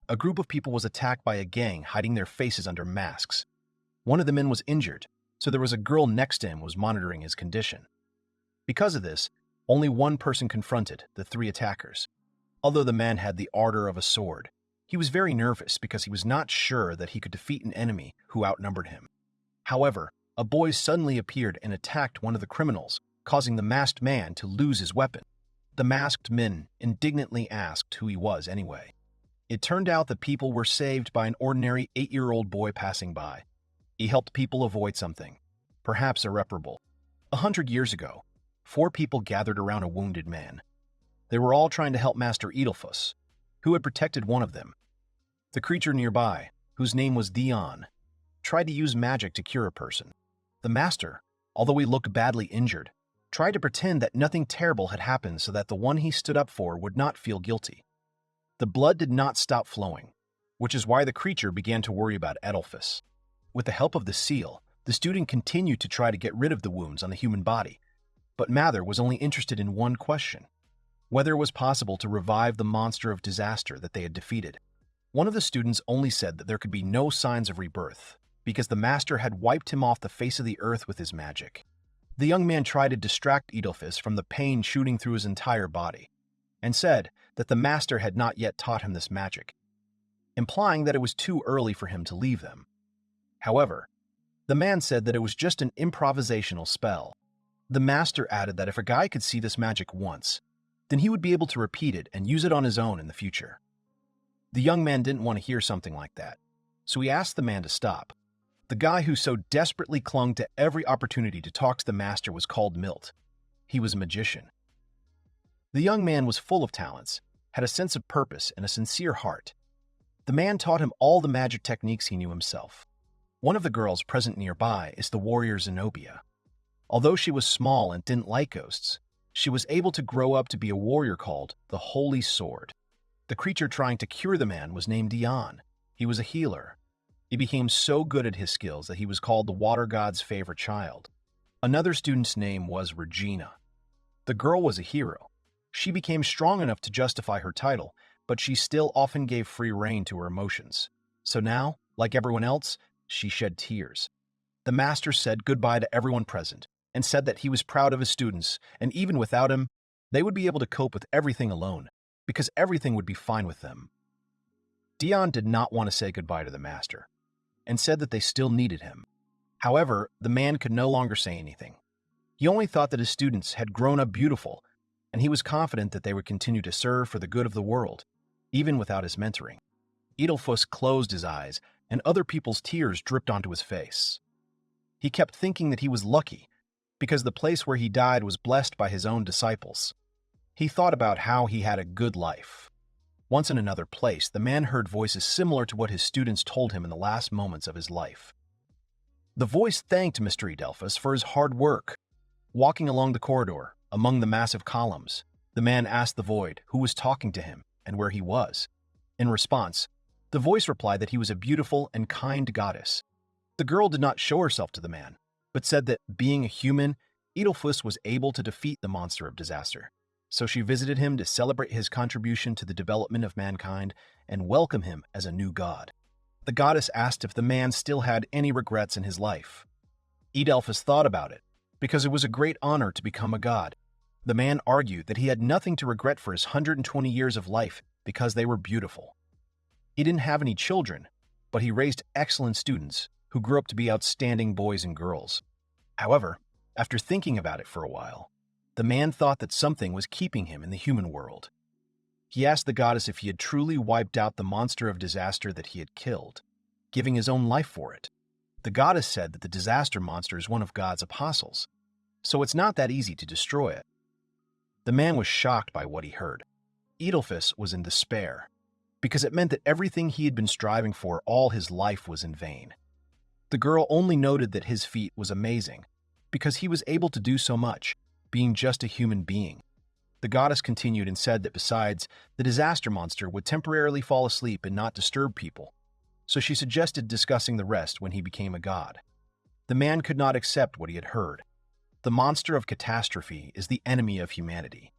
a group of people was attacked by a gang hiding their faces under masks. One of the men was injured, so there was a girl next to him who was monitoring his condition. Because of this, only one person confronted the three attackers. Although the man had the ardor of a sword, he was very nervous because he was not sure that he could defeat an enemy who outnumbered him. However, a boy suddenly appeared and attacked one of the criminals, causing the masked man to lose his weapon. The masked man indignantly asked who he was anyway. It turned out that people were saved by an ordinary 8-year-old boy passing by. He helped people avoid something, perhaps irreparable. 100 years ago, 4 people gathered around a wounded man. They were all trying to help Master Elephus, who had protected one of them. The creature nearby, whose name was Dion, tried to use magic to cure a person. The master, although he looked badly injured, tried to pretend that nothing terrible had happened so that the one he stood up for would not feel guilty. The blood did not stop flowing, which is why the creature began to worry about Elephus. With the help of the seal, the student continued to try to get rid of the wounds on the human body, but Mather was only interested in one question: whether it was possible to revive the monster of disaster that they had defeated. One of the students only said that there could be no signs of rebirth, because the master had wiped him off the face of the earth with his magic. The young man tried to distract Elephus from the pain shooting through his entire body, and said that the master had not yet taught him this magic, implying that it was too early for him to leave them. However, the man said that it was just an improvisational spell. The master added that if a guy could see this magic once, then he would be able to repeat it and use it on his own in the future. The young man didn't want to hear something like that, so he asked the man to stop. The guy who so desperately clung to every opportunity to talk to the master was called Milt. He was a magician. The young man was full of talents, had a sense of purpose, and a sincere heart. The man taught him all the magic techniques he knew himself. One of the girls present nearby is the warrior Zenobia. Although she was small and didn't like ghosts, she was able to grow up to be a warrior called the Holy Sword. The creature trying to cure the man was named Dion. He was a healer. He became so good at his skills that he was called the water god's favorite child. Another student's name was Regina. The girl was a hero. She became strong enough to justify her title, but she still often gave free rein to her emotions. So now, like everyone else, she shed tears. The master said goodbye to everyone present and said that he was proud of his students, and even without him, they would be able to cope with everything alone, because everything would be fine with them. Dion did not want to say goodbye to the master, and said that they still needed him. However, the man could no longer say anything. He only thought that his students had grown up beautiful, and he was confident that they would continue to serve for the good of the world, even without his mentoring. Elephus closed his eyes, and other people's tears dripped onto his face. He kept thinking that he was lucky, because the place where he died was blessed by his own disciples. He thought about how he had a good life. Once in another place, the man heard voices similar to what his students told him in the last moments of his life. The voice thanked Mr. Elephus for his hard work. Walking along the corridor, among the massive columns, the man asked the void who was talking to him and where he was. In response, the voice replied that he was a beautiful and kind goddess. The girl did not show herself to the man, but said that, being a human, Elephus was able to defeat the monster of disaster. So she visited him to celebrate his contribution to the development of mankind and welcome him as a new god. The goddess asked if the man still had any regrets in his life. Elephus thought about it, because it was a great honor to become a god. The man argued that he had nothing to regret for his 120 years of life because they were beautiful. He didn't have any children, but he raised excellent students who grew up to be outstanding boys and girls. However, after thinking about it for a while, the man thought that something was keeping him in the human world. He asked the goddess if he had truly wiped out the monster of disaster that he had killed, giving his own life for it. The goddess said that the disaster monster is one of God's apostles, so it's not that easy to destroy it. The man was shocked by what he heard. Elephus was in despair, because it meant that everything he had been striving for all his life was in vain. The girl only noted that his feat was amazing, because he was able to do so much, being just a human being. The goddess continued and said that besides, the disaster monster would temporarily fall asleep and not disturb people, so she suggested discussing the rest when he became a god. The man could not accept what he had heard. The monster of catastrophe is the enemy of humanity.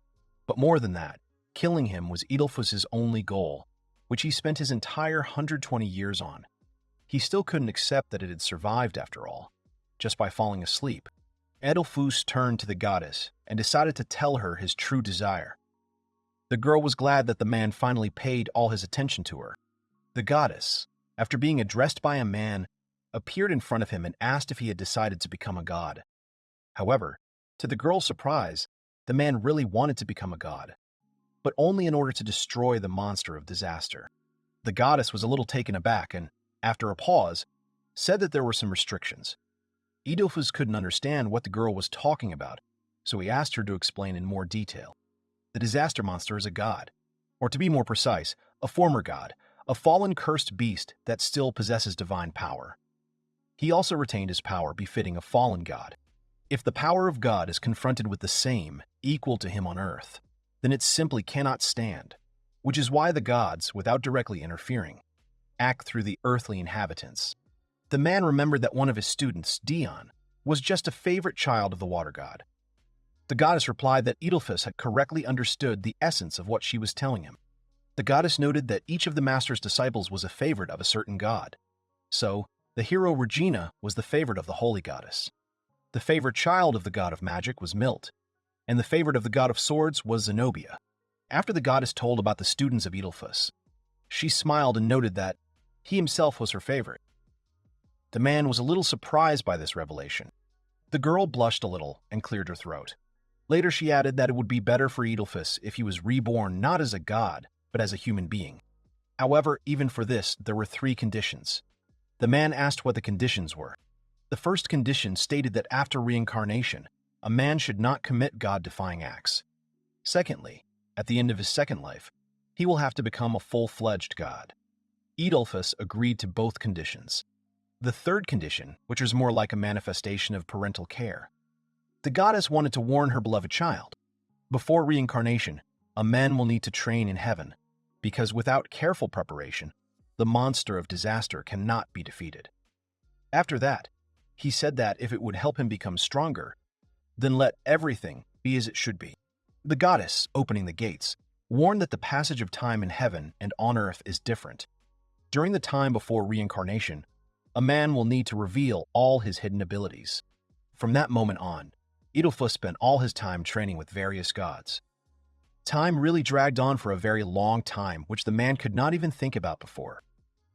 But more than that, killing him was Elephus's only goal. which he spent his entire 120 years on. He still couldn't accept that it had survived after all, just by falling asleep. Elephus turned to the goddess and decided to tell her his true desire. The girl was glad that the man finally paid all his attention to her. The goddess, after being addressed by a man, appeared in front of him and asked if he had decided to become a god. However, to the girl's surprise, the man really wanted to become a god, but only in order to destroy the monster of disaster. The goddess was a little taken aback and, after a pause, said that there were some restrictions. Elephus couldn't understand what the girl was talking about, so he asked her to explain in more detail. The disaster monster is a god, or to be more precise, a former god, a fallen cursed beast that still possesses divine power. He also retained his power befitting a fallen god. If the power of God is confronted with the same, equal to him on earth, then it simply cannot stand, which is why the gods, without directly interfering, act through the earthly inhabitants. The man remembered that one of his students, Dion, was just a favorite child of the water god. The goddess replied that Elephus had correctly understood the essence of what she was telling him. The goddess noted that each of the master's disciples was a favorite of a certain god. So, the hero Regina was the favorite of the holy goddess. The favorite child of the god of magic was Milt, and the favorite of the god of swords was Zenobia. After the goddess told about the students of Elephus, she smiled and noted that he himself was her favorite. The man was a little surprised by this revelation. The girl blushed a little and cleared her throat. Later she added that it would be better for Elephus if he was reborn not as a god, but as a human being. However, even for this, there were 3 conditions. The man asked what the conditions were. The first condition stated that after reincarnation, a man should not commit God-defying acts. Secondly, at the end of his second life, he will have to become a full-fledged god. Elephus agreed to both conditions. The third condition, which was more like a manifestation of parental care. The goddess wanted to warn her beloved child. Before reincarnation, a man will need to train in heaven, because without careful preparation, the monster of disaster cannot be defeated. After that, he said that if it would help him become stronger, then let everything be as it should be. The goddess, opening the gates, warned that the passage of time in heaven and on earth is different. During the time before reincarnation, a man will need to reveal all his hidden abilities. From that moment on, Elephus spent all his time training with various gods. Time really dragged on for a very long time, which the man could not even think about before.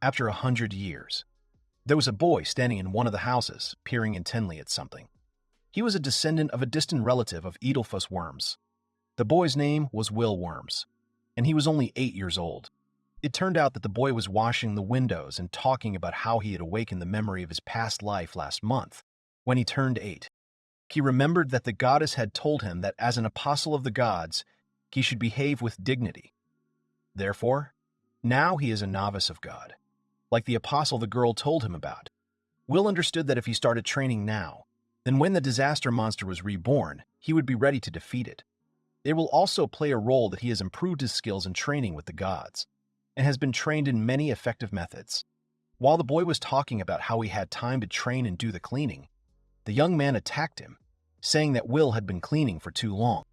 After 100 years, there was a boy standing in one of the houses, peering intently at something. He was a descendant of a distant relative of Elephus Worms. The boy's name was Will Worms, and he was only 8 years old. It turned out that the boy was washing the windows and talking about how he had awakened the memory of his past life last month, when he turned 8. He remembered that the goddess had told him that as an apostle of the gods, he should behave with dignity. Therefore, now he is a novice of God, like the apostle the girl told him about. Will understood that if he started training now, then when the disaster monster was reborn, he would be ready to defeat it. It will also play a role that he has improved his skills in training with the gods, and has been trained in many effective methods. While the boy was talking about how he had time to train and do the cleaning, the young man attacked him, saying that Will had been cleaning for too long.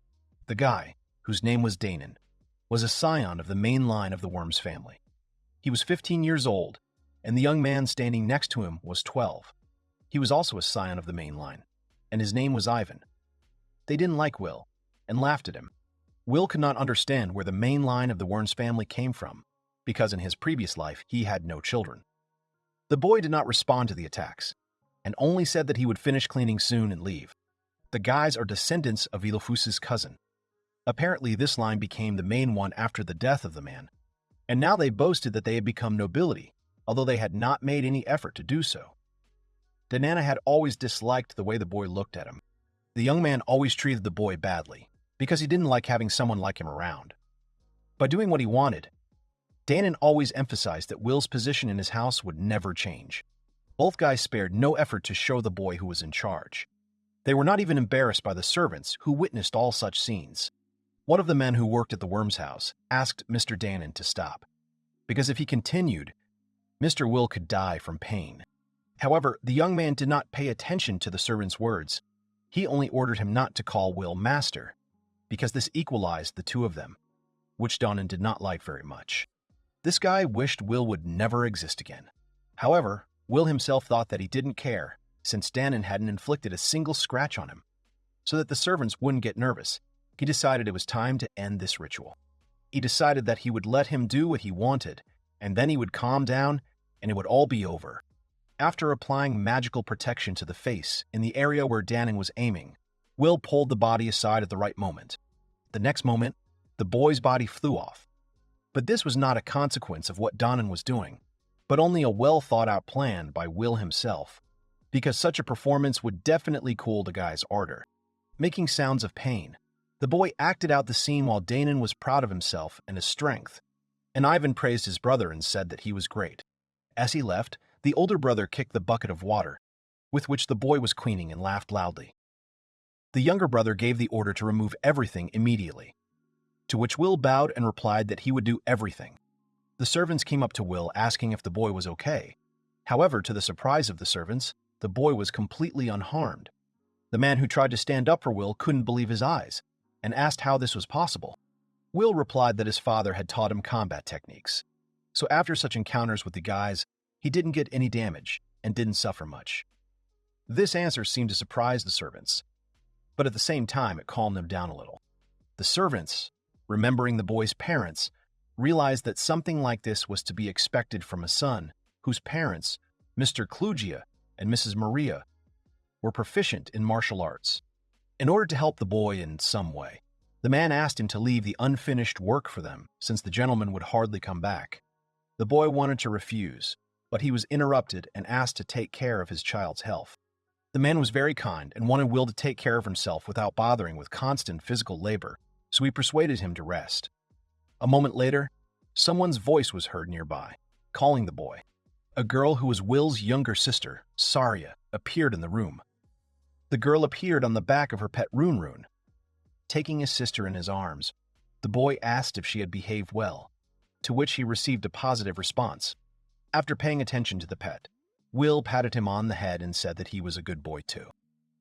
The guy, whose name was Danon, was a scion of the main line of the Worms family. He was 15 years old, and the young man standing next to him was 12. He was also a scion of the main line, and his name was Ivan. They didn't like Will, and laughed at him. Will could not understand where the main line of the Worms family came from, because in his previous life he had no children. The boy did not respond to the attacks, and only said that he would finish cleaning soon and leave. The guys are descendants of Elephus's cousin. Apparently this line became the main one after the death of the man, and now they boasted that they had become nobility, although they had not made any effort to do so. Danana had always disliked the way the boy looked at him. The young man always treated the boy badly, because he didn't like having someone like him around. By doing what he wanted, Danon always emphasized that Will's position in his house would never change. Both guys spared no effort to show the boy who was in charge. They were not even embarrassed by the servants who witnessed all such scenes. One of the men who worked at the Worms house asked Mr. Danon to stop, because if he continued, Mr. Will could die from pain. However, the young man did not pay attention to the servant's words. He only ordered him not to call Will master, because this equalized the two of them, which Danon did not like very much. This guy wished Will would never exist again. However, Will himself thought that he didn't care, since Danon hadn't inflicted a single scratch on him. So that the servants wouldn't get nervous, he decided it was time to end this ritual. He decided that he would let him do what he wanted, and then he would calm down, and it would all be over. After applying magical protection to the face in the area where Danon was aiming, Will pulled the body aside at the right moment. The next moment, the boy's body flew off. But this was not a consequence of what Danon was doing, but only a well-thought-out plan by Will himself, because such a performance would definitely cool the guy's ardor. Making sounds of pain, the boy acted out the scene while Danon was proud of himself and his strength, and Ivan praised his brother and said that he was great. As he left, the older brother kicked the bucket of water, with which the boy was cleaning, and laughed loudly. The younger brother gave the order to remove everything immediately, to which Will bowed and replied that he would do everything. The servants came up to Will asking if the boy was okay. However, to the surprise of the servants, the boy was completely unharmed. The man who tried to stand up for Will couldn't believe his eyes, and asked how this was possible. Will replied that his father had taught him combat techniques. So after such encounters with the guys, he didn't get any damage and didn't suffer much. This answer seemed to surprise the servants, but at the same time it calmed them down a little. The servants, remembering the boy's parents, realized that something like this was to be expected from a son whose parents, Mr. Klugia and Mrs. Maria, were proficient in martial arts. In order to help the boy in some way, the man asked him to leave the unfinished work for them, since the gentleman would hardly come back. The boy wanted to refuse, but he was interrupted and asked to take care of his child's health. The man was very kind and wanted Will to take care of himself without bothering with constant physical labor, so he persuaded him to rest. A moment later, someone's voice was heard nearby, calling the boy. A girl who was Will's younger sister, Saria, appeared in the room. The girl appeared on the back of her pet rune. Taking his sister in his arms, the boy asked if she had behaved well, to which he received a positive response. After paying attention to the pet, Will patted him on the head and said that he was a good boy too.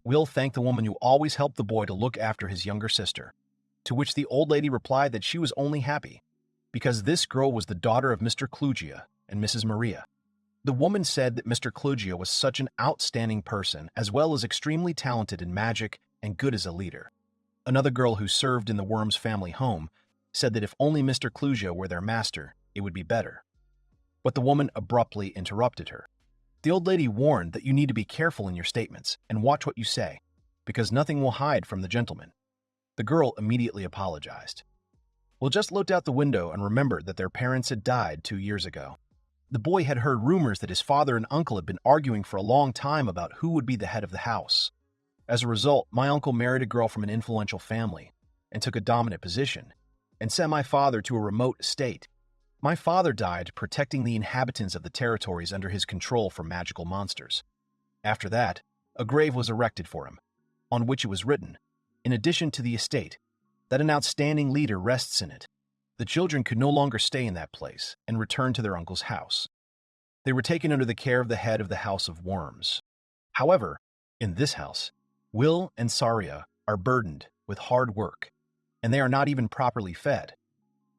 Will thanked the woman who always helped the boy to look after his younger sister, to which the old lady replied that she was only happy, because this girl was the daughter of Mr. Klugia and Mrs. Maria. The woman said that Mr. Klugia was such an outstanding person, as well as extremely talented in magic and good as a leader. Another girl who served in the Worm's family home said that if only Mr. Klugia were their master, it would be better. But the woman abruptly interrupted her. The old lady warned that you need to be careful in your statements and watch what you say, because nothing will hide from the gentleman. The girl immediately apologized. Will just looked out the window and remembered that their parents had died 2 years ago. The boy had heard rumors that his father and uncle had been arguing for a long time about who would be the head of the house. As a result, my uncle married a girl from an influential family and took a dominant position, and sent my father to a remote estate. My father died protecting the inhabitants of the territories under his control from magical monsters. After that, a grave was erected for him, on which it was written, in addition to the estate, that an outstanding leader rests in it. The children could no longer stay in that place and returned to their uncle's house. They were taken under the care of the head of the House of Worms. However, in this house, Will and Saria are burdened with hard work, and they are not even properly fed.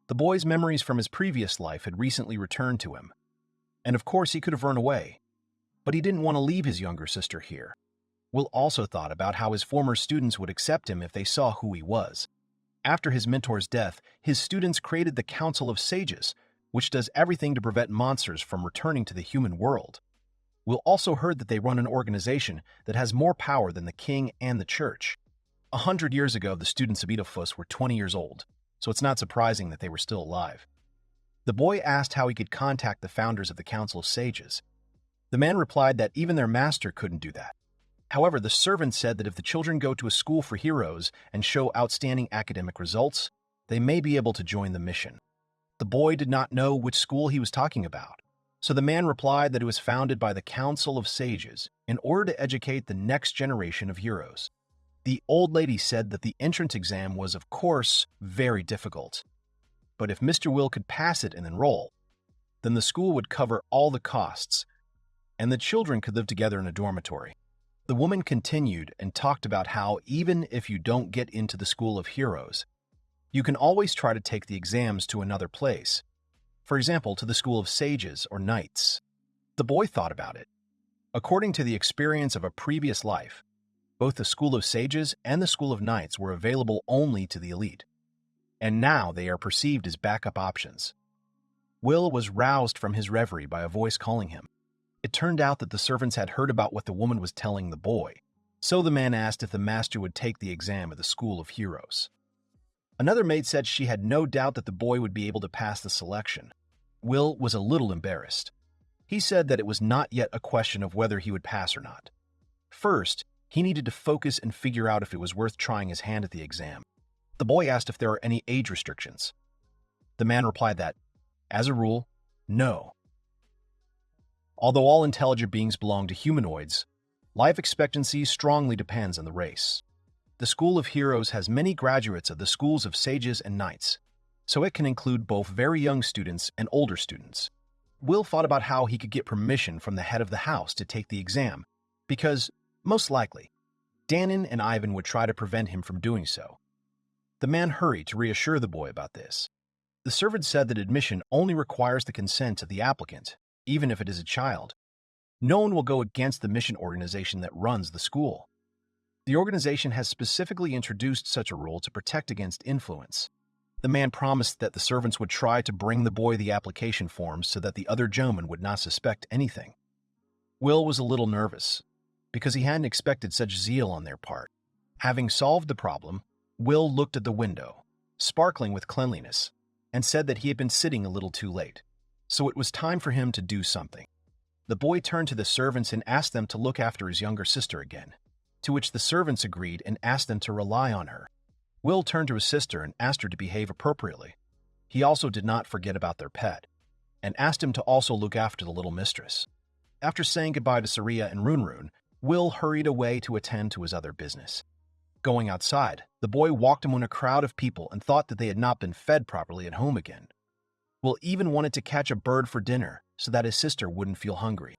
The boy's memories from his previous life had recently returned to him, and of course he could have run away, but he didn't want to leave his younger sister here. Will also thought about how his former students would accept him if they saw who he was. After his mentor's death, his students created the Council of Sages, which does everything to prevent monsters from returning to the human world. Will also heard that they run an organization that has more power than the king and the church. 100 years ago, the students of Elephus were 20 years old, so it's not surprising that they were still alive. The boy asked how he could contact the founders of the Council of Sages. The man replied that even their master couldn't do that. However, the servant said that if the children go to a school for heroes and show outstanding academic results, they may be able to join the mission. The boy did not know which school he was talking about, so the man replied that it was founded by the Council of Sages in order to educate the next generation of heroes. The old lady said that the entrance exam was, of course, very difficult, but if Mr. Will could pass it and enroll, then the school would cover all the costs, and the children could live together in a dormitory. The woman continued and talked about how even if you don't get into the School of Heroes, you can always try to take the exams to another place, For example, to the school of sages or knights. The boy thought about it. According to the experience of a previous life, both the school of sages and the school of knights were available only to the elite, and now they are perceived as backup options. Will was roused from his reverie by a voice calling him. It turned out that the servants had heard about what the woman was telling the boy, so the man asked if the master would take the exam at the School of Heroes. Another maid said she had no doubt that the boy would be able to pass the selection. Will was a little embarrassed. He said that it was not yet a question of whether he would pass or not. First, he needed to focus and figure out if it was worth trying his hand at the exam. The boy asked if there are any age restrictions. The man replied that, as a rule, no. Although all intelligent beings belong to humanoids, life expectancy strongly depends on the race. The School of Heroes has many graduates of the schools of sages and knights, so it can include both very young students and older students. Will thought about how he could get permission from the head of the house to take the exam, because, most likely, Danon and Ivan would try to prevent him from doing so. The man hurried to reassure the boy about this. The servant said that admission only requires the consent of the applicant, even if it is a child. No one will go against the mission organization that runs the school. The organization has specifically introduced such a rule to protect against influence. The man promised that the servants would try to bring the boy the application forms so that the other gentlemen would not suspect anything. Will was a little nervous, because he hadn't expected such zeal on their part. Having solved the problem, Will looked at the window, sparkling with cleanliness, and said that he had been sitting a little too late, so it was time for him to do something. The boy turned to the servants and asked them to look after his younger sister again, to which the servants agreed and asked them to rely on her. Will turned to his sister and asked her to behave appropriately. He also did not forget about their pet, and asked him to also look after the little mistress. After saying goodbye to Saria and Runrun, Will hurried away to attend to his other business. Going outside, the boy walked among a crowd of people and thought that they had not been fed properly at home again. Will even wanted to catch a bird for dinner so that his sister wouldn't feel hungry.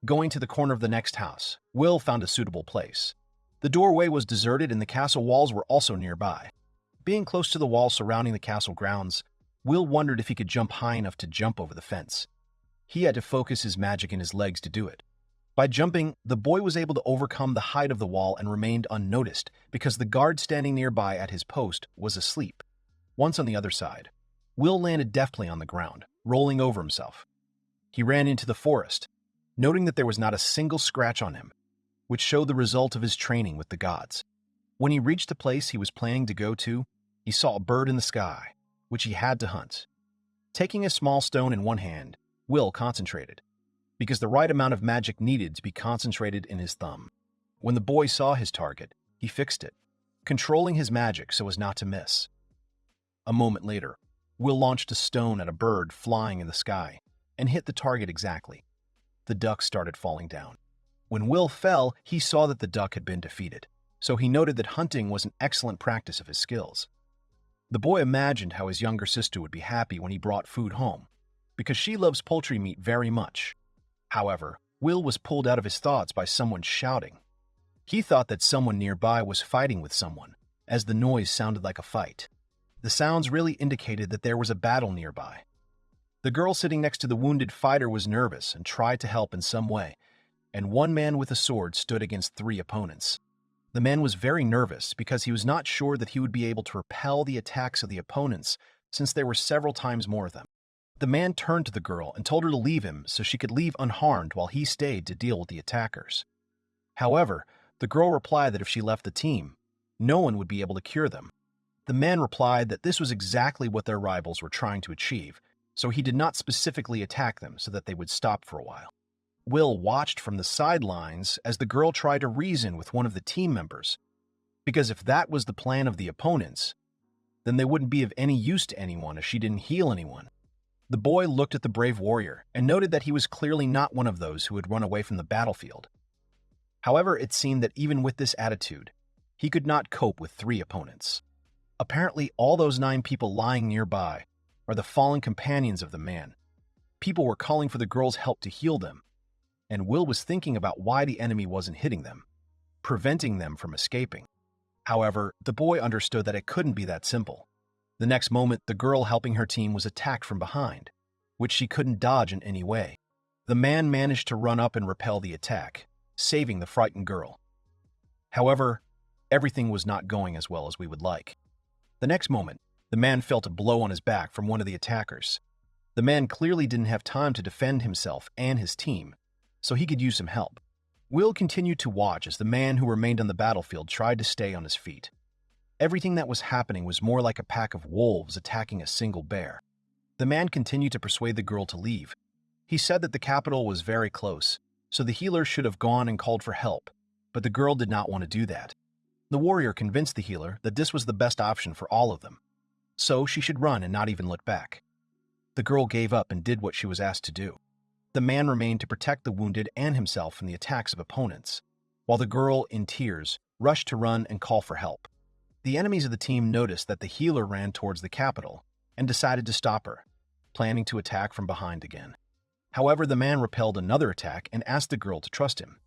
Going to the corner of the next house, Will found a suitable place. The doorway was deserted and the castle walls were also nearby. Being close to the wall surrounding the castle grounds, Will wondered if he could jump high enough to jump over the fence. He had to focus his magic in his legs to do it. By jumping, the boy was able to overcome the height of the wall and remained unnoticed because the guard standing nearby at his post was asleep. Once on the other side, Will landed deftly on the ground, rolling over himself. He ran into the forest, noting that there was not a single scratch on him, which showed the result of his training with the gods. When he reached the place he was planning to go to, he saw a bird in the sky, which he had to hunt. Taking a small stone in one hand, Will concentrated, because the right amount of magic needed to be concentrated in his thumb. When the boy saw his target, he fixed it, controlling his magic so as not to miss. A moment later, Will launched a stone at a bird flying in the sky and hit the target exactly. The duck started falling down. When Will fell, he saw that the duck had been defeated, so he noted that hunting was an excellent practice of his skills. The boy imagined how his younger sister would be happy when he brought food home, because she loves poultry meat very much. However, Will was pulled out of his thoughts by someone shouting. He thought that someone nearby was fighting with someone, as the noise sounded like a fight. The sounds really indicated that there was a battle nearby. The girl sitting next to the wounded fighter was nervous and tried to help in some way, and one man with a sword stood against 3 opponents. The man was very nervous because he was not sure that he would be able to repel the attacks of the opponents since there were several times more of them. The man turned to the girl and told her to leave him so she could leave unharmed while he stayed to deal with the attackers. However, the girl replied that if she left the team, no one would be able to cure them. The man replied that this was exactly what their rivals were trying to achieve, so he did not specifically attack them so that they would stop for a while. Will watched from the sidelines as the girl tried to reason with one of the team members, because if that was the plan of the opponents, then they wouldn't be of any use to anyone if she didn't heal anyone. The boy looked at the brave warrior and noted that he was clearly not one of those who had run away from the battlefield. However, it seemed that even with this attitude, he could not cope with 3 opponents. Apparently, all those 9 people lying nearby are the fallen companions of the man. People were calling for the girl's help to heal them, and Will was thinking about why the enemy wasn't hitting them, preventing them from escaping. However, the boy understood that it couldn't be that simple. The next moment, the girl helping her team was attacked from behind. which she couldn't dodge in any way. The man managed to run up and repel the attack, saving the frightened girl. However, everything was not going as well as we would like. The next moment, the man felt a blow on his back from one of the attackers. The man clearly didn't have time to defend himself and his team, so he could use some help. Will continued to watch as the man who remained on the battlefield tried to stay on his feet. Everything that was happening was more like a pack of wolves attacking a single bear. The man continued to persuade the girl to leave. He said that the capital was very close, so the healer should have gone and called for help, but the girl did not want to do that. The warrior convinced the healer that this was the best option for all of them, so she should run and not even look back. The girl gave up and did what she was asked to do. The man remained to protect the wounded and himself from the attacks of opponents, while the girl, in tears, rushed to run and call for help. The enemies of the team noticed that the healer ran towards the capital and decided to stop her, planning to attack from behind again. However, the man repelled another attack and asked the girl to trust him,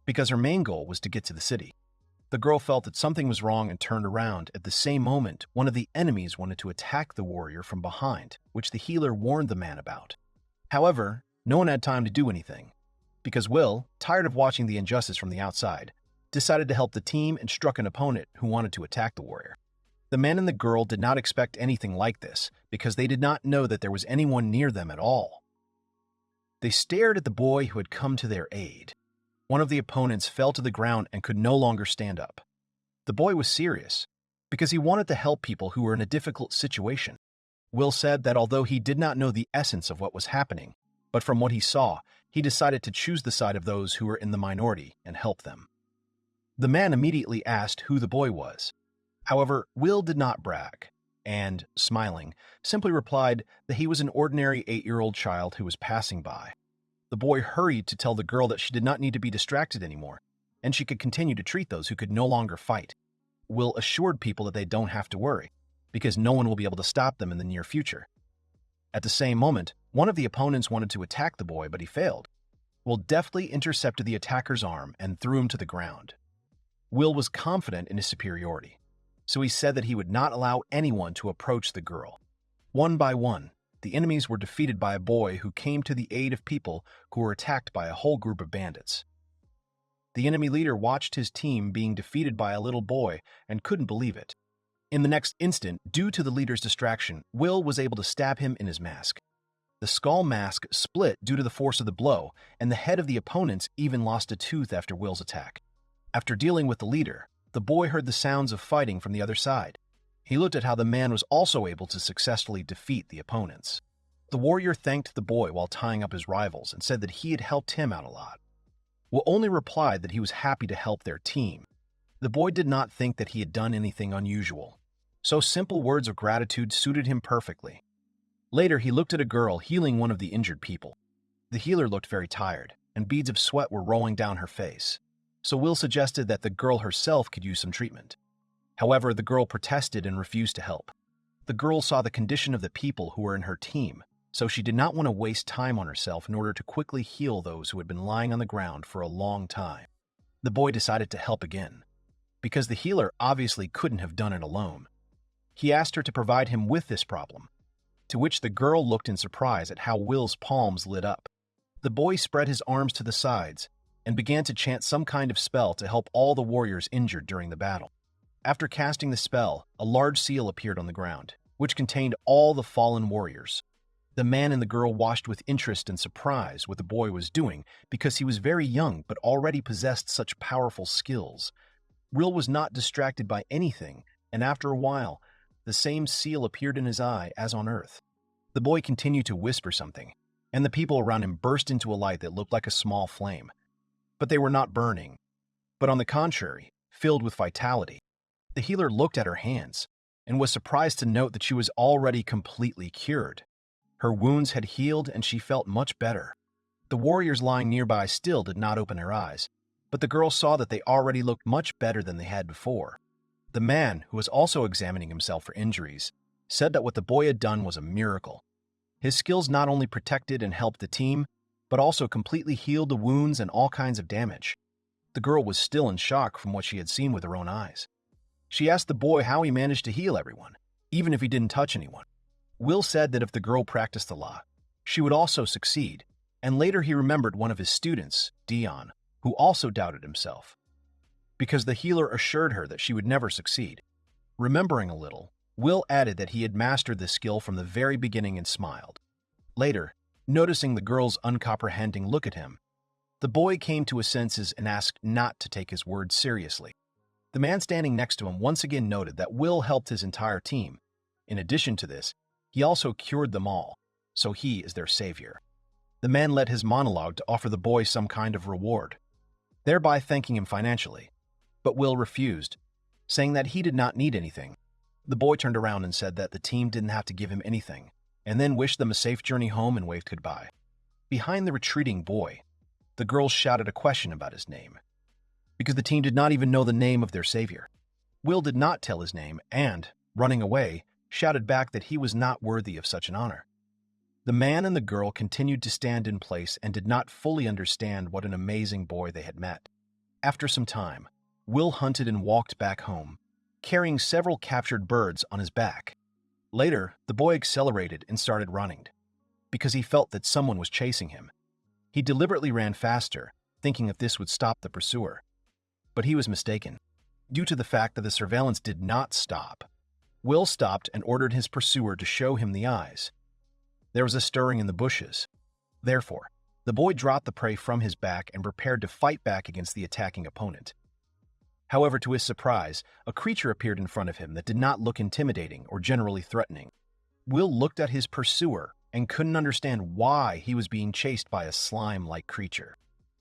because her main goal was to get to the city. The girl felt that something was wrong and turned around. At the same moment, one of the enemies wanted to attack the warrior from behind, which the healer warned the man about. However, no one had time to do anything, because Will, tired of watching the injustice from the outside, decided to help the team and struck an opponent who wanted to attack the warrior. The man and the girl did not expect anything like this, because they did not know that there was anyone near them at all. They stared at the boy who had come to their aid. One of the opponents fell to the ground and could no longer stand up. The boy was serious, because he wanted to help people who were in a difficult situation. Will said that although he did not know the essence of what was happening, but from what he saw, he decided to choose the side of those who were in the minority and help them. The man immediately asked who the boy was. However, Will did not brag, and, smiling, simply replied that he was an ordinary 8-year-old child who was passing by. The boy hurried to tell the girl that she did not need to be distracted anymore, and she could continue to treat those who could no longer fight. Will assured people that they don't have to worry, because no one will be able to stop them in the near future. At the same moment, one of the opponents wanted to attack the boy, but he failed. Will deftly intercepted the attacker's arm and threw him to the ground. Will was confident in his superiority, so he said that he would not allow anyone to approach the girl. One by one, the enemies were defeated by a boy who came to the aid of people who were attacked by a whole group of bandits. The enemy leader watched his team being defeated by a little boy and couldn't believe it. In the next instant, due to the leader's distraction, Will was able to stab him in his mask. The skull mask split due to the force of the blow, and the head of the opponents even lost a tooth after Will's attack. After dealing with the leader, the boy heard the sounds of fighting from the other side. He looked at how the man was also able to successfully defeat the opponents. The warrior thanked the boy while tying up his rivals and said that he had helped him out a lot. Will only replied that he was happy to help their team. The boy did not think that he had done anything unusual, so simple words of gratitude suited him perfectly. Later, he looked at a girl healing one of the injured people. The healer looked very tired, and beads of sweat were rolling down her face, so Will suggested that the girl herself could use some treatment. However, the girl protested and refused to help. The girl saw the condition of the people who were in her team, so she did not want to waste time on herself in order to quickly heal those who had been lying on the ground for a long time. The boy decided to help again, because the healer obviously couldn't have done it alone. He asked her to provide him with this problem, to which the girl looked in surprise at how Will's palms lit up. The boy spread his arms to the sides and began to chant some kind of spell to help all the warriors injured during the battle. After casting the spell, a large seal appeared on the ground, which contained all the fallen warriors. The man and the girl watched with interest and surprise what the boy was doing because he was very young but already possessed such powerful skills. Will was not distracted by anything, and after a while, the same seal appeared in his eye as on Earth. The boy continued to whisper something, and the people around him burst into a light that looked like a small flame. But they were not burning, but on the contrary, filled with vitality. The healer looked at her hands and was surprised to note that she was already completely cured. Her wounds had healed and she felt much better. The warriors lying nearby still did not open their eyes, but the girl saw that they already looked much better than they had before. The man, who was also examining himself for injuries, said that what the boy had done was a miracle. His skills not only protected and helped the team, but also completely healed the wounds and all kinds of damage. The girl was still in shock from what she had seen with her own eyes. She asked the boy how he managed to heal everyone, even if he didn't touch anyone. Will said that if the girl practiced a lot, she would also succeed, and later he remembered one of his students, Dion, who also doubted himself, because the healer assured her that she would never succeed. Remembering a little, Will added that he had mastered this skill from the very beginning and smiled. Later, noticing the girl's uncomprehending look at him, the boy came to his senses and asked not to take his words seriously. The man standing next to him once again noted that Will helped his entire team. In addition to this, he also cured them all, so he is their savior. The man led his monologue to offer the boy some kind of reward, thereby thanking him financially. But Will refused, saying that he did not need anything. The boy turned around and said that the team didn't have to give him anything, and then wished them a safe journey home and waved goodbye. Behind the retreating boy, the girls shouted a question about his name, because the team did not even know the name of their savior. Will did not tell his name and, running away, shouted back that he was not worthy of such an honor. The man and the girl continued to stand in place and did not fully understand what an amazing boy they had met. After some time, Will hunted and walked back home, carrying several captured birds on his back. Later, the boy accelerated and started running, because he felt that someone was chasing him. He deliberately ran faster, thinking that this would stop the pursuer. But he was mistaken. Due to the fact that the surveillance did not stop, Will stopped and ordered his pursuer to show him the eyes. There was a stirring in the bushes. Therefore, the boy dropped the prey from his back and prepared to fight back against the attacking opponent. However, to his surprise, a creature appeared in front of him that did not look intimidating or generally threatening. Will looked at his pursuer and couldn't understand why he was being chased by a slime-like creature.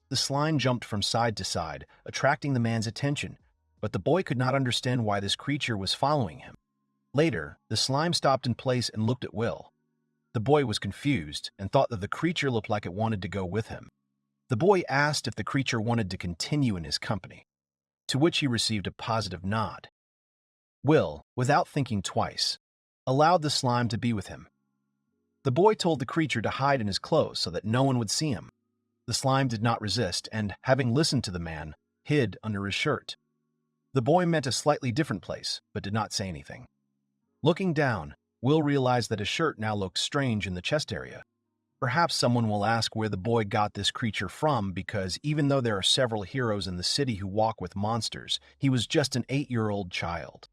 The slime jumped from side to side, attracting the man's attention, but the boy could not understand why this creature was following him. Later, the slime stopped in place and looked at Will. The boy was confused and thought that the creature looked like it wanted to go with him. The boy asked if the creature wanted to continue in his company, to which he received a positive nod. Will, without thinking twice, allowed the slime to be with him. The boy told the creature to hide in his clothes so that no one would see him. The slime did not resist and, having listened to the man, hid under his shirt. The boy meant a slightly different place, but did not say anything. Looking down, Will realized that his shirt now looked strange in the chest area. Perhaps someone will ask where the boy got this creature from, because even though there are several heroes in the city who walk with monsters, he was just an 8-year-old child.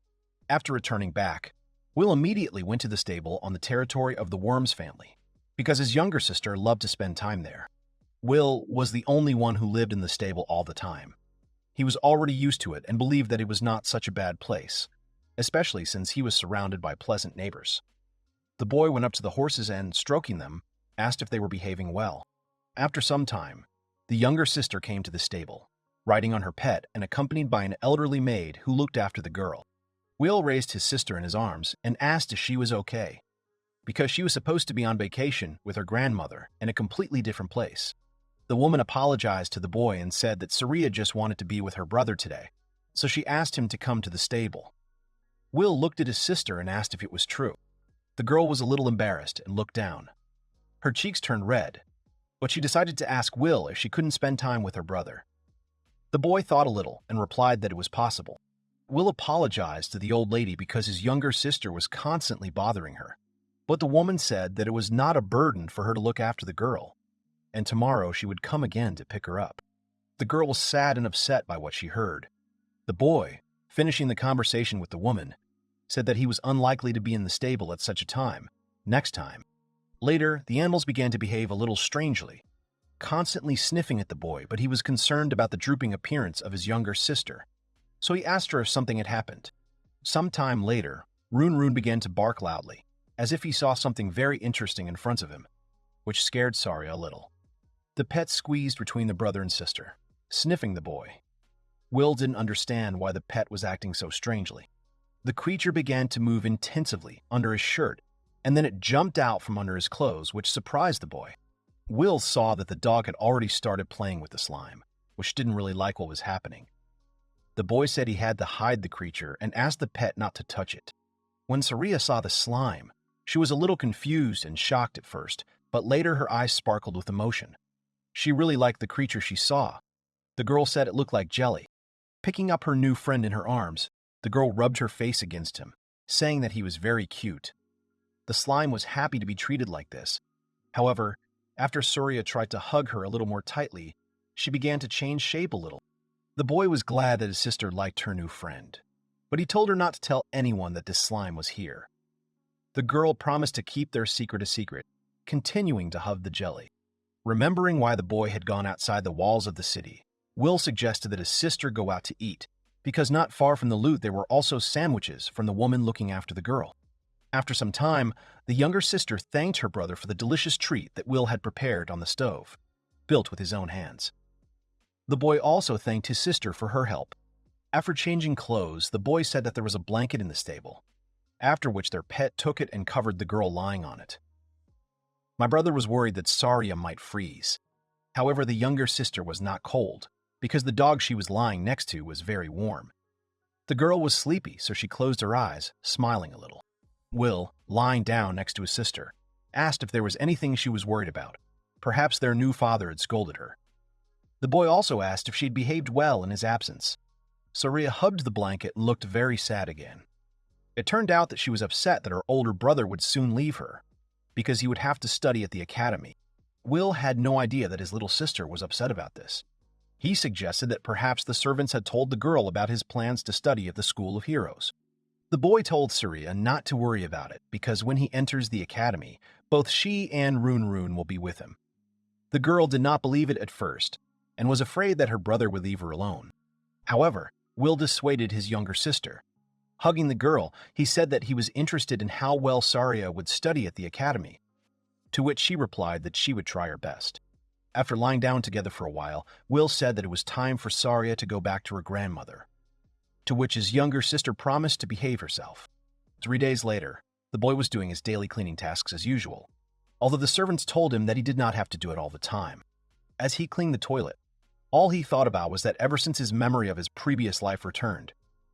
After returning back, Will immediately went to the stable on the territory of the Worms family, because his younger sister loved to spend time there. Will was the only one who lived in the stable all the time. He was already used to it and believed that it was not such a bad place, especially since he was surrounded by pleasant neighbors. The boy went up to the horses and, stroking them, asked if they were behaving well. After some time, the younger sister came to the stable, riding on her pet and accompanied by an elderly maid who looked after the girl. Will raised his sister in his arms and asked if she was okay, because she was supposed to be on vacation with her grandmother in a completely different place. The woman apologized to the boy and said that Saria just wanted to be with her brother today, so she asked him to come to the stable. Will looked at his sister and asked if it was true. The girl was a little embarrassed and looked down. Her cheeks turned red, but she decided to ask Will if she couldn't spend time with her brother. The boy thought a little and replied that it was possible. Will apologized to the old lady because his younger sister was constantly bothering her, but the woman said that it was not a burden for her to look after the girl, and tomorrow she would come again to pick her up. The girl was sad and upset by what she heard. The boy, finishing the conversation with the woman, said that he was unlikely to be in the stable at such a time, next time. Later, the animals began to behave a little strangely, constantly sniffing at the boy, but he was concerned about the drooping appearance of his younger sister, so he asked her if something had happened. Some time later, Rune began to bark loudly, as if he saw something very interesting in front of him, which scared Saria a little. The pet squeezed between the brother and sister, sniffing the boy. Will didn't understand why the pet was acting so strangely. The creature began to move intensively under his shirt, and then it jumped out from under his clothes, which surprised the boy. Will saw that the dog had already started playing with the slime, which didn't really like what was happening. The boy said he had to hide the creature and asked the pet not to touch it. When Saria saw the slime, she was a little confused and shocked at first, but later her eyes sparkled with emotion. She really liked the creature she saw. The girl said it looked like jelly. Picking up her new friend in her arms, the girl rubbed her face against him, saying that he was very cute. The slime was happy to be treated like this. However, after Surya tried to hug her a little more tightly, she began to change shape a little. The boy was glad that his sister liked her new friend, but he told her not to tell anyone that this slime was here. The girl promised to keep their secret a secret, continuing to hug the jelly. Remembering why the boy had gone outside the walls of the city, Will suggested that his sister go out to eat, because not far from the loot there were also sandwiches from the woman looking after the girl. After some time, the younger sister thanked her brother for the delicious treat that Will had prepared on the stove, built with his own hands. The boy also thanked his sister for her help. After changing clothes, the boy said that there was a blanket in the stable, after which their pet took it and covered the girl lying on it. My brother was worried that Saria might freeze. However, the younger sister was not cold, because the dog she was lying next to was very warm. The girl was sleepy, so she closed her eyes, smiling a little. Will, lying down next to his sister, asked if there was anything she was worried about. Perhaps their new father had scolded her. The boy also asked if she'd behaved well in his absence. Saria hugged the blanket and looked very sad again. It turned out that she was upset that her older brother would soon leave her, because he would have to study at the academy. Will had no idea that his little sister was upset about this. He suggested that perhaps the servants had told the girl about his plans to study at the School of Heroes. The boy told Saria not to worry about it, because when he enters the academy, both she and Rune will be with him. The girl did not believe it at first, and was afraid that her brother would leave her alone. However, Will dissuaded his younger sister. Hugging the girl, he said that he was interested in how well Saria would study at the academy, to which she replied that she would try her best. After lying down together for a while, Will said that it was time for Saria to go back to her grandmother, to which his younger sister promised to behave herself. 3 days later, the boy was doing his daily cleaning tasks as usual, although the servants told him that he did not have to do it all the time. As he cleaned the toilet, all he thought about was that ever since his memory of his previous life returned,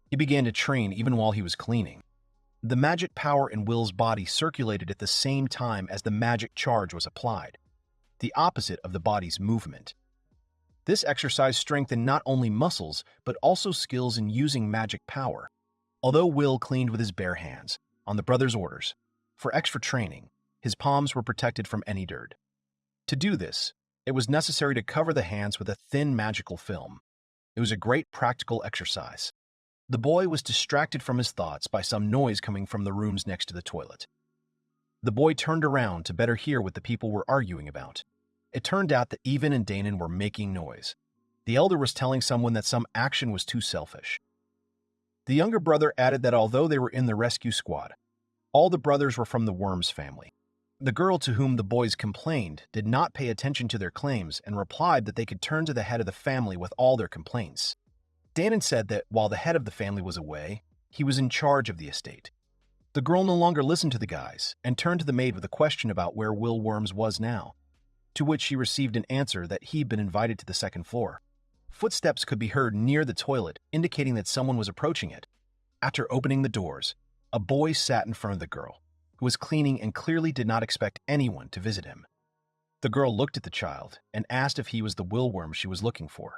he began to train even while he was cleaning. The magic power in Will's body circulated at the same time as the magic charge was applied, the opposite of the body's movement. This exercise strengthened not only muscles, but also skills in using magic power. Although Will cleaned with his bare hands, on the brother's orders, for extra training, his palms were protected from any dirt. To do this, it was necessary to cover the hands with a thin magical film. It was a great practical exercise. The boy was distracted from his thoughts by some noise coming from the rooms next to the toilet. The boy turned around to better hear what the people were arguing about. It turned out that Even and Danon were making noise. The elder was telling someone that some action was too selfish. The younger brother added that although they were in the rescue squad, all the brothers were from the Worms family. The girl to whom the boys complained did not pay attention to their claims and replied that they could turn to the head of the family with all their complaints. Danon said that while the head of the family was away, he was in charge of the estate. The girl no longer listened to the guys and turned to the maid with a question about where Will Worms was now, to which she received an answer that he'd been invited to the second floor. Footsteps could be heard near the toilet, indicating that someone was approaching it. After opening the doors, a boy sat in front of the girl, who was cleaning and clearly did not expect anyone to visit him. The girl looked at the child and asked if he was the Willworm she was looking for.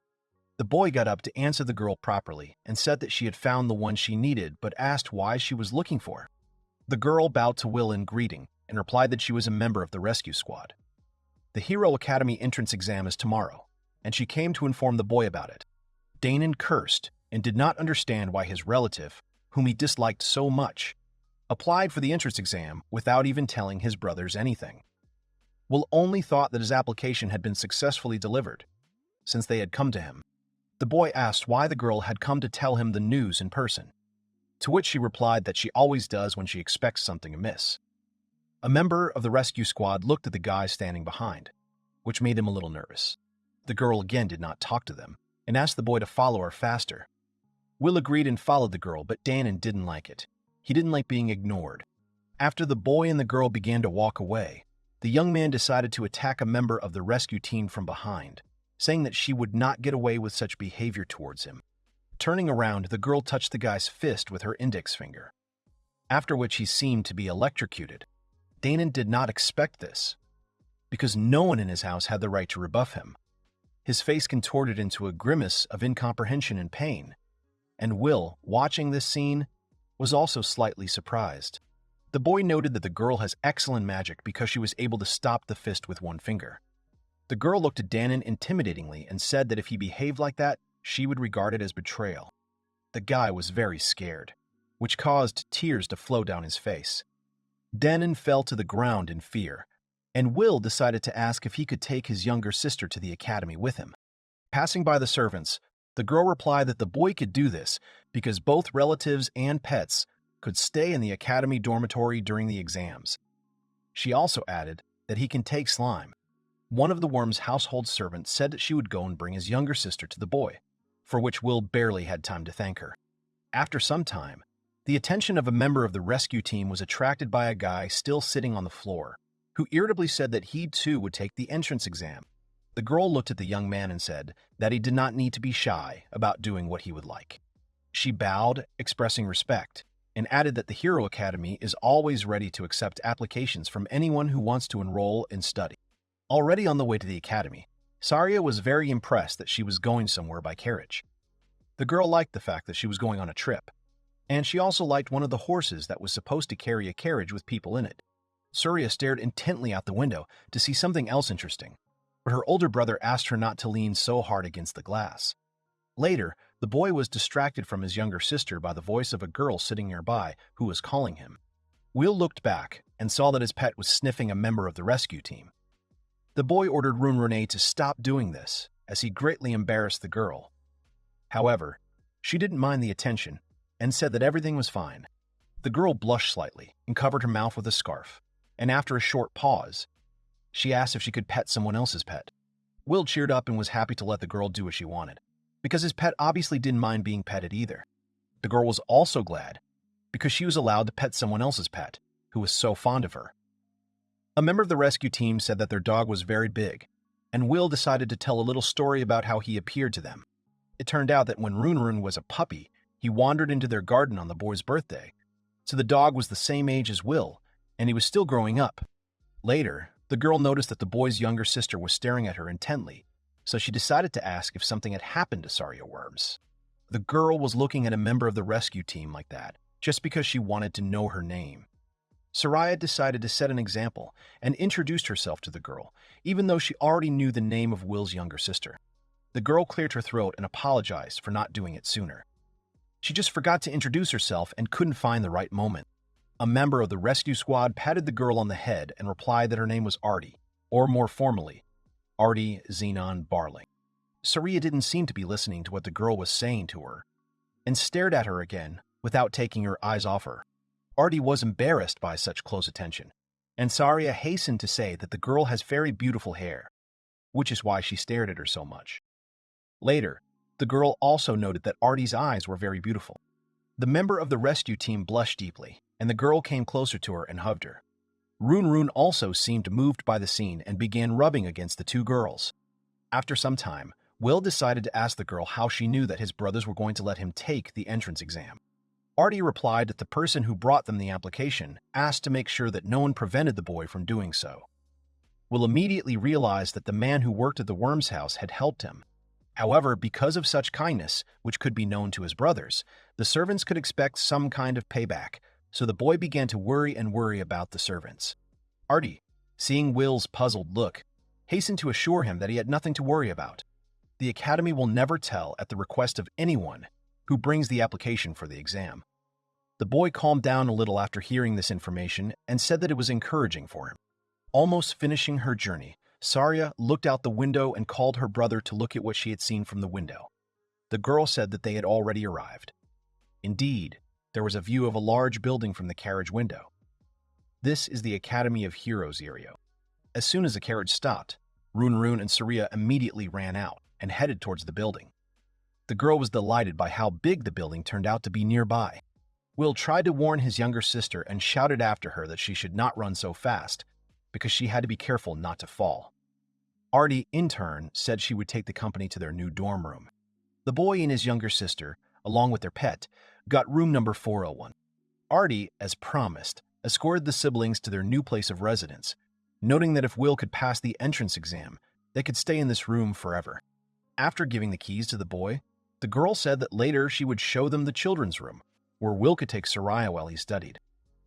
The boy got up to answer the girl properly and said that she had found the one she needed, but asked why she was looking for. The girl bowed to Will in greeting and replied that she was a member of the rescue squad. The Hero Academy entrance exam is tomorrow, and she came to inform the boy about it. Danon cursed and did not understand why his relative, whom he disliked so much, applied for the entrance exam without even telling his brothers anything. Will only thought that his application had been successfully delivered, since they had come to him. The boy asked why the girl had come to tell him the news in person, to which she replied that she always does when she expects something amiss. A member of the rescue squad looked at the guy standing behind, which made him a little nervous. The girl again did not talk to them and asked the boy to follow her faster. Will agreed and followed the girl, but Danon didn't like it. He didn't like being ignored. After the boy and the girl began to walk away, the young man decided to attack a member of the rescue team from behind, saying that she would not get away with such behavior towards him. Turning around, the girl touched the guy's fist with her index finger, after which he seemed to be electrocuted. Danon did not expect this, because no one in his house had the right to rebuff him. His face contorted into a grimace of incomprehension and pain, and Will, watching this scene, was also slightly surprised. The boy noted that the girl has excellent magic because she was able to stop the fist with one finger. The girl looked at Danon intimidatingly and said that if he behaved like that, she would regard it as betrayal. The guy was very scared, which caused tears to flow down his face. Danon fell to the ground in fear, and Will decided to ask if he could take his younger sister to the academy with him. Passing by the servants, the girl replied that the boy could do this because both relatives and pets could stay in the academy dormitory during the exams. She also added that he can take Slime. One of the worm's household servants said that she would go and bring his younger sister to the boy, for which Will barely had time to thank her. After some time, the attention of a member of the rescue team was attracted by a guy still sitting on the floor, who irritably said that he too would take the entrance exam. The girl looked at the young man and said that he did not need to be shy about doing what he would like. She bowed, expressing respect, and added that the Hero Academy is always ready to accept applications from anyone who wants to enroll and study. Already on the way to the academy, Saria was very impressed that she was going somewhere by carriage. The girl liked the fact that she was going on a trip, and she also liked one of the horses that was supposed to carry a carriage with people in it. Saria stared intently out the window to see something else interesting, but her older brother asked her not to lean so hard against the glass. Later, the boy was distracted from his younger sister by the voice of a girl sitting nearby who was calling him. Will looked back and saw that his pet was sniffing a member of the rescue team. The boy ordered Rune to stop doing this, as he greatly embarrassed the girl. However, she didn't mind the attention and said that everything was fine. The girl blushed slightly and covered her mouth with a scarf, and after a short pause, she asked if she could pet someone else's pet. Will cheered up and was happy to let the girl do what she wanted, because his pet obviously didn't mind being petted either. The girl was also glad because she was allowed to pet someone else's pet, who was so fond of her. A member of the rescue team said that their dog was very big, and Will decided to tell a little story about how he appeared to them. It turned out that when Rune was a puppy, he wandered into their garden on the boy's birthday, so the dog was the same age as Will, and he was still growing up. Later, the girl noticed that the boy's younger sister was staring at her intently, so she decided to ask if something had happened to Saria Worms. The girl was looking at a member of the rescue team like that, just because she wanted to know her name. Saria decided to set an example and introduced herself to the girl, even though she already knew the name of Will's younger sister. The girl cleared her throat and apologized for not doing it sooner. She just forgot to introduce herself and couldn't find the right moment. A member of the rescue squad patted the girl on the head and replied that her name was Arty, or more formally, Arty Xenon Barling. Saria didn't seem to be listening to what the girl was saying to her, and stared at her again without taking her eyes off her. Arty was embarrassed by such close attention, and Saria hastened to say that the girl has very beautiful hair, which is why she stared at her so much. Later, the girl also noted that Arty's eyes were very beautiful. The member of the rescue team blushed deeply, and the girl came closer to her and hugged her. Rune also seemed moved by the scene and began rubbing against the two girls. After some time, Will decided to ask the girl how she knew that his brothers were going to let him take the entrance exam. Arty replied that the person who brought them the application asked to make sure that no one prevented the boy from doing so. Will immediately realized that the man who worked at the worm's house had helped him. However, because of such kindness, which could be known to his brothers, the servants could expect some kind of payback, so the boy began to worry about the servants. Arty, seeing Will's puzzled look, hastened to assure him that he had nothing to worry about. The academy will never tell at the request of anyone who brings the application for the exam. The boy calmed down a little after hearing this information and said that it was encouraging for him. Almost finishing her journey, Saria looked out the window and called her brother to look at what she had seen from the window. The girl said that they had already arrived. Indeed, there was a view of a large building from the carriage window. This is the Academy of Heroes area. As soon as the carriage stopped, Rune and Saria immediately ran out and headed towards the building. The girl was delighted by how big the building turned out to be nearby. Will tried to warn his younger sister and shouted after her that she should not run so fast, because she had to be careful not to fall. Arty, in turn, said she would take the company to their new dorm room. The boy and his younger sister, along with their pet, got room number 401. Arty, as promised, escorted the siblings to their new place of residence, noting that if Will could pass the entrance exam, they could stay in this room forever. After giving the keys to the boy, the girl said that later she would show them the children's room, where Will could take Saria while he studied.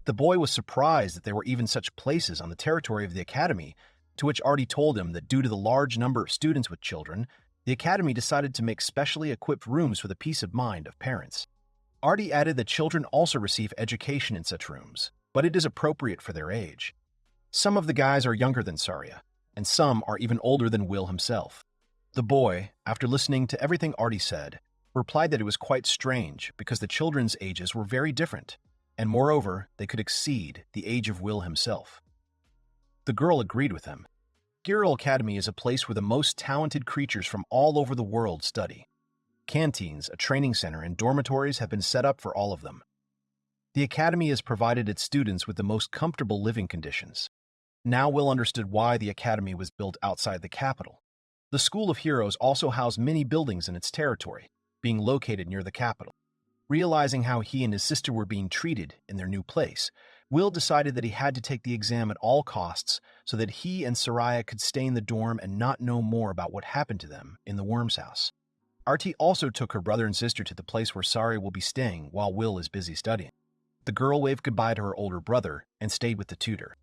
The boy was surprised that there were even such places on the territory of the academy, to which Arty told him that due to the large number of students with children, the academy decided to make specially equipped rooms for the peace of mind of parents. Arty added that children also receive education in such rooms, but it is appropriate for their age. Some of the guys are younger than Saria, and some are even older than Will himself. The boy, after listening to everything Arty said, replied that it was quite strange because the children's ages were very different, and moreover, they could exceed the age of Will himself. The girl agreed with him. Girl Academy is a place where the most talented creatures from all over the world study. Canteens, a training center, and dormitories have been set up for all of them. The academy has provided its students with the most comfortable living conditions. Now Will understood why the academy was built outside the capital. The School of Heroes also housed many buildings in its territory, being located near the capital. Realizing how he and his sister were being treated in their new place, Will decided that he had to take the exam at all costs so that he and Saria could stay in the dorm and not know more about what happened to them in the Worm's house. Arty also took her brother and sister to the place where Saria will be staying while Will is busy studying. The girl waved goodbye to her older brother and stayed with the tutor.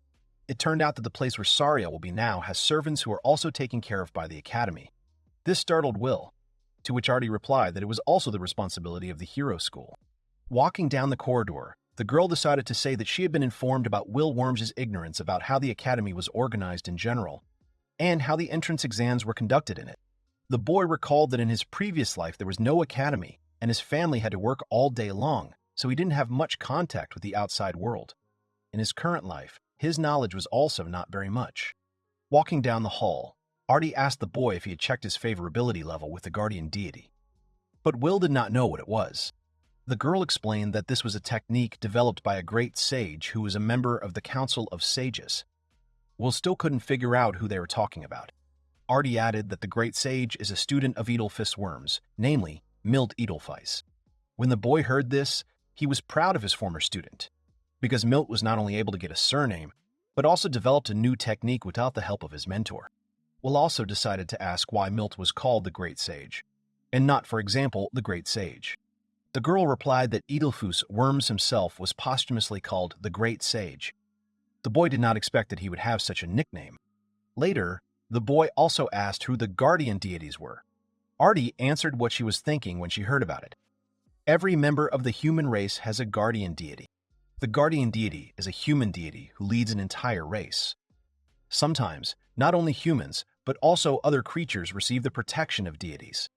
It turned out that the place where Saria will be now has servants who are also taken care of by the academy. This startled Will, to which Arty replied that it was also the responsibility of the hero school. Walking down the corridor, the girl decided to say that she had been informed about Will Worm's ignorance about how the academy was organized in general, and how the entrance exams were conducted in it. The boy recalled that in his previous life there was no academy, and his family had to work all day long, so he didn't have much contact with the outside world. In his current life, his knowledge was also not very much. Walking down the hall, Arty asked the boy if he had checked his favorability level with the guardian deity. But Will did not know what it was. The girl explained that this was a technique developed by a great sage who was a member of the Council of Sages. Will still couldn't figure out who they were talking about. Arty added that the great sage is a student of Elephus worms, namely Milt Edelweiss. When the boy heard this, he was proud of his former student, because Milt was not only able to get a surname, but also developed a new technique without the help of his mentor. Will also decided to ask why Milt was called the Great Sage, and not, for example, the Great Sage. The girl replied that Elephus Worms himself was posthumously called the Great Sage. The boy did not expect that he would have such a nickname. Later, the boy also asked who the guardian deities were. Arty answered what she was thinking when she heard about it. Every member of the human race has a guardian deity. The guardian deity is a human deity who leads an entire race. Sometimes, not only humans, but also other creatures receive the protection of deities.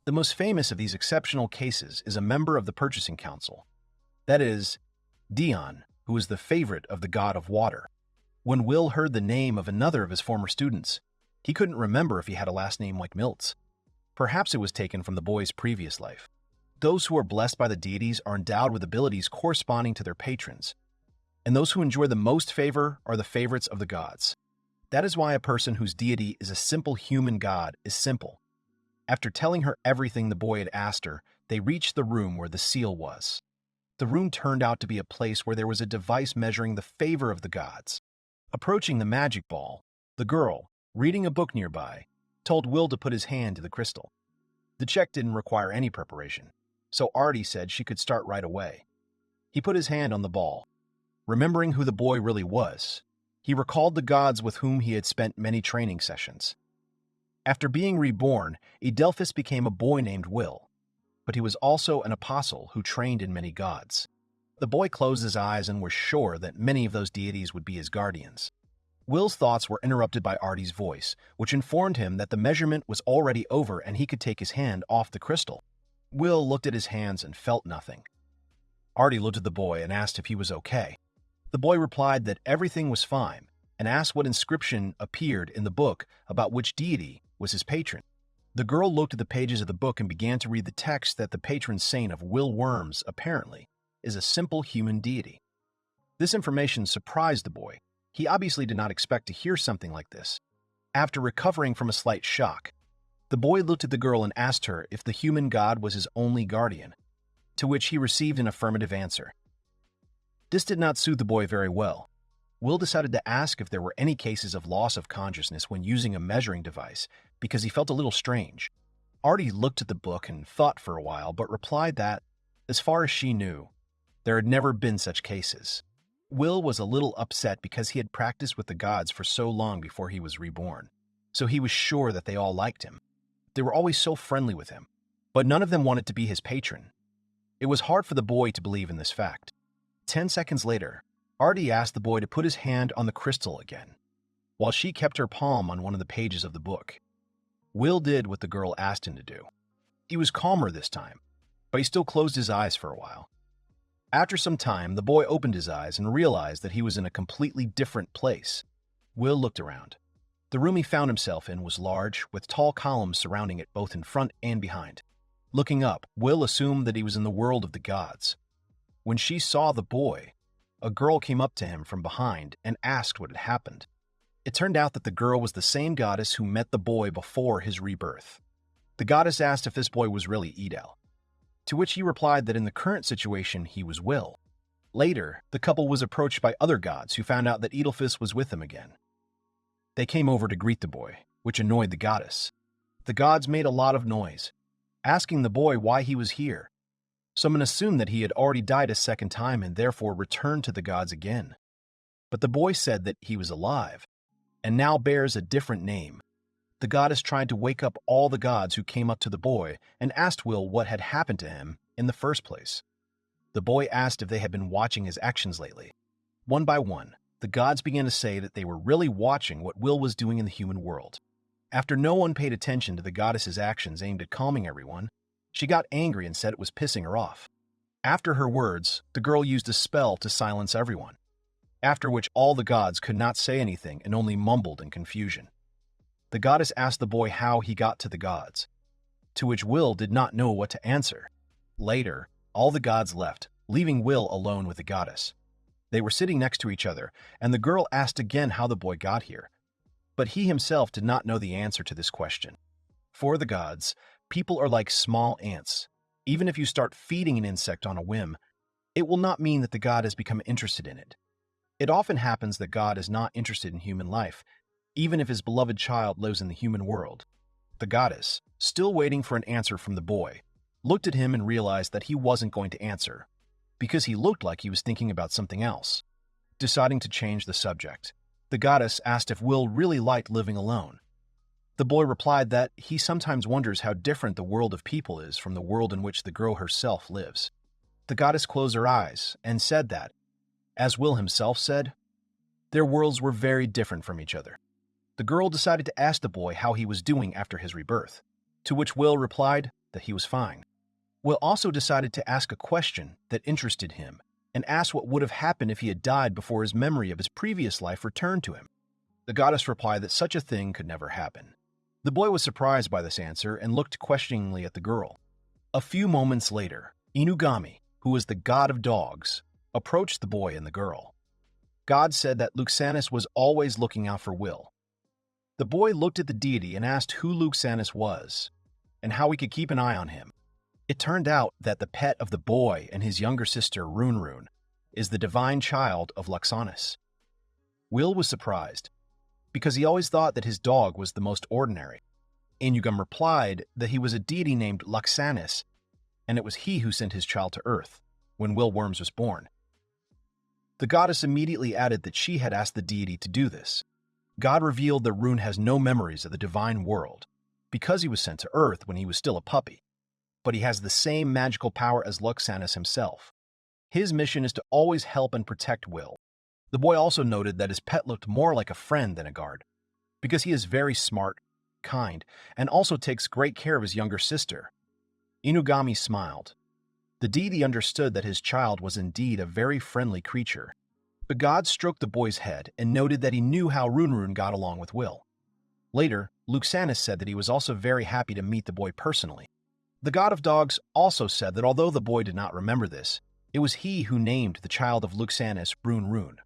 The most famous of these exceptional cases is a member of the purchasing council. That is, Dion, who is the favorite of the god of water. When Will heard the name of another of his former students, he couldn't remember if he had a last name like Milt's. Perhaps it was taken from the boy's previous life. Those who are blessed by the deities are endowed with abilities corresponding to their patrons, and those who enjoy the most favor are the favorites of the gods. That is why a person whose deity is a simple human god is simple. After telling her everything the boy had asked her, they reached the room where the seal was. The room turned out to be a place where there was a device measuring the favor of the gods. Approaching the magic ball, the girl, reading a book nearby, told Will to put his hand to the crystal. The check didn't require any preparation, so Arty said she could start right away. He put his hand on the ball. Remembering who the boy really was, he recalled the gods with whom he had spent many training sessions. After being reborn, Elephus became a boy named Will, but he was also an apostle who trained in many gods. The boy closed his eyes and was sure that many of those deities would be his guardians. Will's thoughts were interrupted by Arty's voice, which informed him that the measurement was already over and he could take his hand off the crystal. Will looked at his hands and felt nothing. Arty looked at the boy and asked if he was okay. The boy replied that everything was fine and asked what inscription appeared in the book about which deity was his patron. The girl looked at the pages of the book and began to read the text that the patron saint of Will Worms, apparently, is a simple human deity. This information surprised the boy. He obviously did not expect to hear something like this. After recovering from a slight shock, the boy looked at the girl and asked her if the human god was his only guardian, to which he received an affirmative answer. This did not soothe the boy very well. Will decided to ask if there were any cases of loss of consciousness when using a measuring device, because he felt a little strange. Arty looked at the book and thought for a while, but replied that, as far as she knew, there had never been such cases. Will was a little upset because he had practiced with the gods for so long before he was reborn, so he was sure that they all liked him. They were always so friendly with him, but none of them wanted to be his patron. It was hard for the boy to believe in this fact. 10 seconds later, Arty asked the boy to put his hand on the crystal again, while she kept her palm on one of the pages of the book. Will did what the girl asked him to do. He was calmer this time, but he still closed his eyes for a while. After some time, the boy opened his eyes and realized that he was in a completely different place. Will looked around. The room he found himself in was large, with tall columns surrounding it both in front and behind. Looking up, Will assumed that he was in the world of the gods. When she saw the boy, a girl came up to him from behind and asked what had happened. It turned out that the girl was the same goddess who met the boy before his rebirth. The goddess asked if this boy was really Edel, to which he replied that in the current situation he was Will. Later, the couple was approached by other gods who found out that Elephus was with them again. They came over to greet the boy, which annoyed the goddess. The gods made a lot of noise, asking the boy why he was here. Someone assumed that he had already died a second time and therefore returned to the gods again. But the boy said that he was alive, and now bears a different name. The goddess tried to wake up all the gods who came up to the boy and asked Will what had happened to him in the first place. The boy asked if they had been watching his actions lately. One by one, the gods began to say that they were really watching what Will was doing in the human world. After no one paid attention to the goddess's actions aimed at calming everyone, she got angry and said it was pissing her off. After her words, the girl used a spell to silence everyone, after which all the gods could not say anything and only mumbled in confusion. The goddess asked the boy how he got to the gods, to which Will did not know what to answer. Later, all the gods left, leaving Will alone with the goddess. They were sitting next to each other, and the girl asked again how the boy got here, but he himself did not know the answer to this question. For the gods, people are like small ants. Even if you start feeding an insect on a whim, it will not mean that the god has become interested in it. It often happens that God is not interested in human life, even if his beloved child lives in the human world. The goddess, still waiting for an answer from the boy, looked at him and realized that he wasn't going to answer, because he looked like he was thinking about something else. Deciding to change the subject, the goddess asked if Will really liked living alone. The boy replied that he sometimes wonders how different the world of people is from the world in which the girl herself lives. The goddess closed her eyes and said that, as Will himself said, their worlds were very different from each other. The girl decided to ask the boy how he was doing after his rebirth, to which Will replied that he was fine. Will also decided to ask a question that interested him and asked what would have happened if he had died before his memory of his previous life returned to him. The goddess replied that such a thing could never happen. The boy was surprised by this answer and looked questioningly at the girl. A few moments later, Inugami, who was the god of dogs, approached the boy and the girl. God said that Luxanis was always looking out for Will. The boy looked at the deity and asked who Luxanis was and how he could keep an eye on him. It turned out that the pet of the boy and his younger sister, Runrun, is the divine child of Luxanis. Will was surprised, because he always thought that his dog was the most ordinary. Inugam replied that he was a deity named Luxanis, and it was he who sent his child to Earth when Will Worms was born. The goddess immediately added that she had asked the deity to do this. God revealed that Rune has no memories of the divine world, because he was sent to Earth when he was still a puppy, but he has the same magical power as Luxanis himself. His mission is to always help and protect Will. The boy also noted that his pet looked more like a friend than a guard, because he is very smart, kind, and also takes great care of his younger sister. Inugami smiled. The deity understood that his child was indeed a very friendly creature. The god stroked the boy's head and noted that he knew how Runrun got along with Will. Later, Luxanis said that he was also very happy to meet the boy personally. The god of dogs also said that although the boy did not remember this, it was he who named the child of Luxanis Runrun.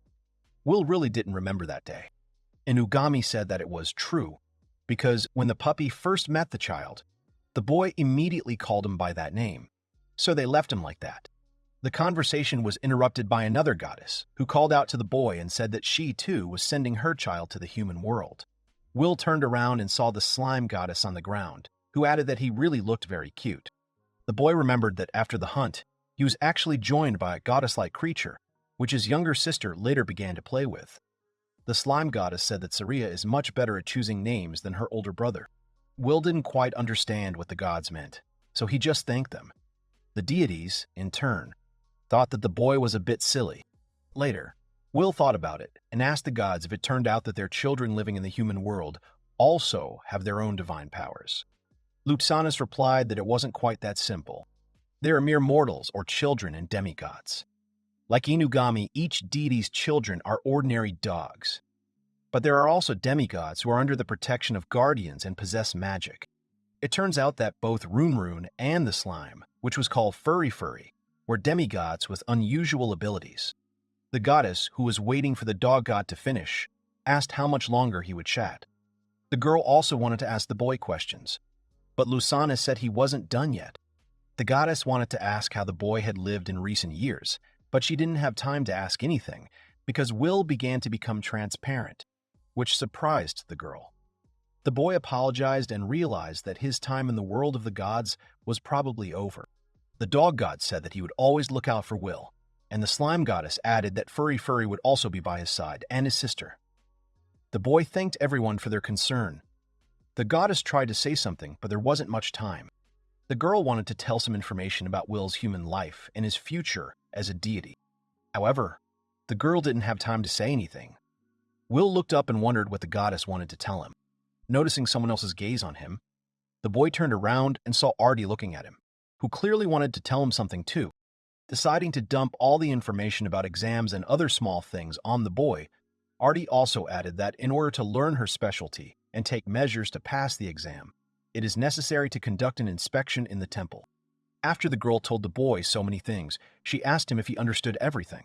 Will really didn't remember that day. Inugami said that it was true, because when the puppy first met the child, the boy immediately called him by that name, so they left him like that. The conversation was interrupted by another goddess, who called out to the boy and said that she, too, was sending her child to the human world. Will turned around and saw the slime goddess on the ground, who added that he really looked very cute. The boy remembered that after the hunt, he was actually joined by a goddess-like creature, which his younger sister later began to play with. The slime goddess said that Saria is much better at choosing names than her older brother. Will didn't quite understand what the gods meant, so he just thanked them. The deities, in turn, thought that the boy was a bit silly. Later, Will thought about it and asked the gods if it turned out that their children living in the human world also have their own divine powers. Luxanus replied that it wasn't quite that simple. They are mere mortals or children and demigods. Like Inugami, each deity's children are ordinary dogs. But there are also demigods who are under the protection of guardians and possess magic. It turns out that both Rune and the slime, which was called Furry, were demigods with unusual abilities. The goddess, who was waiting for the dog god to finish, asked how much longer he would chat. The girl also wanted to ask the boy questions, but Luxanus said he wasn't done yet. The goddess wanted to ask how the boy had lived in recent years, but she didn't have time to ask anything because Will began to become transparent, which surprised the girl. The boy apologized and realized that his time in the world of the gods was probably over. The dog god said that he would always look out for Will, and the slime goddess added that Furry would also be by his side, and his sister. The boy thanked everyone for their concern. The goddess tried to say something, but there wasn't much time. The girl wanted to tell some information about Will's human life and his future as a deity. However, the girl didn't have time to say anything. Will looked up and wondered what the goddess wanted to tell him. Noticing someone else's gaze on him, the boy turned around and saw Arty looking at him, who clearly wanted to tell him something too. Deciding to dump all the information about exams and other small things on the boy, Arty also added that in order to learn her specialty and take measures to pass the exam, it is necessary to conduct an inspection in the temple. After the girl told the boy so many things, she asked him if he understood everything.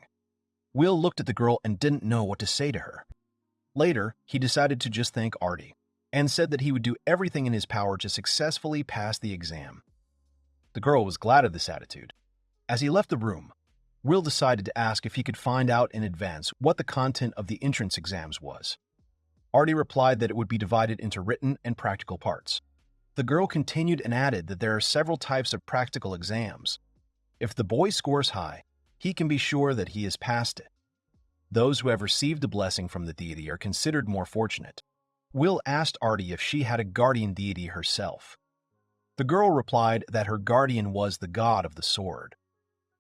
Will looked at the girl and didn't know what to say to her. Later, he decided to just thank Arty, and said that he would do everything in his power to successfully pass the exam. The girl was glad of this attitude. As he left the room, Will decided to ask if he could find out in advance what the content of the entrance exams was. Arty replied that it would be divided into written and practical parts. The girl continued and added that there are several types of practical exams. If the boy scores high, he can be sure that he has passed it. Those who have received a blessing from the deity are considered more fortunate. Will asked Arty if she had a guardian deity herself. The girl replied that her guardian was the god of the sword.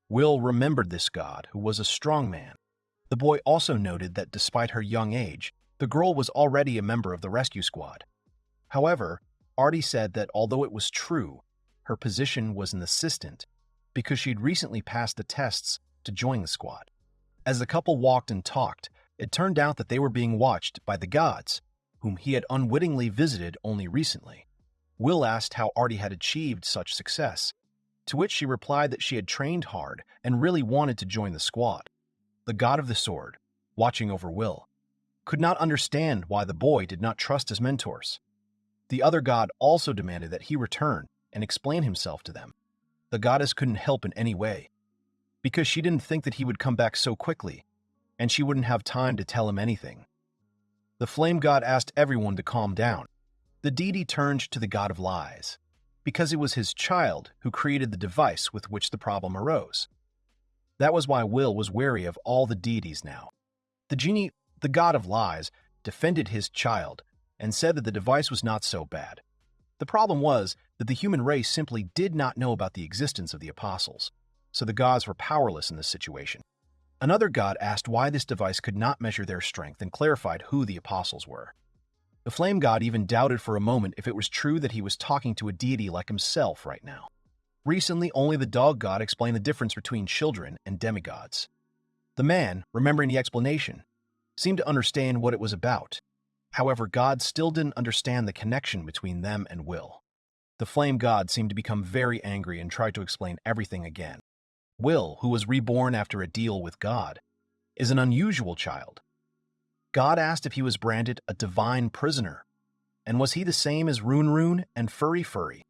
Will remembered this god, who was a strong man. The boy also noted that despite her young age, the girl was already a member of the rescue squad. However, Arty said that although it was true, her position was an assistant because she'd recently passed the tests to join the squad. As the couple walked and talked, it turned out that they were being watched by the gods, whom he had unwittingly visited only recently. Will asked how Arty had achieved such success, to which she replied that she had trained hard and really wanted to join the squad. The god of the sword, watching over Will, could not understand why the boy did not trust his mentors. The other god also demanded that he return and explain himself to them. The goddess couldn't help in any way, because she didn't think that he would come back so quickly, and she wouldn't have time to tell him anything. The flame god asked everyone to calm down. The deity turned to the god of lies, because it was his child who created the device with which the problem arose. That was why Will was wary of all the deities now. The genie, the god of lies, defended his child and said that the device was not so bad. The problem was that the human race simply did not know about the existence of the apostles, so the gods were powerless in this situation. Another god asked why this device could not measure their strength and clarified who the apostles were. The flame god even doubted for a moment if it was true that he was talking to a deity like himself right now. Recently, only the dog god explained the difference between children and demigods. The man, remembering the explanation, seemed to understand what it was about. However, God still didn't understand the connection between them and Will. The flame god seemed to become very angry and tried to explain everything again. Will, who was reborn after a deal with God, is an unusual child. God asked if he was branded a divine prisoner, and was he the same as Rune and Furry?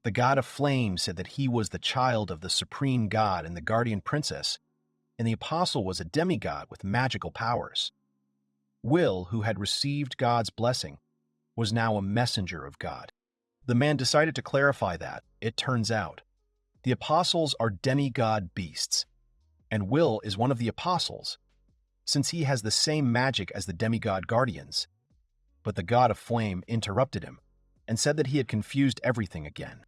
The god of flame said that he was the child of the supreme god and the guardian princess, and the apostle was a demigod with magical powers. Will, who had received God's blessing, was now a messenger of God. The man decided to clarify that, it turns out, the apostles are demigod beasts. and Will is one of the apostles, since he has the same magic as the demigod guardians. But the god of flame interrupted him and said that he had confused everything again.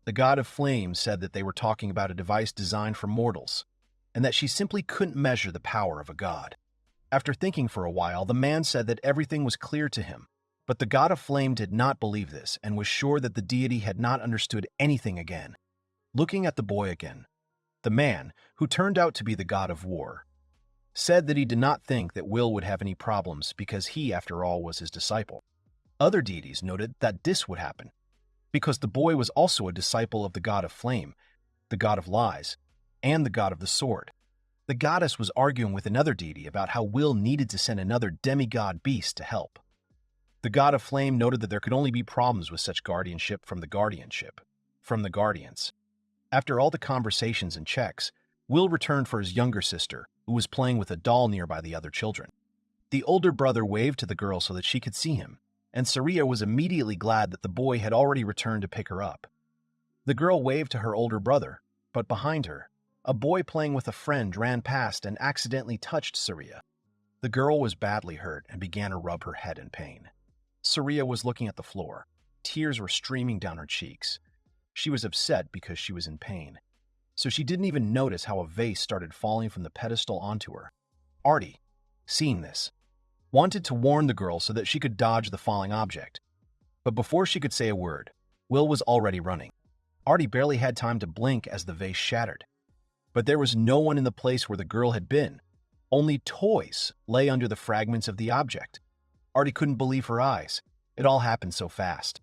The god of flame said that they were talking about a device designed for mortals, and that she simply couldn't measure the power of a god. After thinking for a while, the man said that everything was clear to him, but the god of flame did not believe this and was sure that the deity had not understood anything again. Looking at the boy again, the man, who turned out to be the god of war, said that he did not think that Will would have any problems because he, after all, was his disciple. Other deities noted that this would happen, because the boy was also a disciple of the god of flame, the god of lies, and the god of the sword. The goddess was arguing with another deity about how Will needed to send another demigod beast to help. The god of flame noted that there could only be problems with such guardianship from the guardians. After all the conversations and checks, Will returned for his younger sister, who was playing with a doll nearby the other children. The older brother waved to the girl so that she could see him, and Saria was immediately glad that the boy had already returned to pick her up. The girl waved to her older brother, but behind her, a boy playing with a friend ran past and accidentally touched Saria. The girl was badly hurt and began to rub her head in pain. Saria was looking at the floor. Tears were streaming down her cheeks. She was upset because she was in pain, so she didn't even notice how a vase started falling from the pedestal onto her. Arty, seeing this, wanted to warn the girl so that she could dodge the falling object. But before she could say a word, Will was already running. Arty barely had time to blink as the vase shattered. But there was no one in the place where the girl had been. Only toys lay under the fragments of the object. Arty couldn't believe her eyes. It all happened so fast.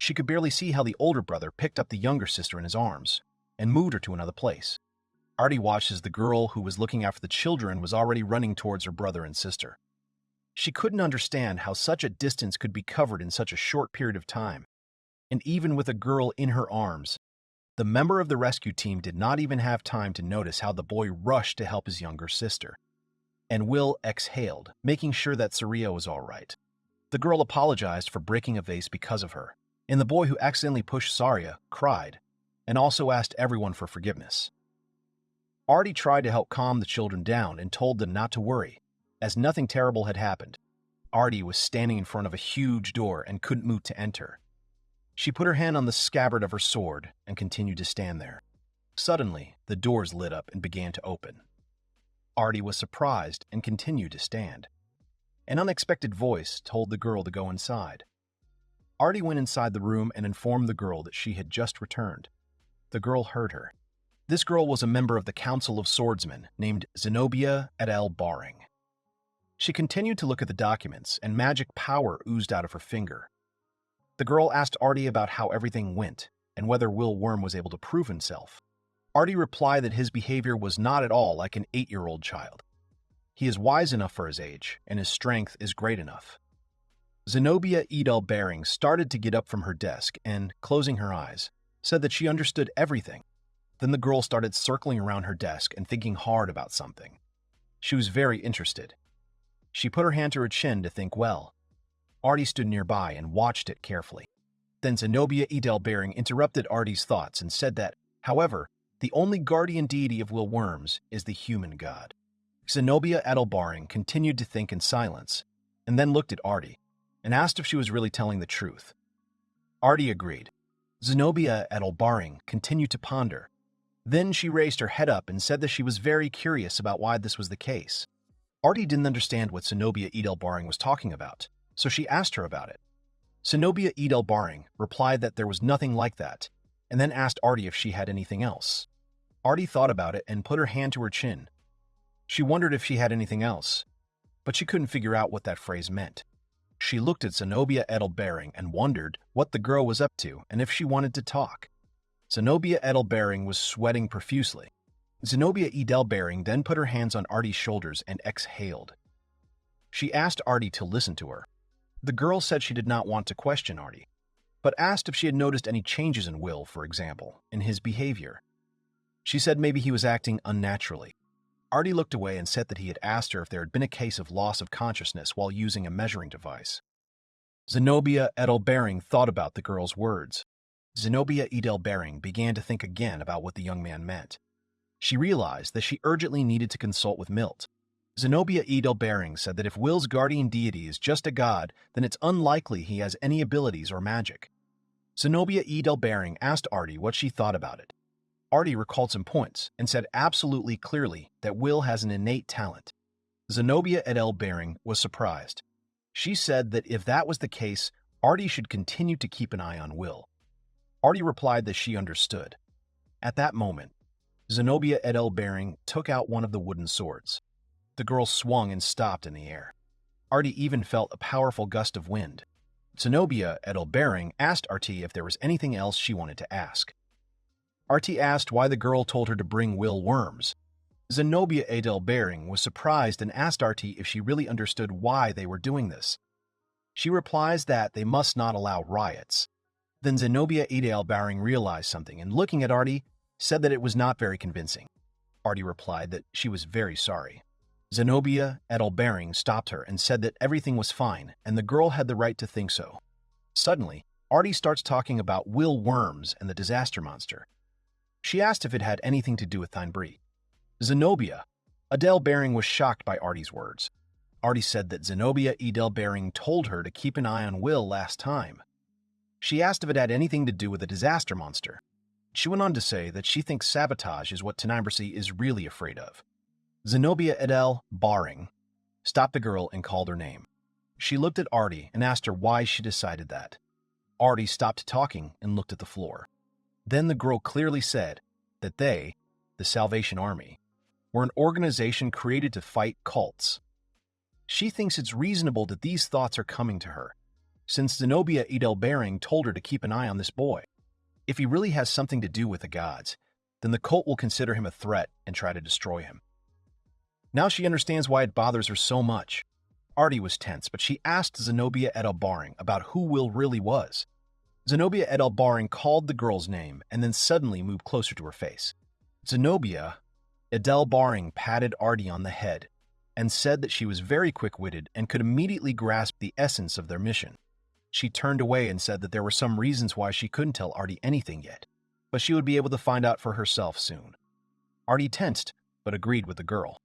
She could barely see how the older brother picked up the younger sister in his arms and moved her to another place. Arty watched as the girl who was looking after the children was already running towards her brother and sister. She couldn't understand how such a distance could be covered in such a short period of time. And even with a girl in her arms, the member of the rescue team did not even have time to notice how the boy rushed to help his younger sister. And Will exhaled, making sure that Saria was all right. The girl apologized for breaking a vase because of her, and the boy who accidentally pushed Saria cried, and also asked everyone for forgiveness. Arty tried to help calm the children down and told them not to worry, as nothing terrible had happened. Arty was standing in front of a huge door and couldn't move to enter. She put her hand on the scabbard of her sword and continued to stand there. Suddenly, the doors lit up and began to open. Arty was surprised and continued to stand. An unexpected voice told the girl to go inside. Arty went inside the room and informed the girl that she had just returned. The girl heard her. This girl was a member of the Council of Swordsmen named Zenobia et al. Baring. She continued to look at the documents, and magic power oozed out of her finger. The girl asked Arty about how everything went and whether Will Worm was able to prove himself. Arty replied that his behavior was not at all like an 8-year-old child. He is wise enough for his age, and his strength is great enough. Zenobia et al. Baring started to get up from her desk and, closing her eyes, said that she understood everything. Then the girl started circling around her desk and thinking hard about something. She was very interested. She put her hand to her chin to think well. Arty stood nearby and watched it carefully. Then Zenobia et al. Baring interrupted Arty's thoughts and said that, however, the only guardian deity of Will Worms is the human god. Zenobia et al. Baring continued to think in silence, and then looked at Arty and asked if she was really telling the truth. Arty agreed. Zenobia et al. Baring continued to ponder. Then she raised her head up and said that she was very curious about why this was the case. Arty didn't understand what Zenobia et al. Baring was talking about, so she asked her about it. Zenobia et al. Baring replied that there was nothing like that, and then asked Arty if she had anything else. Arty thought about it and put her hand to her chin. She wondered if she had anything else, but she couldn't figure out what that phrase meant. She looked at Zenobia et al. Baring and wondered what the girl was up to and if she wanted to talk. Zenobia et al. Baring was sweating profusely. Zenobia et al. Baring then put her hands on Arty's shoulders and exhaled. She asked Arty to listen to her. The girl said she did not want to question Arty, but asked if she had noticed any changes in Will, for example, in his behavior. She said maybe he was acting unnaturally. Arty looked away and said that he had asked her if there had been a case of loss of consciousness while using a measuring device. Zenobia et al. Baring thought about the girl's words. Zenobia et al. Baring began to think again about what the young man meant. She realized that she urgently needed to consult with Milt. Zenobia Edelbering said that if Will's guardian deity is just a god, then it's unlikely he has any abilities or magic. Zenobia Edelbering asked Arty what she thought about it. Arty recalled some points and said absolutely clearly that Will has an innate talent. Zenobia Edelbering was surprised. She said that if that was the case, Arty should continue to keep an eye on Will. Arty replied that she understood. At that moment, Zenobia Edelbering took out one of the wooden swords. The girl swung and stopped in the air. Arty even felt a powerful gust of wind. Zenobia Edelbering asked Arty if there was anything else she wanted to ask. Arty asked why the girl told her to bring Will worms. Zenobia Edelbering was surprised and asked Arty if she really understood why they were doing this. She replies that they must not allow riots. Then Zenobia Edelbering realized something and, looking at Arty, said that it was not very convincing. Arty replied that she was very sorry. Zenobia Edelbering stopped her and said that everything was fine and the girl had the right to think so. Suddenly, Arty starts talking about Will Worms and the disaster monster. She asked if it had anything to do with Thynbree. Zenobia Edelbering was shocked by Arty's words. Arty said that Zenobia Edelbering told her to keep an eye on Will last time. She asked if it had anything to do with the disaster monster. She went on to say that she thinks sabotage is what Thynbree is really afraid of. Zenobia Edelbering stopped the girl and called her name. She looked at Arty and asked her why she decided that. Arty stopped talking and looked at the floor. Then the girl clearly said that they, the Salvation Army, were an organization created to fight cults. She thinks it's reasonable that these thoughts are coming to her, since Zenobia Edelbering told her to keep an eye on this boy. If he really has something to do with the gods, then the cult will consider him a threat and try to destroy him. Now she understands why it bothers her so much. Arty was tense, but she asked Zenobia Edelbering about who Will really was. Zenobia Edelbering called the girl's name and then suddenly moved closer to her face. Zenobia Edelbering patted Arty on the head and said that she was very quick-witted and could immediately grasp the essence of their mission. She turned away and said that there were some reasons why she couldn't tell Arty anything yet, but she would be able to find out for herself soon. Arty tensed, but agreed with the girl.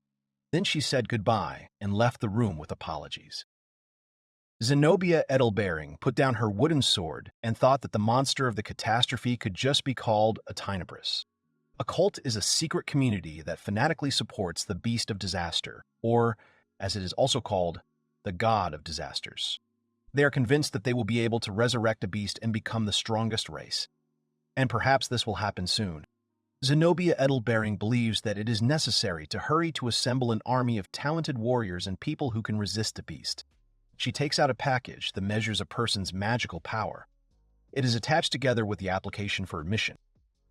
Then she said goodbye and left the room with apologies. Zenobia Edelbering put down her wooden sword and thought that the monster of the catastrophe could just be called a Thynbree. A cult is a secret community that fanatically supports the beast of disaster, or, as it is also called, the god of disasters. They are convinced that they will be able to resurrect a beast and become the strongest race. And perhaps this will happen soon. Zenobia Edelbering believes that it is necessary to hurry to assemble an army of talented warriors and people who can resist the beast. She takes out a package that measures a person's magical power. It is attached together with the application for admission.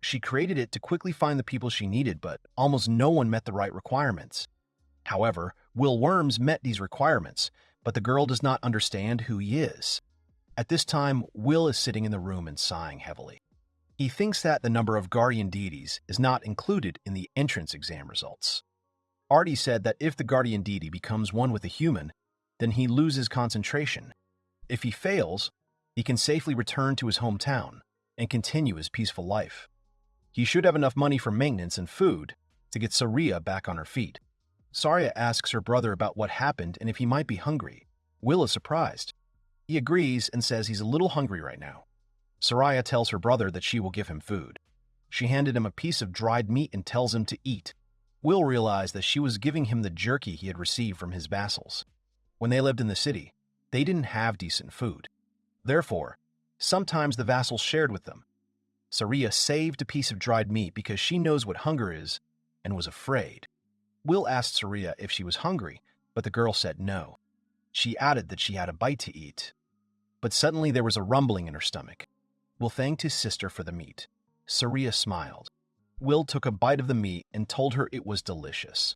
She created it to quickly find the people she needed, but almost no one met the right requirements. However, Will Worms met these requirements, but the girl does not understand who he is. At this time, Will is sitting in the room and sighing heavily. He thinks that the number of guardian deities is not included in the entrance exam results. Arty said that if the guardian deity becomes one with a human, then he loses concentration. If he fails, he can safely return to his hometown and continue his peaceful life. He should have enough money for maintenance and food to get Saria back on her feet. Saria asks her brother about what happened and if he might be hungry. Will is surprised. He agrees and says he's a little hungry right now. Saria tells her brother that she will give him food. She handed him a piece of dried meat and tells him to eat. Will realized that she was giving him the jerky he had received from his vassals. When they lived in the city, they didn't have decent food. Therefore, sometimes the vassals shared with them. Saria saved a piece of dried meat because she knows what hunger is and was afraid. Will asked Saria if she was hungry, but the girl said no. She added that she had a bite to eat. But suddenly there was a rumbling in her stomach. Will thanked his sister for the meat. Saria smiled. Will took a bite of the meat and told her it was delicious.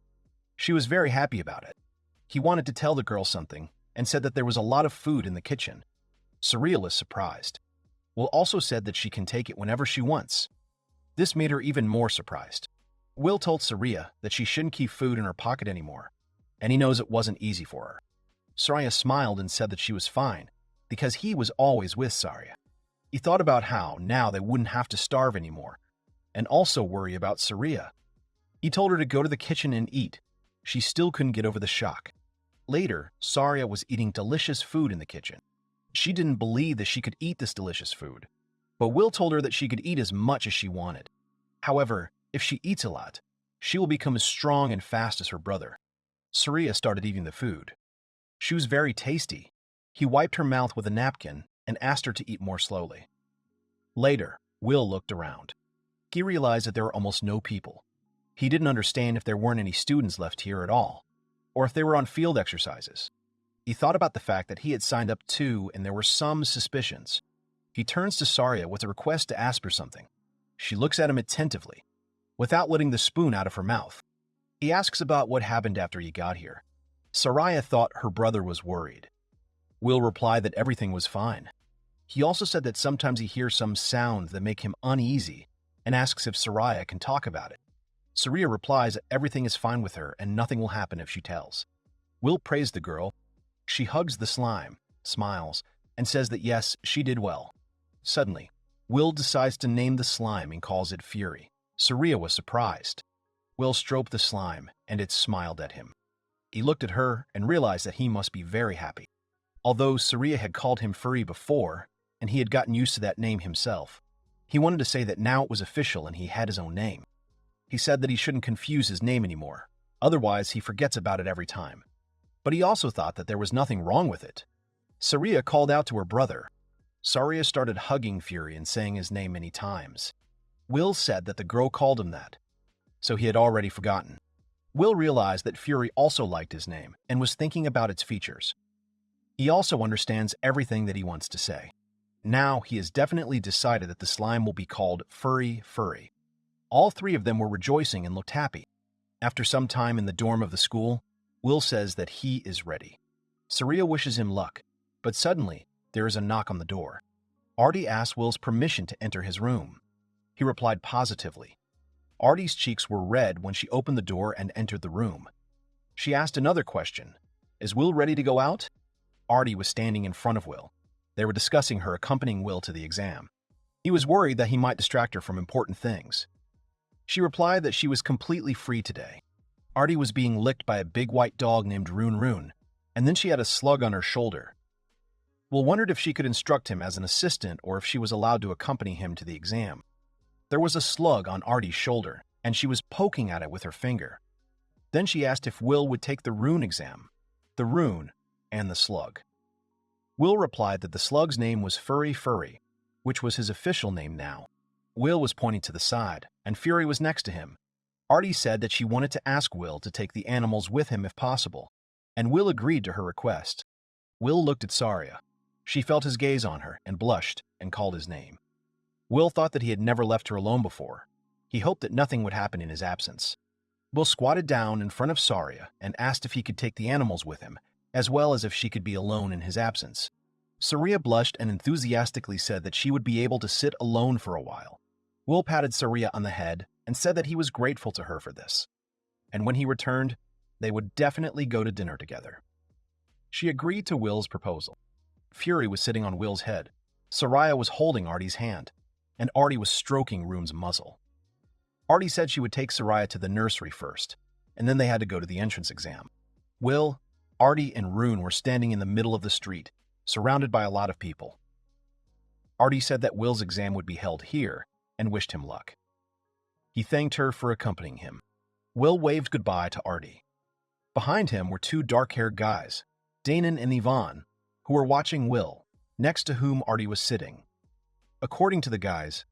She was very happy about it. He wanted to tell the girl something and said that there was a lot of food in the kitchen. Saria was surprised. Will also said that she can take it whenever she wants. This made her even more surprised. Will told Saria that she shouldn't keep food in her pocket anymore, and he knows it wasn't easy for her. Saria smiled and said that she was fine, because he was always with Saria. He thought about how now they wouldn't have to starve anymore, and also worry about Saria. He told her to go to the kitchen and eat. She still couldn't get over the shock. Later, Saria was eating delicious food in the kitchen. She didn't believe that she could eat this delicious food, but Will told her that she could eat as much as she wanted. However, if she eats a lot, she will become as strong and fast as her brother. Saria started eating the food. She was very tasty. He wiped her mouth with a napkin and asked her to eat more slowly. Later, Will looked around. He realized that there were almost no people. He didn't understand if there weren't any students left here at all, or if they were on field exercises. He thought about the fact that he had signed up too, and there were some suspicions. He turns to Saria with a request to ask her something. She looks at him attentively, without letting the spoon out of her mouth. He asks about what happened after he got here. Saria thought her brother was worried. Will replied that everything was fine. He also said that sometimes he hears some sounds that make him uneasy and asks if Saria can talk about it. Saria replies that everything is fine with her and nothing will happen if she tells. Will praised the girl. She hugs the slime, smiles, and says that yes, she did well. Suddenly, Will decides to name the slime and calls it Fury. Saria was surprised. Will stroked the slime, and it smiled at him. He looked at her and realized that he must be very happy. Although Saria had called him Furry before, and he had gotten used to that name himself, he wanted to say that now it was official and he had his own name. He said that he shouldn't confuse his name anymore, otherwise he forgets about it every time. But he also thought that there was nothing wrong with it. Saria called out to her brother. Saria started hugging Fury and saying his name many times. Will said that the girl called him that, so he had already forgotten. Will realized that Fury also liked his name and was thinking about its features. He also understands everything that he wants to say. Now he has definitely decided that the slime will be called Furry. All three of them were rejoicing and looked happy. After some time in the dorm of the school, Will says that he is ready. Saria wishes him luck, but suddenly there is a knock on the door. Arty asks Will's permission to enter his room. He replied positively. Arty's cheeks were red when she opened the door and entered the room. She asked another question. Is Will ready to go out? Arty was standing in front of Will. They were discussing her accompanying Will to the exam. He was worried that he might distract her from important things. She replied that she was completely free today. Arty was being licked by a big white dog named Rune, and then she had a slug on her shoulder. Will wondered if she could instruct him as an assistant or if she was allowed to accompany him to the exam. There was a slug on Arty's shoulder, and she was poking at it with her finger. Then she asked if Will would take the Rune exam, the Rune, and the slug. Will replied that the slug's name was Furry, which was his official name now. Will was pointing to the side, and Fury was next to him. Arty said that she wanted to ask Will to take the animals with him if possible, and Will agreed to her request. Will looked at Saria. She felt his gaze on her and blushed and called his name. Will thought that he had never left her alone before. He hoped that nothing would happen in his absence. Will squatted down in front of Saria and asked if he could take the animals with him, as well as if she could be alone in his absence. Saria blushed and enthusiastically said that she would be able to sit alone for a while. Will patted Saria on the head and said that he was grateful to her for this. And when he returned, they would definitely go to dinner together. She agreed to Will's proposal. Fury was sitting on Will's head. Saria was holding Arty's hand, and Arty was stroking Rune's muzzle. Arty said she would take Saria to the nursery first, and then they had to go to the entrance exam. Will, Arty, and Rune were standing in the middle of the street, surrounded by a lot of people. Arty said that Will's exam would be held here and wished him luck. He thanked her for accompanying him. Will waved goodbye to Arty. Behind him were two dark-haired guys, Danon and Yvonne, who were watching Will, next to whom Arty was sitting. According to the guys,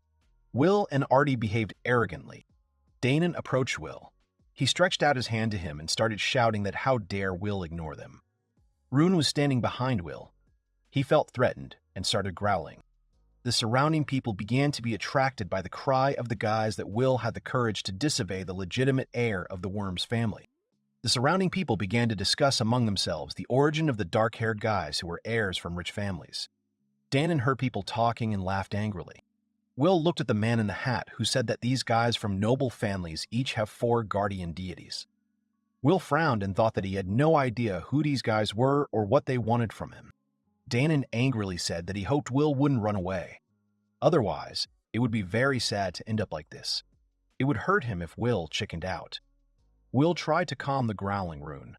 Will and Arty behaved arrogantly. Danon approached Will. He stretched out his hand to him and started shouting that how dare Will ignore them. Rune was standing behind Will. He felt threatened and started growling. The surrounding people began to be attracted by the cry of the guys that Will had the courage to disobey the legitimate heir of the Worm's family. The surrounding people began to discuss among themselves the origin of the dark-haired guys who were heirs from rich families. Danon heard people talking and laughed angrily. Will looked at the man in the hat who said that these guys from noble families each have 4 guardian deities. Will frowned and thought that he had no idea who these guys were or what they wanted from him. Danon angrily said that he hoped Will wouldn't run away. Otherwise, it would be very sad to end up like this. It would hurt him if Will chickened out. Will tried to calm the growling Rune.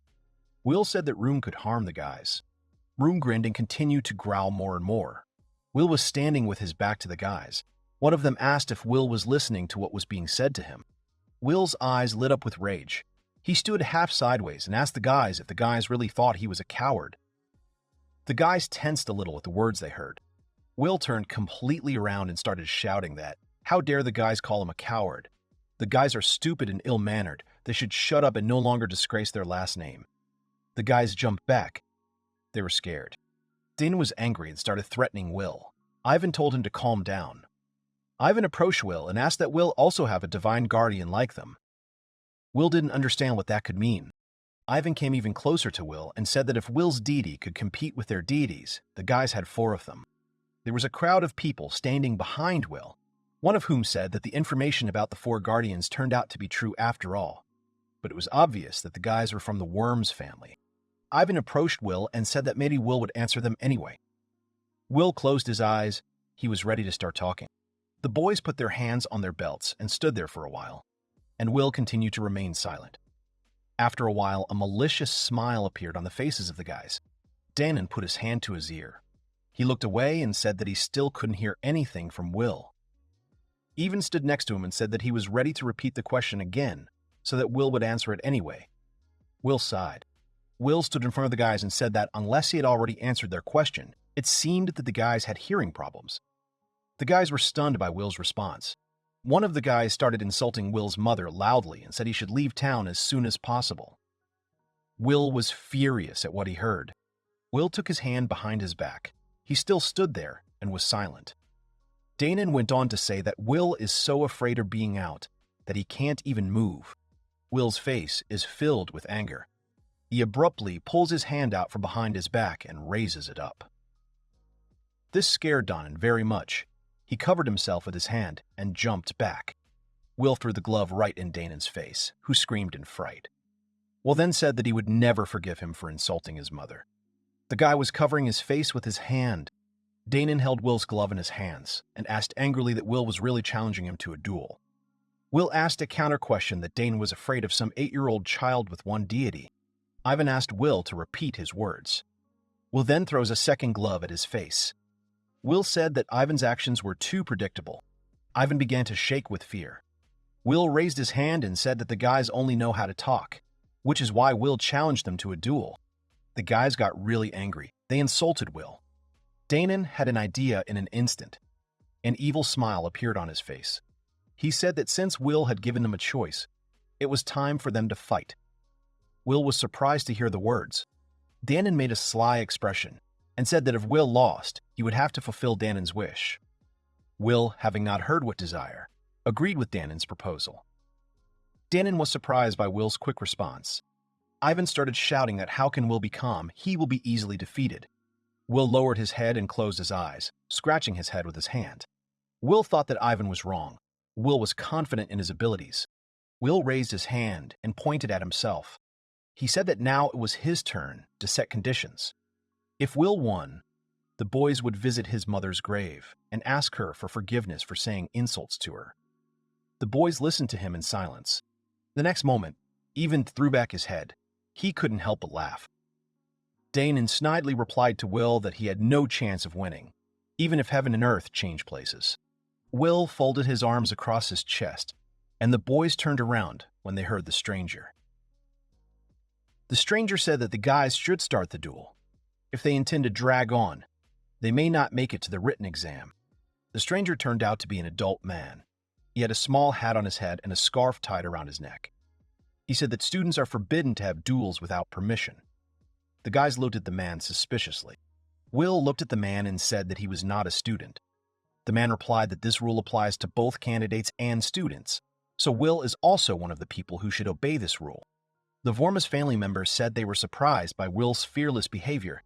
Will said that Rune could harm the guys. Rune grinned and continued to growl more and more. Will was standing with his back to the guys. One of them asked if Will was listening to what was being said to him. Will's eyes lit up with rage. He stood half sideways and asked the guys if the guys really thought he was a coward. The guys tensed a little at the words they heard. Will turned completely around and started shouting that, how dare the guys call him a coward? The guys are stupid and ill-mannered. They should shut up and no longer disgrace their last name. The guys jumped back. They were scared. Dane was angry and started threatening Will. Ivan told him to calm down. Ivan approached Will and asked that Will also have a divine guardian like them. Will didn't understand what that could mean. Ivan came even closer to Will and said that if Will's deity could compete with their deities, the guys had 4 of them. There was a crowd of people standing behind Will, one of whom said that the information about the 4 guardians turned out to be true after all, but it was obvious that the guys were from the Worms family. Ivan approached Will and said that maybe Will would answer them anyway. Will closed his eyes. He was ready to start talking. The boys put their hands on their belts and stood there for a while, and Will continued to remain silent. After a while, a malicious smile appeared on the faces of the guys. Danon put his hand to his ear. He looked away and said that he still couldn't hear anything from Will. Even stood next to him and said that he was ready to repeat the question again, so that Will would answer it anyway. Will sighed. Will stood in front of the guys and said that unless he had already answered their question, it seemed that the guys had hearing problems. The guys were stunned by Will's response. One of the guys started insulting Will's mother loudly and said he should leave town as soon as possible. Will was furious at what he heard. Will took his hand behind his back. He still stood there and was silent. Danon went on to say that Will is so afraid of being out that he can't even move. Will's face is filled with anger. He abruptly pulls his hand out from behind his back and raises it up. This scared Danon very much. He covered himself with his hand and jumped back. Will threw the glove right in Danon's face, who screamed in fright. Will then said that he would never forgive him for insulting his mother. The guy was covering his face with his hand. Danon held Will's glove in his hands and asked angrily that Will was really challenging him to a duel. Will asked a counter-question that Danon was afraid of some 8-year-old child with one deity. Ivan asked Will to repeat his words. Will then throws a second glove at his face. Will said that Ivan's actions were too predictable. Ivan began to shake with fear. Will raised his hand and said that the guys only know how to talk, which is why Will challenged them to a duel. The guys got really angry. They insulted Will. Danon had an idea in an instant. An evil smile appeared on his face. He said that since Will had given them a choice, it was time for them to fight. Will was surprised to hear the words. Danon made a sly expression and said that if Will lost, he would have to fulfill Danon's wish. Will, having not heard what desire, agreed with Danon's proposal. Danon was surprised by Will's quick response. Ivan started shouting that how can Will be calm? He will be easily defeated. Will lowered his head and closed his eyes, scratching his head with his hand. Will thought that Ivan was wrong. Will was confident in his abilities. Will raised his hand and pointed at himself. He said that now it was his turn to set conditions. If Will won, the boys would visit his mother's grave and ask her for forgiveness for saying insults to her. The boys listened to him in silence. The next moment, Ivan threw back his head. He couldn't help but laugh. Danon snidely replied to Will that he had no chance of winning, even if heaven and earth changed places. Will folded his arms across his chest, and the boys turned around when they heard the stranger. The stranger said that the guys should start the duel. If they intend to drag on, they may not make it to the written exam. The stranger turned out to be an adult man. He had a small hat on his head and a scarf tied around his neck. He said that students are forbidden to have duels without permission. The guys looked at the man suspiciously. Will looked at the man and said that he was not a student. The man replied that this rule applies to both candidates and students, so Will is also one of the people who should obey this rule. The Vormis family members said they were surprised by Will's fearless behavior.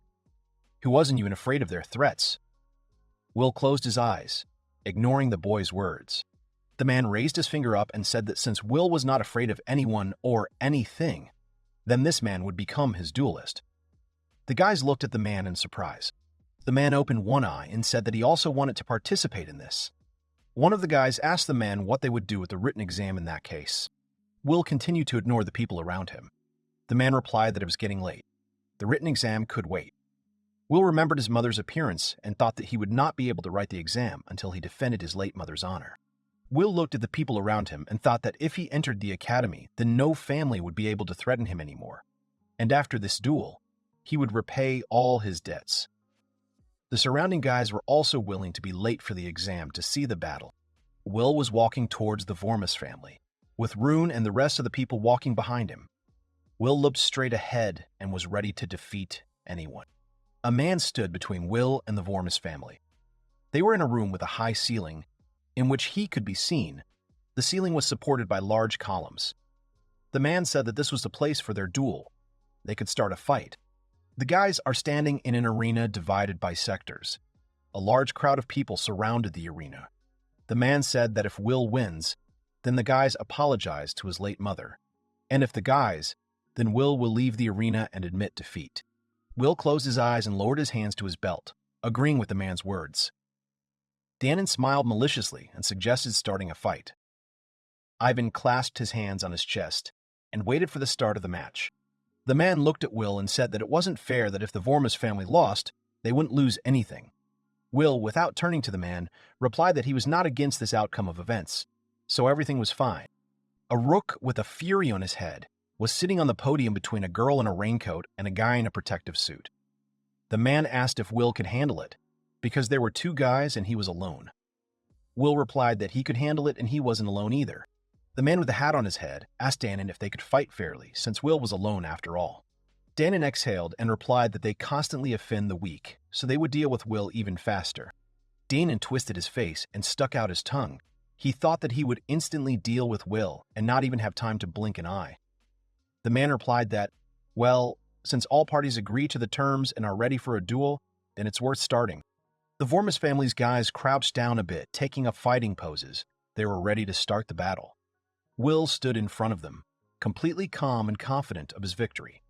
He wasn't even afraid of their threats. Will closed his eyes, ignoring the boy's words. The man raised his finger up and said that since Will was not afraid of anyone or anything, then this man would become his duelist. The guys looked at the man in surprise. The man opened one eye and said that he also wanted to participate in this. One of the guys asked the man what they would do with the written exam in that case. Will continued to ignore the people around him. The man replied that it was getting late. The written exam could wait. Will remembered his mother's appearance and thought that he would not be able to write the exam until he defended his late mother's honor. Will looked at the people around him and thought that if he entered the academy, then no family would be able to threaten him anymore. And after this duel, he would repay all his debts. The surrounding guys were also willing to be late for the exam to see the battle. Will was walking towards the Vormis family, with Rune and the rest of the people walking behind him. Will looked straight ahead and was ready to defeat anyone. A man stood between Will and the Vormis family. They were in a room with a high ceiling, in which he could be seen. The ceiling was supported by large columns. The man said that this was the place for their duel. They could start a fight. The guys are standing in an arena divided by sectors. A large crowd of people surrounded the arena. The man said that if Will wins, then the guys apologize to his late mother. And if the guys, then Will leave the arena and admit defeat. Will closed his eyes and lowered his hands to his belt, agreeing with the man's words. Danon smiled maliciously and suggested starting a fight. Ivan clasped his hands on his chest and waited for the start of the match. The man looked at Will and said that it wasn't fair that if the Vormis family lost, they wouldn't lose anything. Will, without turning to the man, replied that he was not against this outcome of events, so everything was fine. A rook with a fury on his head was sitting on the podium between a girl in a raincoat and a guy in a protective suit. The man asked if Will could handle it, because there were two guys and he was alone. Will replied that he could handle it and he wasn't alone either. The man with the hat on his head asked Danon if they could fight fairly, since Will was alone after all. Danon exhaled and replied that they constantly offend the weak, so they would deal with Will even faster. Danon twisted his face and stuck out his tongue. He thought that he would instantly deal with Will and not even have time to blink an eye. The man replied that, well, since all parties agree to the terms and are ready for a duel, then it's worth starting. The Vormis family's guys crouched down a bit, taking up fighting poses. They were ready to start the battle. Will stood in front of them, completely calm and confident of his victory.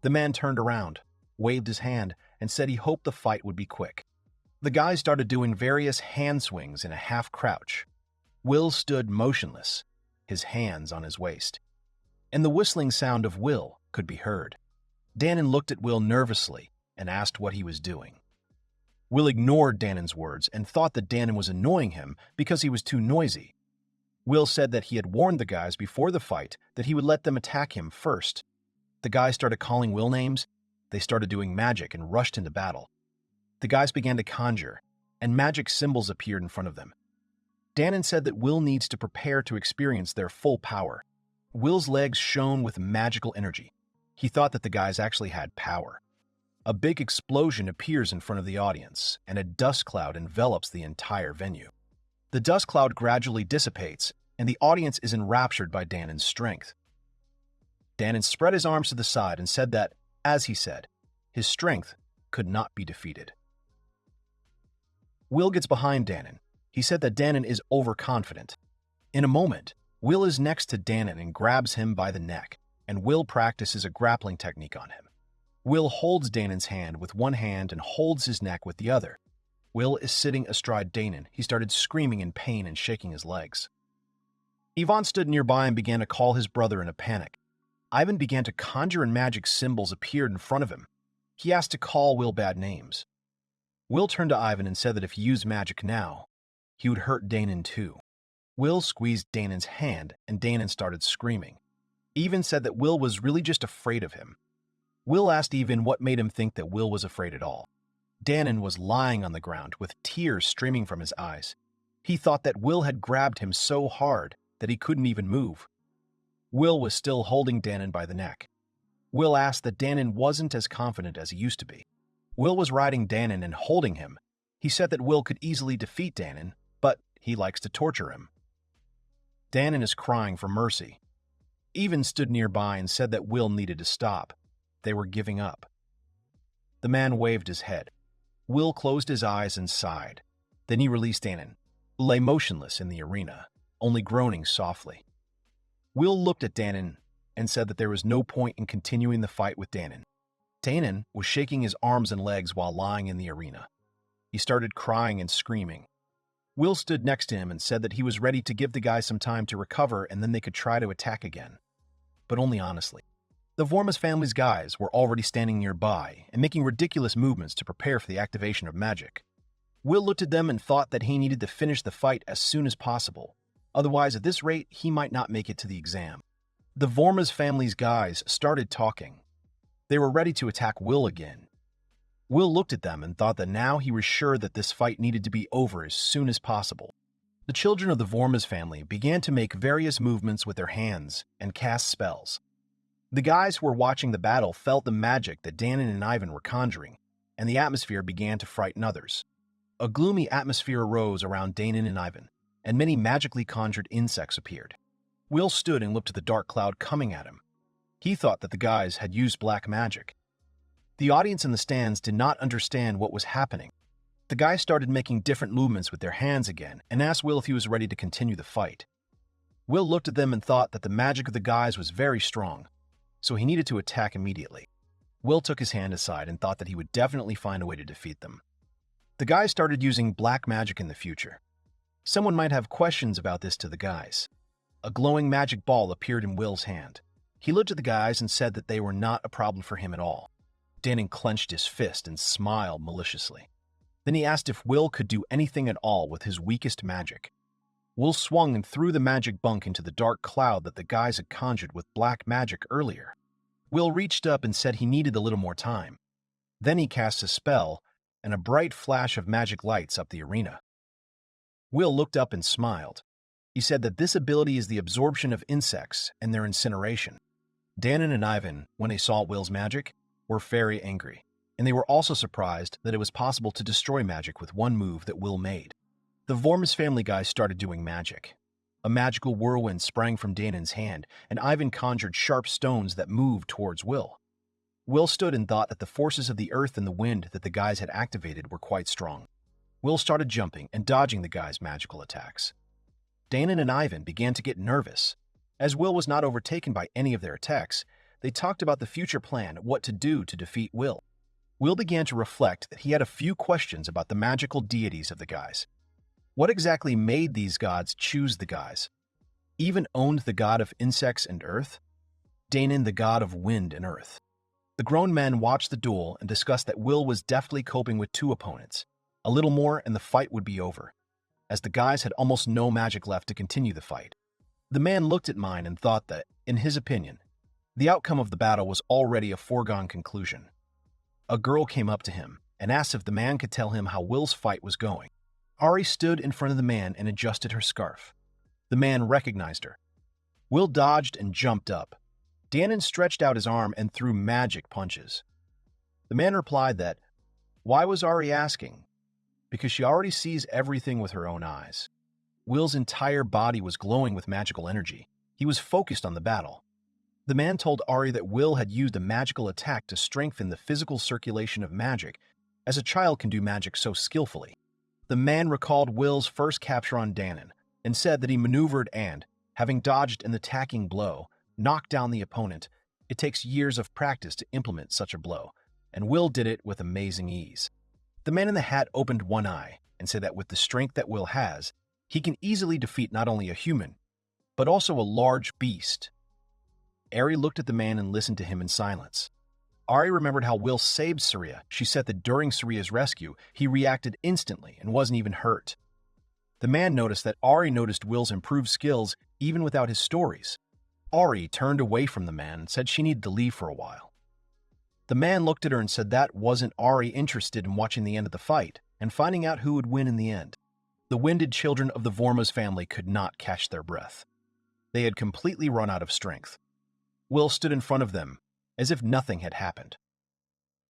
The man turned around, waved his hand, and said he hoped the fight would be quick. The guys started doing various hand swings in a half-crouch. Will stood motionless, his hands on his waist. And the whistling sound of Will could be heard. Danon looked at Will nervously and asked what he was doing. Will ignored Danon's words and thought that Danon was annoying him because he was too noisy. Will said that he had warned the guys before the fight that he would let them attack him first. The guys started calling Will names. They started doing magic and rushed into battle. The guys began to conjure, and magic symbols appeared in front of them. Danon said that Will needs to prepare to experience their full power. Will's legs shone with magical energy. He thought that the guys actually had power. A big explosion appears in front of the audience, and a dust cloud envelops the entire venue. The dust cloud gradually dissipates, and the audience is enraptured by Danon's strength. Danon spread his arms to the side and said that, as he said, his strength could not be defeated. Will gets behind Danon. He said that Danon is overconfident. In a moment, Will is next to Danon and grabs him by the neck, and Will practices a grappling technique on him. Will holds Danon's hand with one hand and holds his neck with the other. Will is sitting astride Danon. He started screaming in pain and shaking his legs. Ivan stood nearby and began to call his brother in a panic. Ivan began to conjure and magic symbols appeared in front of him. He asked to call Will bad names. Will turned to Ivan and said that if he used magic now, he would hurt Danon too. Will squeezed Danon's hand and Danon started screaming. Ivan said that Will was really just afraid of him. Will asked Ivan what made him think that Will was afraid at all. Danon was lying on the ground with tears streaming from his eyes. He thought that Will had grabbed him so hard that he couldn't even move. Will was still holding Danon by the neck. Will asked that Danon wasn't as confident as he used to be. Will was riding Danon and holding him. He said that Will could easily defeat Danon, but he likes to torture him. Danon is crying for mercy. Ivan stood nearby and said that Will needed to stop. They were giving up. The man waved his head. Will closed his eyes and sighed. Then he released Danon, who lay motionless in the arena, only groaning softly. Will looked at Danon and said that there was no point in continuing the fight with Danon. Danon was shaking his arms and legs while lying in the arena. He started crying and screaming. Will stood next to him and said that he was ready to give the guys some time to recover and then they could try to attack again. But only honestly. The Vorma's family's guys were already standing nearby and making ridiculous movements to prepare for the activation of magic. Will looked at them and thought that he needed to finish the fight as soon as possible. Otherwise, at this rate, he might not make it to the exam. The Vorma's family's guys started talking. They were ready to attack Will again. Will looked at them and thought that now he was sure that this fight needed to be over as soon as possible. The children of the Vorma's family began to make various movements with their hands and cast spells. The guys who were watching the battle felt the magic that Danon and Ivan were conjuring, and the atmosphere began to frighten others. A gloomy atmosphere arose around Danon and Ivan, and many magically conjured insects appeared. Will stood and looked at the dark cloud coming at him. He thought that the guys had used black magic. The audience in the stands did not understand what was happening. The guys started making different movements with their hands again and asked Will if he was ready to continue the fight. Will looked at them and thought that the magic of the guys was very strong, so he needed to attack immediately. Will took his hand aside and thought that he would definitely find a way to defeat them. The guys started using black magic in the future. Someone might have questions about this to the guys. A glowing magic ball appeared in Will's hand. He looked at the guys and said that they were not a problem for him at all. Danon clenched his fist and smiled maliciously. Then he asked if Will could do anything at all with his weakest magic. Will swung and threw the magic bunk into the dark cloud that the guys had conjured with black magic earlier. Will reached up and said he needed a little more time. Then he cast a spell, and a bright flash of magic lights up the arena. Will looked up and smiled. He said that this ability is the absorption of insects and their incineration. Danon and Ivan, when they saw Will's magic, were very angry, and they were also surprised that it was possible to destroy magic with one move that Will made. The Vorma's family guys started doing magic. A magical whirlwind sprang from Danon's hand, and Ivan conjured sharp stones that moved towards Will. Will stood and thought that the forces of the earth and the wind that the guys had activated were quite strong. Will started jumping and dodging the guys' magical attacks. Danon and Ivan began to get nervous. As Will was not overtaken by any of their attacks, they talked about the future plan, what to do to defeat Will. Will began to reflect that he had a few questions about the magical deities of the guys. What exactly made these gods choose the guys? Even owned the god of insects and earth? Danon the god of wind and earth. The grown men watched the duel and discussed that Will was deftly coping with two opponents. A little more and the fight would be over, as the guys had almost no magic left to continue the fight. The man looked at mine and thought that, in his opinion, the outcome of the battle was already a foregone conclusion. A girl came up to him and asked if the man could tell him how Will's fight was going. Arty stood in front of the man and adjusted her scarf. The man recognized her. Will dodged and jumped up. Danon stretched out his arm and threw magic punches. The man replied that, why was Arty asking? Because she already sees everything with her own eyes. Will's entire body was glowing with magical energy. He was focused on the battle. The man told Arty that Will had used a magical attack to strengthen the physical circulation of magic, as a child can do magic so skillfully. The man recalled Will's first capture on Danon and said that he maneuvered and, having dodged an attacking blow, knocked down the opponent. It takes years of practice to implement such a blow, and Will did it with amazing ease. The man in the hat opened one eye and said that with the strength that Will has, he can easily defeat not only a human, but also a large beast. Arty looked at the man and listened to him in silence. Arty remembered how Will saved Surya. She said that during Surya's rescue, he reacted instantly and wasn't even hurt. The man noticed that Arty noticed Will's improved skills even without his stories. Arty turned away from the man and said she needed to leave for a while. The man looked at her and said that wasn't Arty interested in watching the end of the fight and finding out who would win in the end. The winded children of the Vorma's family could not catch their breath. They had completely run out of strength. Will stood in front of them, as if nothing had happened.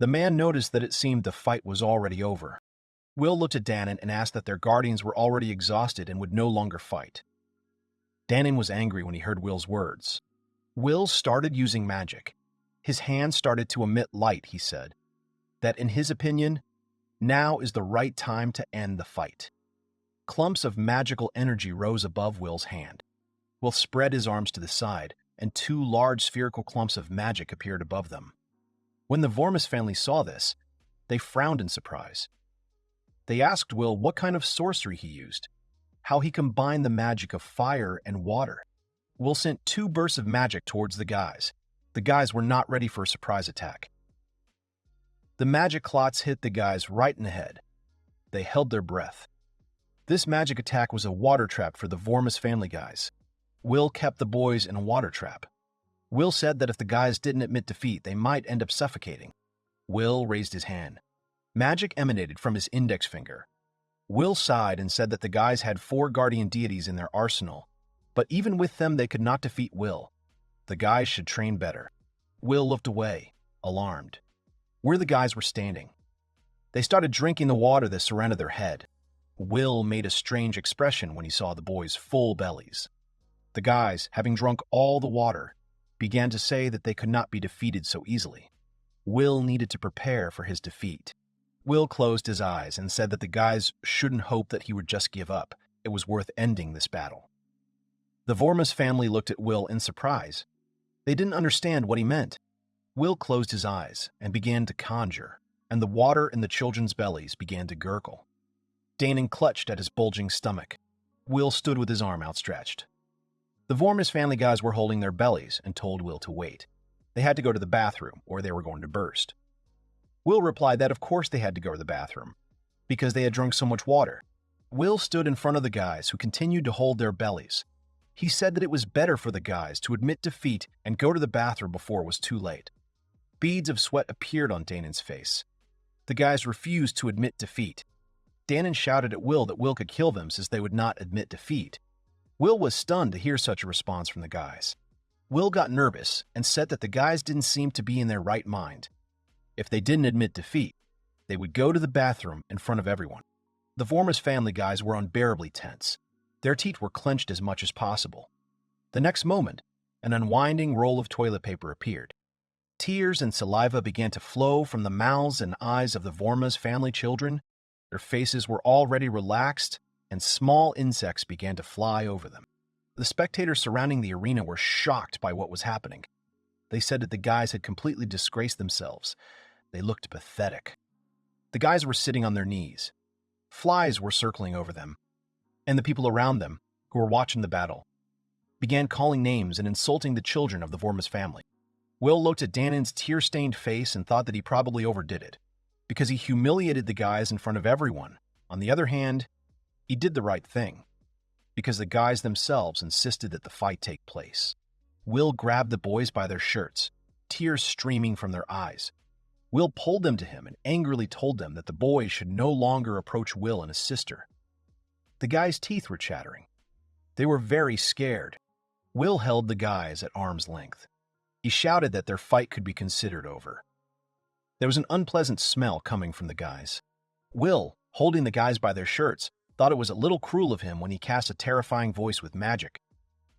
The man noticed that it seemed the fight was already over. Will looked at Danon and asked that their guardians were already exhausted and would no longer fight. Danon was angry when he heard Will's words. Will started using magic. His hand started to emit light, he said. That, in his opinion, now is the right time to end the fight. Clumps of magical energy rose above Will's hand. Will spread his arms to the side, and two large spherical clumps of magic appeared above them. When the Vorma's family saw this, they frowned in surprise. They asked Will what kind of sorcery he used, how he combined the magic of fire and water. Will sent 2 bursts of magic towards the guys. The guys were not ready for a surprise attack. The magic clots hit the guys right in the head. They held their breath. This magic attack was a water trap for the Vormus family guys. Will kept the boys in a water trap. Will said that if the guys didn't admit defeat, they might end up suffocating. Will raised his hand. Magic emanated from his index finger. Will sighed and said that the guys had 4 guardian deities in their arsenal, but even with them they could not defeat Will. The guys should train better. Will looked away, alarmed. Where the guys were standing. They started drinking the water that surrounded their head. Will made a strange expression when he saw the boys' full bellies. The guys, having drunk all the water, began to say that they could not be defeated so easily. Will needed to prepare for his defeat. Will closed his eyes and said that the guys shouldn't hope that he would just give up. It was worth ending this battle. The Vormus family looked at Will in surprise. They didn't understand what he meant. Will closed his eyes and began to conjure, and the water in the children's bellies began to gurgle. Danon clutched at his bulging stomach. Will stood with his arm outstretched. The Vormus family guys were holding their bellies and told Will to wait. They had to go to the bathroom or they were going to burst. Will replied that of course they had to go to the bathroom, because they had drunk so much water. Will stood in front of the guys who continued to hold their bellies. He said that it was better for the guys to admit defeat and go to the bathroom before it was too late. Beads of sweat appeared on Danon's face. The guys refused to admit defeat. Danon shouted at Will that Will could kill them since they would not admit defeat. Will was stunned to hear such a response from the guys. Will got nervous and said that the guys didn't seem to be in their right mind. If they didn't admit defeat, they would go to the bathroom in front of everyone. The Vormus family guys were unbearably tense. Their teeth were clenched as much as possible. The next moment, an unwinding roll of toilet paper appeared. Tears and saliva began to flow from the mouths and eyes of the Vormus family children. Their faces were already relaxed, and small insects began to fly over them. The spectators surrounding the arena were shocked by what was happening. They said that the guys had completely disgraced themselves. They looked pathetic. The guys were sitting on their knees. Flies were circling over them, and the people around them, who were watching the battle, began calling names and insulting the children of the Vormus family. Will looked at Danon's tear-stained face and thought that he probably overdid it, because he humiliated the guys in front of everyone. On the other hand, he did the right thing, because the guys themselves insisted that the fight take place. Will grabbed the boys by their shirts, tears streaming from their eyes. Will pulled them to him and angrily told them that the boys should no longer approach Will and his sister. The guys' teeth were chattering. They were very scared. Will held the guys at arm's length. He shouted that their fight could be considered over. There was an unpleasant smell coming from the guys. Will, holding the guys by their shirts, thought it was a little cruel of him when he cast a terrifying voice with magic.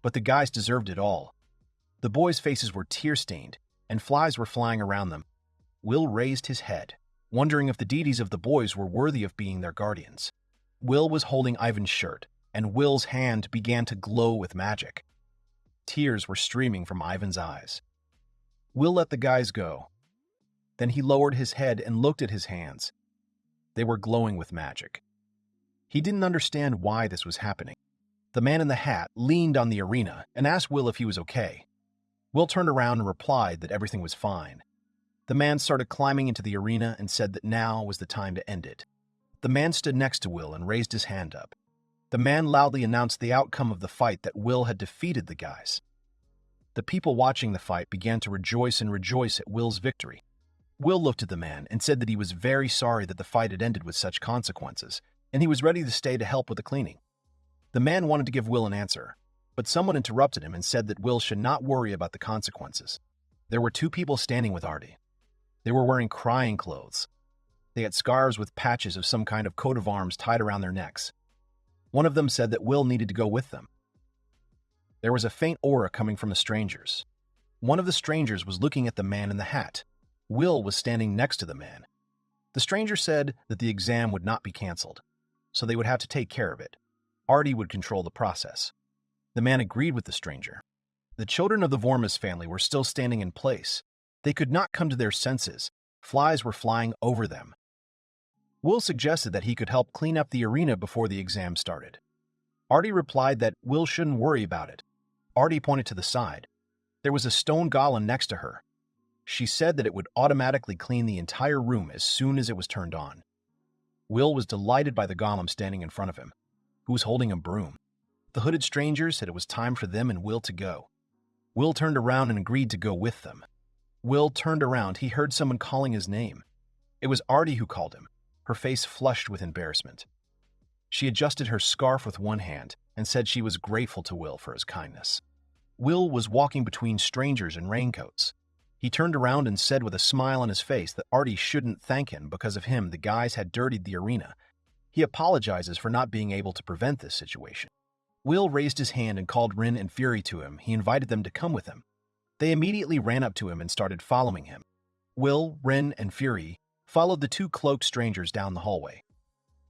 But the guys deserved it all. The boys' faces were tear-stained, and flies were flying around them. Will raised his head, wondering if the deities of the boys were worthy of being their guardians. Will was holding Ivan's shirt, and Will's hand began to glow with magic. Tears were streaming from Ivan's eyes. Will let the guys go. Then he lowered his head and looked at his hands. They were glowing with magic. He didn't understand why this was happening. The man in the hat leaned on the arena and asked Will if he was okay. Will turned around and replied that everything was fine. The man started climbing into the arena and said that now was the time to end it. The man stood next to Will and raised his hand up. The man loudly announced the outcome of the fight, that Will had defeated the guys. The people watching the fight began to rejoice at Will's victory. Will looked at the man and said that he was very sorry that the fight had ended with such consequences, and he was ready to stay to help with the cleaning. The man wanted to give Will an answer, but someone interrupted him and said that Will should not worry about the consequences. There were 2 people standing with Arty. They were wearing crying clothes. They had scarves with patches of some kind of coat of arms tied around their necks. One of them said that Will needed to go with them. There was a faint aura coming from the strangers. One of the strangers was looking at the man in the hat. Will was standing next to the man. The stranger said that the exam would not be canceled, so they would have to take care of it. Arty would control the process. The man agreed with the stranger. The children of the Vormus family were still standing in place. They could not come to their senses. Flies were flying over them. Will suggested that he could help clean up the arena before the exam started. Arty replied that Will shouldn't worry about it. Arty pointed to the side. There was a stone golem next to her. She said that it would automatically clean the entire room as soon as it was turned on. Will was delighted by the golem standing in front of him, who was holding a broom. The hooded stranger said it was time for them and Will to go. Will turned around and agreed to go with them. Will turned around. He heard someone calling his name. It was Arty who called him, her face flushed with embarrassment. She adjusted her scarf with one hand and said she was grateful to Will for his kindness. Will was walking between strangers in raincoats. He turned around and said with a smile on his face that Arty shouldn't thank him because of him the guys had dirtied the arena. He apologizes for not being able to prevent this situation. Will raised his hand and called Rin and Fury to him. He invited them to come with him. They immediately ran up to him and started following him. Will, Rin, and Fury followed the two cloaked strangers down the hallway.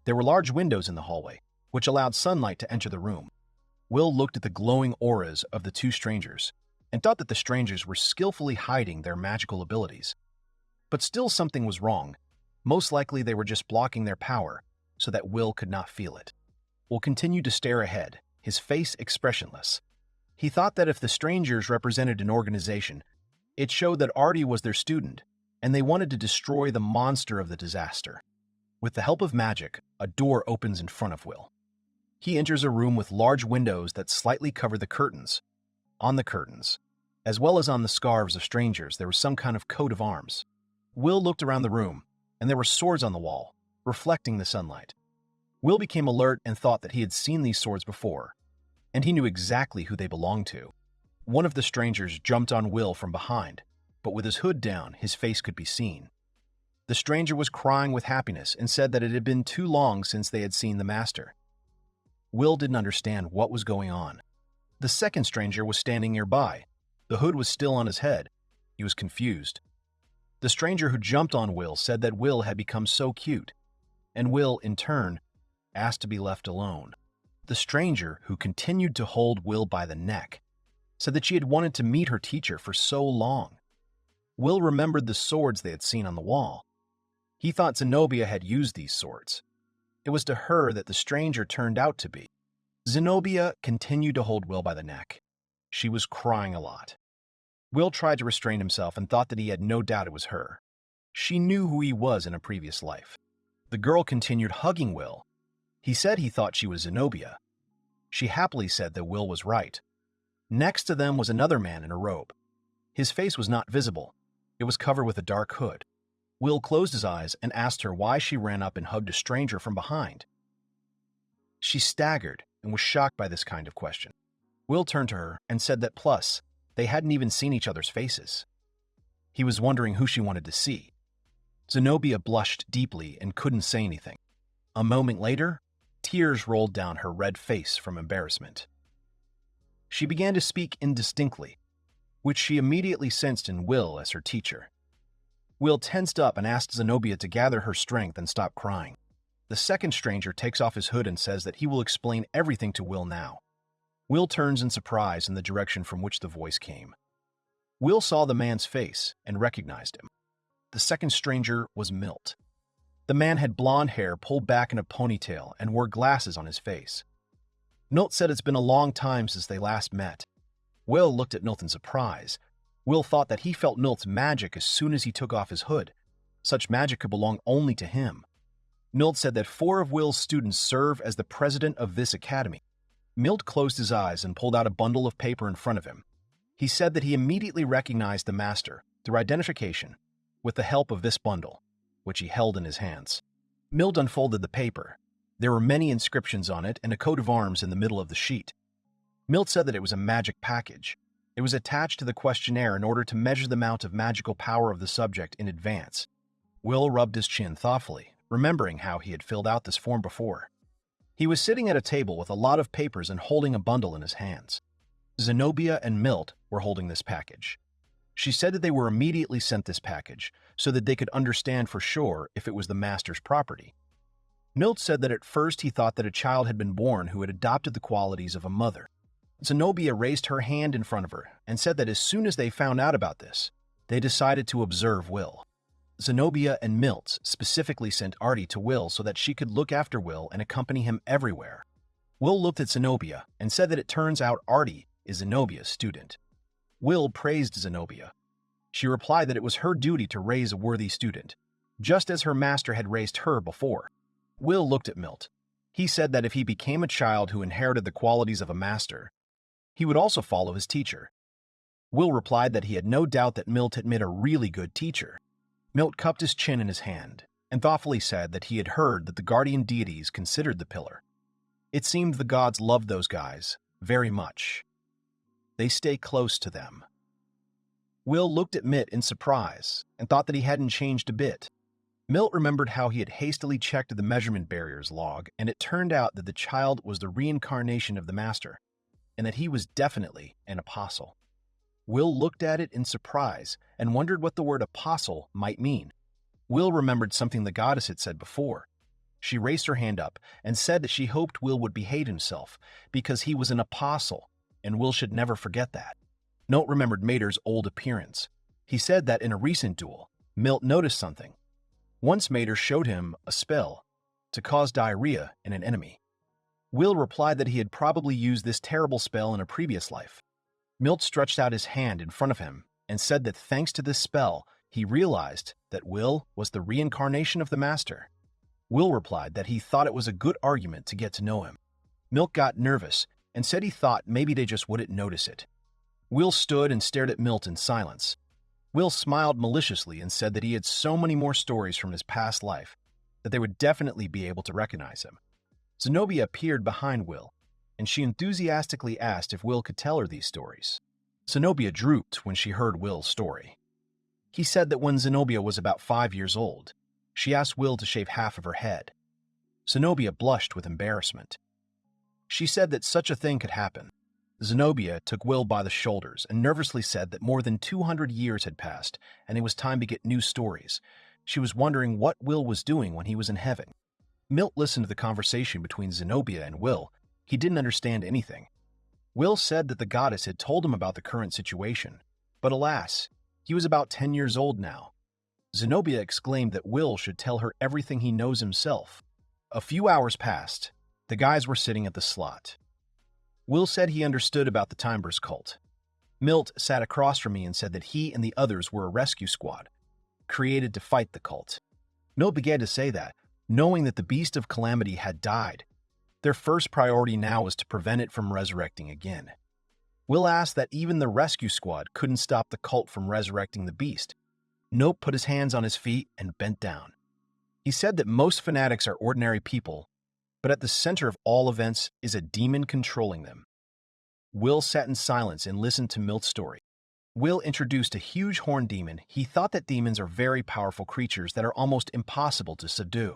There were large windows in the hallway, which allowed sunlight to enter the room. Will looked at the glowing auras of the two strangers and thought that the strangers were skillfully hiding their magical abilities. But still something was wrong. Most likely they were just blocking their power so that Will could not feel it. Will continued to stare ahead, his face expressionless. He thought that if the strangers represented an organization, it showed that Arty was their student, and they wanted to destroy the monster of the disaster. With the help of magic, a door opens in front of Will. He enters a room with large windows that slightly cover the curtains. On the curtains, as well as on the scarves of strangers, there was some kind of coat of arms. Will looked around the room, and there were swords on the wall, reflecting the sunlight. Will became alert and thought that he had seen these swords before, and he knew exactly who they belonged to. One of the strangers jumped on Will from behind, but with his hood down, his face could be seen. The stranger was crying with happiness and said that it had been too long since they had seen the master. Will didn't understand what was going on. The second stranger was standing nearby. The hood was still on his head. He was confused. The stranger who jumped on Will said that Will had become so cute, and Will, in turn, asked to be left alone. The stranger, who continued to hold Will by the neck, said that she had wanted to meet her teacher for so long. Will remembered the swords they had seen on the wall. He thought Zenobia had used these swords. It was to her that the stranger turned out to be. Zenobia continued to hold Will by the neck. She was crying a lot. Will tried to restrain himself and thought that he had no doubt it was her. She knew who he was in a previous life. The girl continued hugging Will. He said he thought she was Zenobia. She happily said that Will was right. Next to them was another man in a robe. His face was not visible. It was covered with a dark hood. Will closed his eyes and asked her why she ran up and hugged a stranger from behind. She staggered and was shocked by this kind of question. Will turned to her and said that plus, they hadn't even seen each other's faces. He was wondering who she wanted to see. Zenobia blushed deeply and couldn't say anything. A moment later, tears rolled down her red face from embarrassment. She began to speak indistinctly, which she immediately sensed in Will as her teacher. Will tensed up and asked Zenobia to gather her strength and stop crying. The second stranger takes off his hood and says that he will explain everything to Will now. Will turns in surprise in the direction from which the voice came. Will saw the man's face and recognized him. The second stranger was Milt. The man had blonde hair pulled back in a ponytail and wore glasses on his face. Milt said it's been a long time since they last met. Will looked at Milt in surprise. Will thought that he felt Milt's magic as soon as he took off his hood. Such magic could belong only to him. Milt said that 4 of Will's students serve as the president of this academy. Milt closed his eyes and pulled out a bundle of paper in front of him. He said that he immediately recognized the master through identification with the help of this bundle, which he held in his hands. Milt unfolded the paper. There were many inscriptions on it and a coat of arms in the middle of the sheet. Milt said that it was a magic package. It was attached to the questionnaire in order to measure the amount of magical power of the subject in advance. Will rubbed his chin thoughtfully, remembering how he had filled out this form before. He was sitting at a table with a lot of papers and holding a bundle in his hands. Zenobia and Milt were holding this package. She said that they were immediately sent this package so that they could understand for sure if it was the master's property. Milt said that at first he thought that a child had been born who had adopted the qualities of a mother. Zenobia raised her hand in front of her and said that as soon as they found out about this, they decided to observe Will. Zenobia and Milt specifically sent Arty to Will so that she could look after Will and accompany him everywhere. Will looked at Zenobia and said that it turns out Arty is Zenobia's student. Will praised Zenobia. She replied that it was her duty to raise a worthy student, just as her master had raised her before. Will looked at Milt. He said that if he became a child who inherited the qualities of a master, he would also follow his teacher. Will replied that he had no doubt that Milt had made a really good teacher. Milt cupped his chin in his hand and thoughtfully said that he had heard that the guardian deities considered the pillar. It seemed the gods loved those guys very much. They stay close to them. Will looked at Milt in surprise and thought that he hadn't changed a bit. Milt remembered how he had hastily checked the measurement barriers log, and it turned out that the child was the reincarnation of the master, and that he was definitely an apostle. Will looked at it in surprise and wondered what the word apostle might mean. Will remembered something the goddess had said before. She raised her hand up and said that she hoped Will would behave himself because he was an apostle, and Will should never forget that. Milt remembered Mater's old appearance. He said that in a recent duel, Milt noticed something. Once Mater showed him a spell to cause diarrhea in an enemy. Will replied that he had probably used this terrible spell in a previous life. Milt stretched out his hand in front of him and said that thanks to this spell, he realized that Will was the reincarnation of the master. Will replied that he thought it was a good argument to get to know him. Milt got nervous and said he thought maybe they just wouldn't notice it. Will stood and stared at Milt in silence. Will smiled maliciously and said that he had so many more stories from his past life that they would definitely be able to recognize him. Zenobia appeared behind Will, and she enthusiastically asked if Will could tell her these stories. Zenobia drooped when she heard Will's story. He said that when Zenobia was about 5 years old, she asked Will to shave half of her head. Zenobia blushed with embarrassment. She said that such a thing could happen. Zenobia took Will by the shoulders and nervously said that more than 200 years had passed and it was time to get new stories. She was wondering what Will was doing when he was in heaven. Milt listened to the conversation between Zenobia and Will. He didn't understand anything. Will said that the goddess had told him about the current situation, but alas, he was about 10 years old now. Zenobia exclaimed that Will should tell her everything he knows himself. A few hours passed. The guys were sitting at the slot. Will said he understood about the Timbers cult. Milt sat across from me and said that he and the others were a rescue squad, created to fight the cult. Milt began to say that, knowing that the Beast of Calamity had died, their first priority now was to prevent it from resurrecting again. Will asked that even the rescue squad couldn't stop the cult from resurrecting the beast. Nope put his hands on his feet and bent down. He said that most fanatics are ordinary people, but at the center of all events is a demon controlling them. Will sat in silence and listened to Milt's story. Will introduced a huge horned demon. He thought that demons are very powerful creatures that are almost impossible to subdue.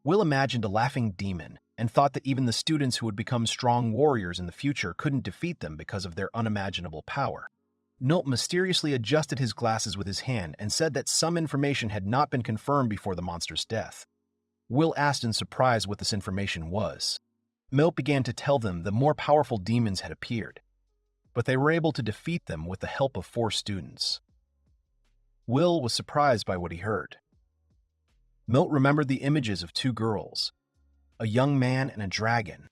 Will imagined a laughing demon and thought that even the students who would become strong warriors in the future couldn't defeat them because of their unimaginable power. Milt mysteriously adjusted his glasses with his hand and said that some information had not been confirmed before the monster's death. Will asked in surprise what this information was. Milt began to tell them that more powerful demons had appeared, but they were able to defeat them with the help of 4 students. Will was surprised by what he heard. Milt remembered the images of 2 girls, a young man and a dragon.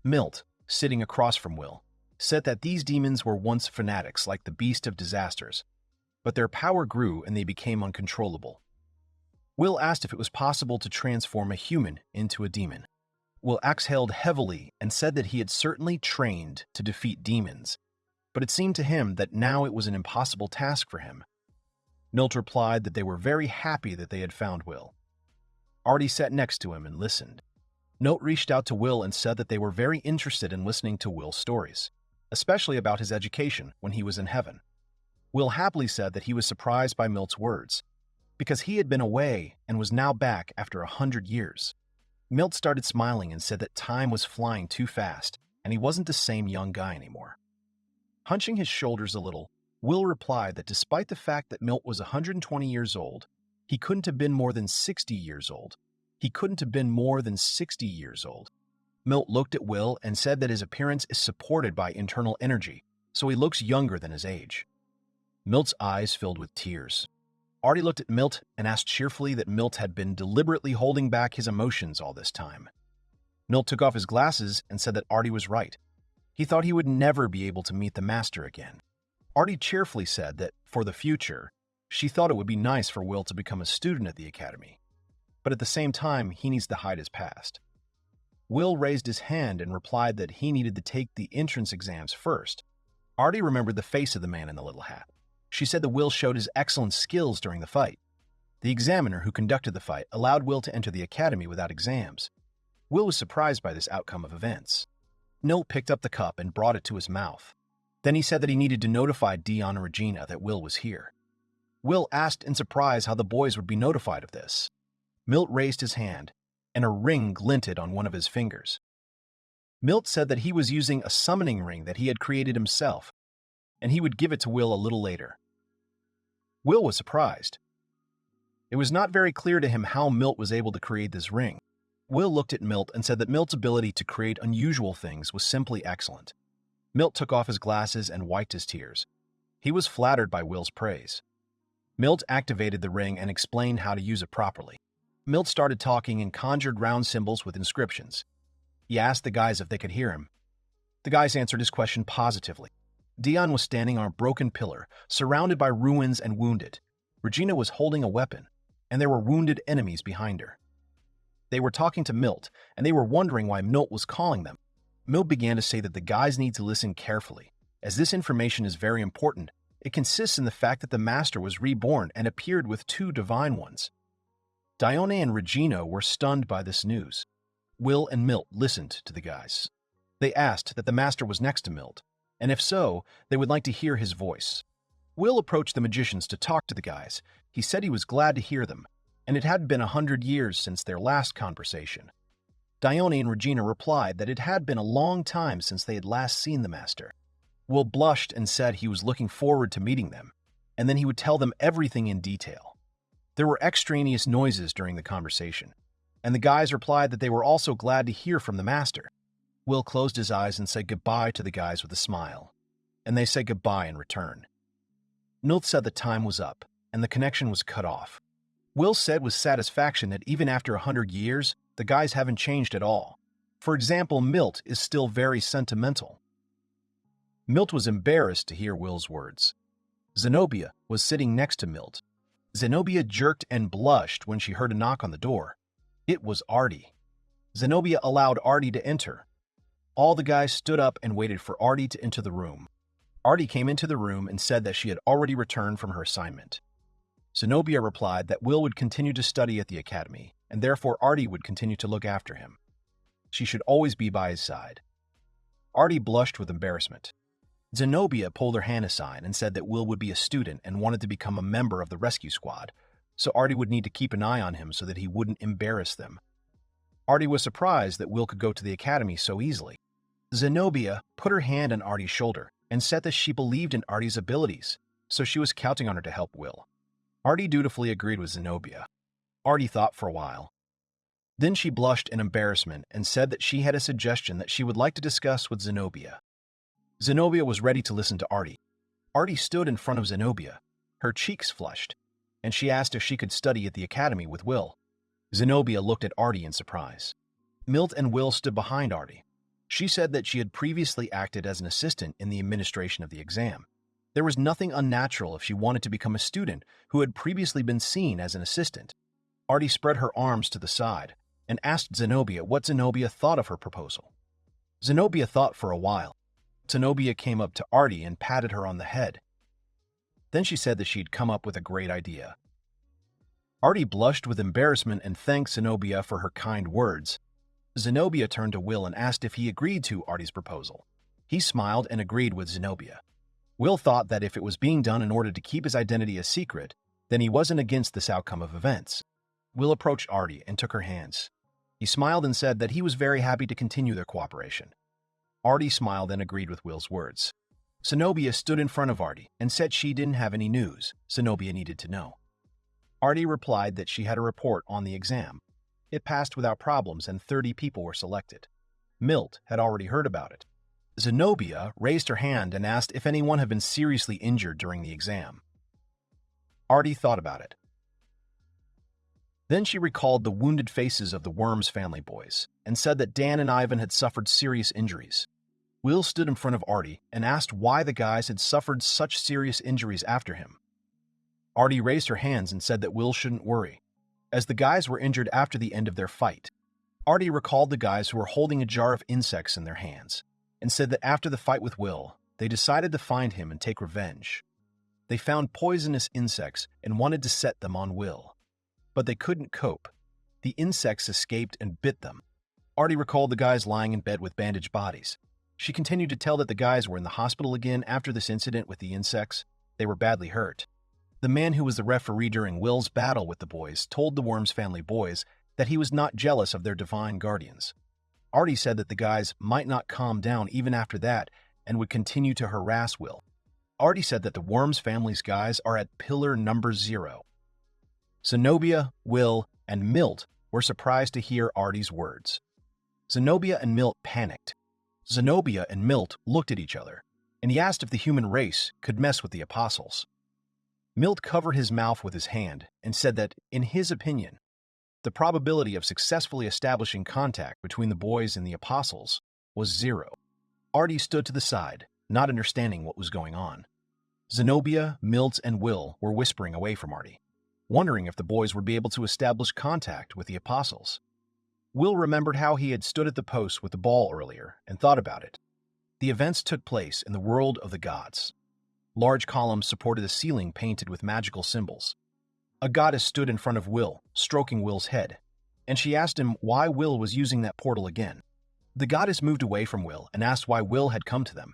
Milt, sitting across from Will, said that these demons were once fanatics like the Beast of Disasters, but their power grew and they became uncontrollable. Will asked if it was possible to transform a human into a demon. Will exhaled heavily and said that he had certainly trained to defeat demons, but it seemed to him that now it was an impossible task for him. Milt replied that they were very happy that they had found Will. Arty sat next to him and listened. Milt reached out to Will and said that they were very interested in listening to Will's stories, especially about his education when he was in heaven. Will happily said that he was surprised by Milt's words, because he had been away and was now back after 100 years. Milt started smiling and said that time was flying too fast, and he wasn't the same young guy anymore. Hunching his shoulders a little, Will replied that despite the fact that Milt was 120 years old, he couldn't have been more than 60 years old. He couldn't have been more than 60 years old. Milt looked at Will and said that his appearance is supported by internal energy, so he looks younger than his age. Milt's eyes filled with tears. Arty looked at Milt and asked cheerfully that Milt had been deliberately holding back his emotions all this time. Milt took off his glasses and said that Arty was right. He thought he would never be able to meet the master again. Arty cheerfully said that, for the future, she thought it would be nice for Will to become a student at the academy, but at the same time, he needs to hide his past. Will raised his hand and replied that he needed to take the entrance exams first. Arty remembered the face of the man in the little hat. She said that Will showed his excellent skills during the fight. The examiner who conducted the fight allowed Will to enter the academy without exams. Will was surprised by this outcome of events. Milt picked up the cup and brought it to his mouth. Then he said that he needed to notify Dion and Regina that Will was here. Will asked in surprise how the boys would be notified of this. Milt raised his hand, and a ring glinted on one of his fingers. Milt said that he was using a summoning ring that he had created himself, and he would give it to Will a little later. Will was surprised. It was not very clear to him how Milt was able to create this ring. Will looked at Milt and said that Milt's ability to create unusual things was simply excellent. Milt took off his glasses and wiped his tears. He was flattered by Will's praise. Milt activated the ring and explained how to use it properly. Milt started talking and conjured round symbols with inscriptions. He asked the guys if they could hear him. The guys answered his question positively. Dion was standing on a broken pillar, surrounded by ruins and wounded. Regina was holding a weapon, and there were wounded enemies behind her. They were talking to Milt, and they were wondering why Milt was calling them. Milt began to say that the guys need to listen carefully, as this information is very important. It consists in the fact that the Master was reborn and appeared with two divine ones. Dione and Regina were stunned by this news. Will and Milt listened to the guys. They asked that the Master was next to Milt, and if so, they would like to hear his voice. Will approached the magicians to talk to the guys. He said he was glad to hear them, and it had been 100 years since their last conversation. Dione and Regina replied that it had been a long time since they had last seen the Master. Will blushed and said he was looking forward to meeting them, and then he would tell them everything in detail. There were extraneous noises during the conversation, and the guys replied that they were also glad to hear from the Master. Will closed his eyes and said goodbye to the guys with a smile, and they said goodbye in return. Milt said the time was up, and the connection was cut off. Will said with satisfaction that even after 100 years, the guys haven't changed at all. For example, Milt is still very sentimental. Milt was embarrassed to hear Will's words. Zenobia was sitting next to Milt. Zenobia jerked and blushed when she heard a knock on the door. It was Arty. Zenobia allowed Arty to enter. All the guys stood up and waited for Arty to enter the room. Arty came into the room and said that she had already returned from her assignment. Zenobia replied that Will would continue to study at the academy, and therefore Arty would continue to look after him. She should always be by his side. Arty blushed with embarrassment. Zenobia pulled her hand aside and said that Will would be a student and wanted to become a member of the rescue squad, so Arty would need to keep an eye on him so that he wouldn't embarrass them. Arty was surprised that Will could go to the academy so easily. Zenobia put her hand on Arty's shoulder and said that she believed in Arty's abilities, so she was counting on her to help Will. Arty dutifully agreed with Zenobia. Arty thought for a while. Then she blushed in embarrassment and said that she had a suggestion that she would like to discuss with Zenobia. Zenobia was ready to listen to Arty. Arty stood in front of Zenobia. Her cheeks flushed, and she asked if she could study at the academy with Will. Zenobia looked at Arty in surprise. Milt and Will stood behind Arty. She said that she had previously acted as an assistant in the administration of the exam. There was nothing unnatural if she wanted to become a student who had previously been seen as an assistant. Arty spread her arms to the side and asked Zenobia what Zenobia thought of her proposal. Zenobia thought for a while. Zenobia came up to Arty and patted her on the head. Then she said that she'd come up with a great idea. Arty blushed with embarrassment and thanked Zenobia for her kind words. Zenobia turned to Will and asked if he agreed to Arty's proposal. He smiled and agreed with Zenobia. Will thought that if it was being done in order to keep his identity a secret, then he wasn't against this outcome of events. Will approached Arty and took her hands. He smiled and said that he was very happy to continue their cooperation. Arty smiled and agreed with Will's words. Zenobia stood in front of Arty and said she didn't have any news Zenobia needed to know. Arty replied that she had a report on the exam. It passed without problems and 30 people were selected. Milt had already heard about it. Zenobia raised her hand and asked if anyone had been seriously injured during the exam. Arty thought about it. Then she recalled the wounded faces of the Worms family boys and said that Dan and Ivan had suffered serious injuries. Will stood in front of Arty and asked why the guys had suffered such serious injuries after him. Arty raised her hands and said that Will shouldn't worry, as the guys were injured after the end of their fight. Arty recalled the guys who were holding a jar of insects in their hands and said that after the fight with Will, they decided to find him and take revenge. They found poisonous insects and wanted to set them on Will, but they couldn't cope. The insects escaped and bit them. Arty recalled the guys lying in bed with bandaged bodies. She continued to tell that the guys were in the hospital again after this incident with the insects. They were badly hurt. The man who was the referee during Will's battle with the boys told the Worms family boys that he was not jealous of their divine guardians. Arty said that the guys might not calm down even after that and would continue to harass Will. Arty said that the Worms family's guys are at pillar number 0. Zenobia, Will, and Milt were surprised to hear Arty's words. Zenobia and Milt panicked. Zenobia and Milt looked at each other, and he asked if the human race could mess with the apostles. Milt covered his mouth with his hand and said that, in his opinion, the probability of successfully establishing contact between the boys and the apostles was 0. Arty stood to the side, not understanding what was going on. Zenobia, Milt, and Will were whispering away from Arty, wondering if the boys would be able to establish contact with the apostles. Will remembered how he had stood at the post with the ball earlier and thought about it. The events took place in the world of the gods. Large columns supported the ceiling painted with magical symbols. A goddess stood in front of Will, stroking Will's head, and she asked him why Will was using that portal again. The goddess moved away from Will and asked why Will had come to them.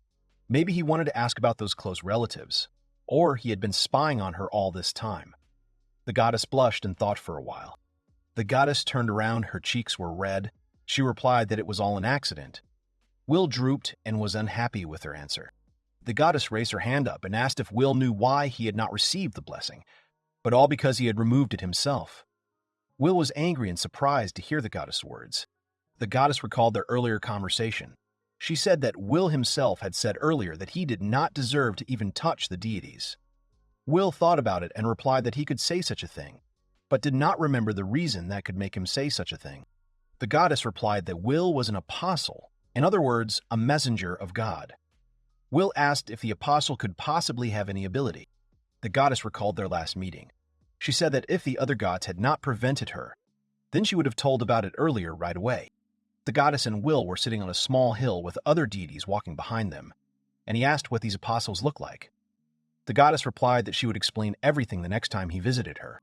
Maybe he wanted to ask about those close relatives, or he had been spying on her all this time. The goddess blushed and thought for a while. The goddess turned around, her cheeks were red. She replied that it was all an accident. Will drooped and was unhappy with her answer. The goddess raised her hand up and asked if Will knew why he had not received the blessing, but all because he had removed it himself. Will was angry and surprised to hear the goddess' words. The goddess recalled their earlier conversation. She said that Will himself had said earlier that he did not deserve to even touch the deities. Will thought about it and replied that he could say such a thing, but did not remember the reason that could make him say such a thing. The goddess replied that Will was an apostle, in other words, a messenger of God. Will asked if the apostle could possibly have any ability. The goddess recalled their last meeting. She said that if the other gods had not prevented her, then she would have told about it earlier right away. The goddess and Will were sitting on a small hill with other deities walking behind them, and he asked what these apostles looked like. The goddess replied that she would explain everything the next time he visited her.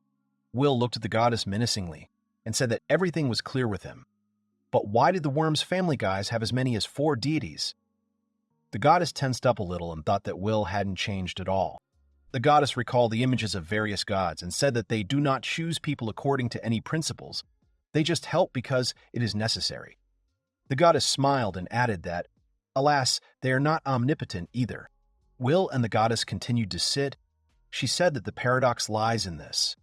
Will looked at the goddess menacingly and said that everything was clear with him. But why did the Worms family guys have as many as 4 deities? The goddess tensed up a little and thought that Will hadn't changed at all. The goddess recalled the images of various gods and said that they do not choose people according to any principles. They just help because it is necessary. The goddess smiled and added that, alas, they are not omnipotent either. Will and the goddess continued to sit. She said that the paradox lies in this.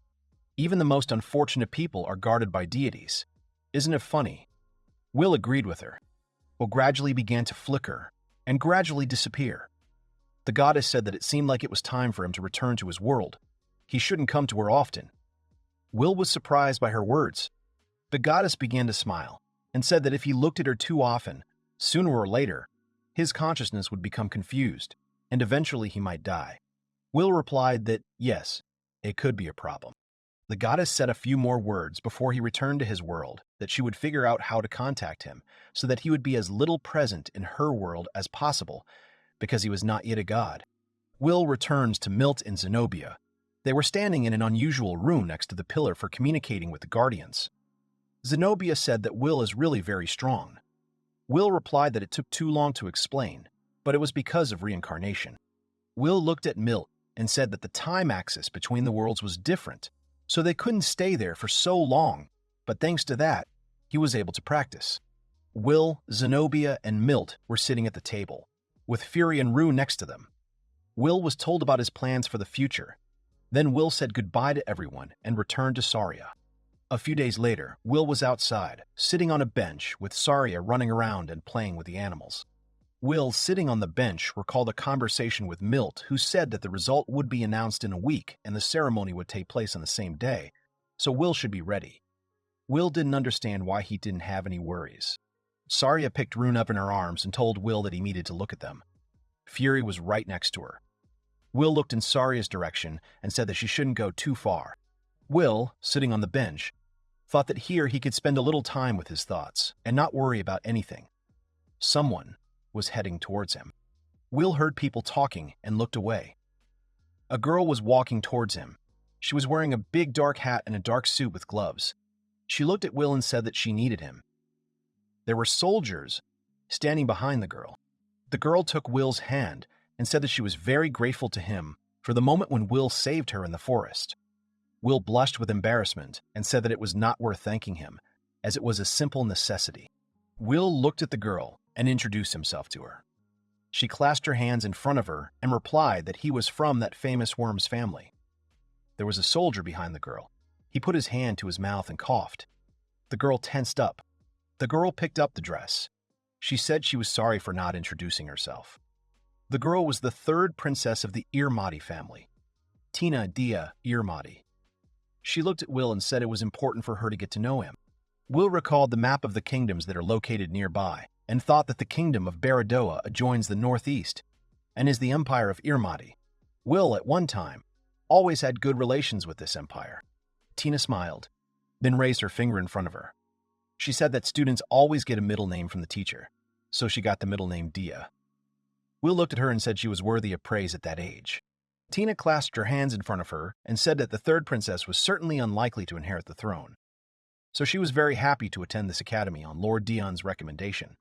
Even the most unfortunate people are guarded by deities. Isn't it funny? Will agreed with her. Will gradually began to flicker and gradually disappear. The goddess said that it seemed like it was time for him to return to his world. He shouldn't come to her often. Will was surprised by her words. The goddess began to smile and said that if he looked at her too often, sooner or later, his consciousness would become confused and eventually he might die. Will replied that yes, it could be a problem. The goddess said a few more words before he returned to his world that she would figure out how to contact him so that he would be as little present in her world as possible because he was not yet a god. Will returns to Milt and Zenobia. They were standing in an unusual room next to the pillar for communicating with the guardians. Zenobia said that Will is really very strong. Will replied that it took too long to explain, but it was because of reincarnation. Will looked at Milt and said that the time axis between the worlds was different, so they couldn't stay there for so long, but thanks to that, he was able to practice. Will, Zenobia, and Milt were sitting at the table, with Fury and Rue next to them. Will was told about his plans for the future. Then Will said goodbye to everyone and returned to Saria. A few days later, Will was outside, sitting on a bench with Saria running around and playing with the animals. Will, sitting on the bench, recalled a conversation with Milt, who said that the result would be announced in a week and the ceremony would take place on the same day, so Will should be ready. Will didn't understand why he didn't have any worries. Saria picked Rune up in her arms and told Will that he needed to look at them. Fury was right next to her. Will looked in Saria's direction and said that she shouldn't go too far. Will, sitting on the bench, thought that here he could spend a little time with his thoughts and not worry about anything. Someone was heading towards him. Will heard people talking and looked away. A girl was walking towards him. She was wearing a big dark hat and a dark suit with gloves. She looked at Will and said that she needed him. There were soldiers standing behind the girl. The girl took Will's hand and said that she was very grateful to him for the moment when Will saved her in the forest. Will blushed with embarrassment and said that it was not worth thanking him, as it was a simple necessity. Will looked at the girl and introduced himself to her. She clasped her hands in front of her and replied that he was from that famous worm's family. There was a soldier behind the girl. He put his hand to his mouth and coughed. The girl tensed up. The girl picked up the dress. She said she was sorry for not introducing herself. The girl was the third princess of the Irmati family, Tina Dia Irmati. She looked at Will and said it was important for her to get to know him. Will recalled the map of the kingdoms that are located nearby and thought that the kingdom of Baradoa adjoins the northeast and is the empire of Irmati. Will, at one time, always had good relations with this empire. Tina smiled, then raised her finger in front of her. She said that students always get a middle name from the teacher, so she got the middle name Dia. Will looked at her and said she was worthy of praise at that age. Tina clasped her hands in front of her and said that the third princess was certainly unlikely to inherit the throne. So she was very happy to attend this academy on Lord Dion's recommendation,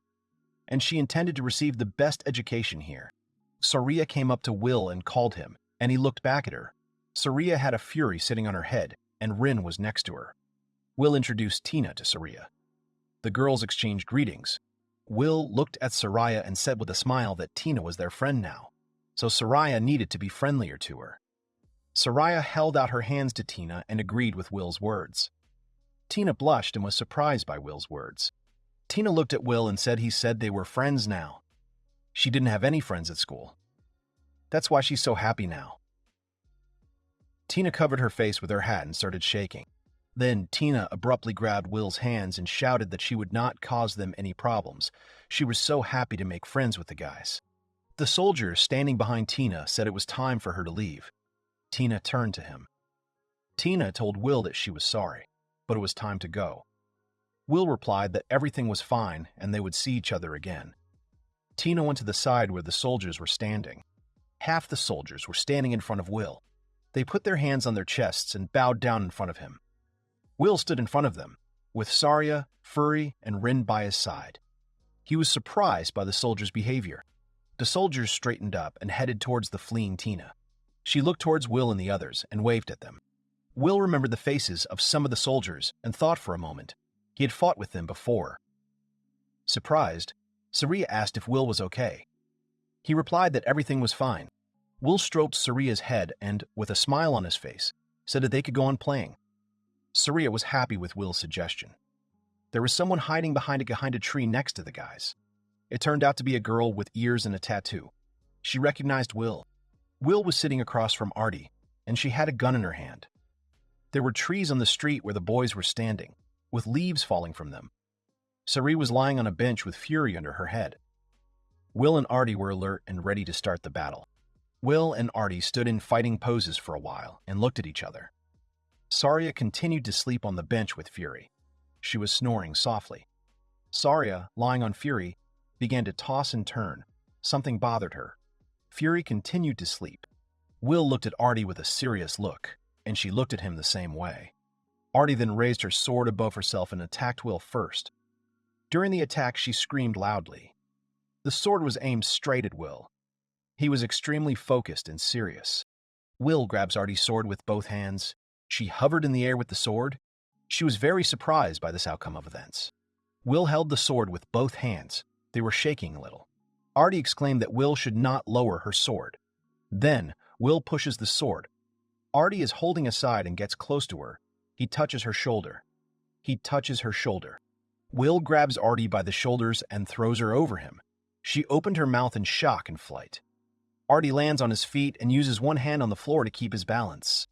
and she intended to receive the best education here. Saria came up to Will and called him, and he looked back at her. Saria had a Fury sitting on her head, and Rin was next to her. Will introduced Tina to Saria. The girls exchanged greetings. Will looked at Saria and said with a smile that Tina was their friend now, so Saria needed to be friendlier to her. Saria held out her hands to Tina and agreed with Will's words. Tina blushed and was surprised by Will's words. Tina looked at Will and said he said they were friends now. She didn't have any friends at school. That's why she's so happy now. Tina covered her face with her hat and started shaking. Then Tina abruptly grabbed Will's hands and shouted that she would not cause them any problems. She was so happy to make friends with the guys. The soldier standing behind Tina said it was time for her to leave. Tina turned to him. Tina told Will that she was sorry, but it was time to go. Will replied that everything was fine and they would see each other again. Tina went to the side where the soldiers were standing. Half the soldiers were standing in front of Will. They put their hands on their chests and bowed down in front of him. Will stood in front of them, with Saria, Fury, and Rin by his side. He was surprised by the soldiers' behavior. The soldiers straightened up and headed towards the fleeing Tina. She looked towards Will and the others and waved at them. Will remembered the faces of some of the soldiers and thought for a moment. He had fought with them before. Surprised, Saria asked if Will was okay. He replied that everything was fine. Will stroked Saria's head and, with a smile on his face, said that they could go on playing. Saria was happy with Will's suggestion. There was someone hiding behind a tree next to the guys. It turned out to be a girl with ears and a tattoo. She recognized Will. Will was sitting across from Arty, and she had a gun in her hand. There were trees on the street where the boys were standing, with leaves falling from them. Saria was lying on a bench with Fury under her head. Will and Arty were alert and ready to start the battle. Will and Arty stood in fighting poses for a while and looked at each other. Saria continued to sleep on the bench with Fury. She was snoring softly. Saria, lying on Fury, began to toss and turn. Something bothered her. Fury continued to sleep. Will looked at Arty with a serious look, and she looked at him the same way. Arty then raised her sword above herself and attacked Will first. During the attack, she screamed loudly. The sword was aimed straight at Will. He was extremely focused and serious. Will grabs Arty's sword with both hands. She hovered in the air with the sword. She was very surprised by this outcome of events. Will held the sword with both hands. They were shaking a little. Arty exclaimed that Will should not lower her sword. Then, Will pushes the sword. Arty is holding aside and gets close to her. He touches her shoulder. He touches her shoulder. Will grabs Arty by the shoulders and throws her over him. She opened her mouth in shock and flight. Arty lands on his feet and uses one hand on the floor to keep his balance.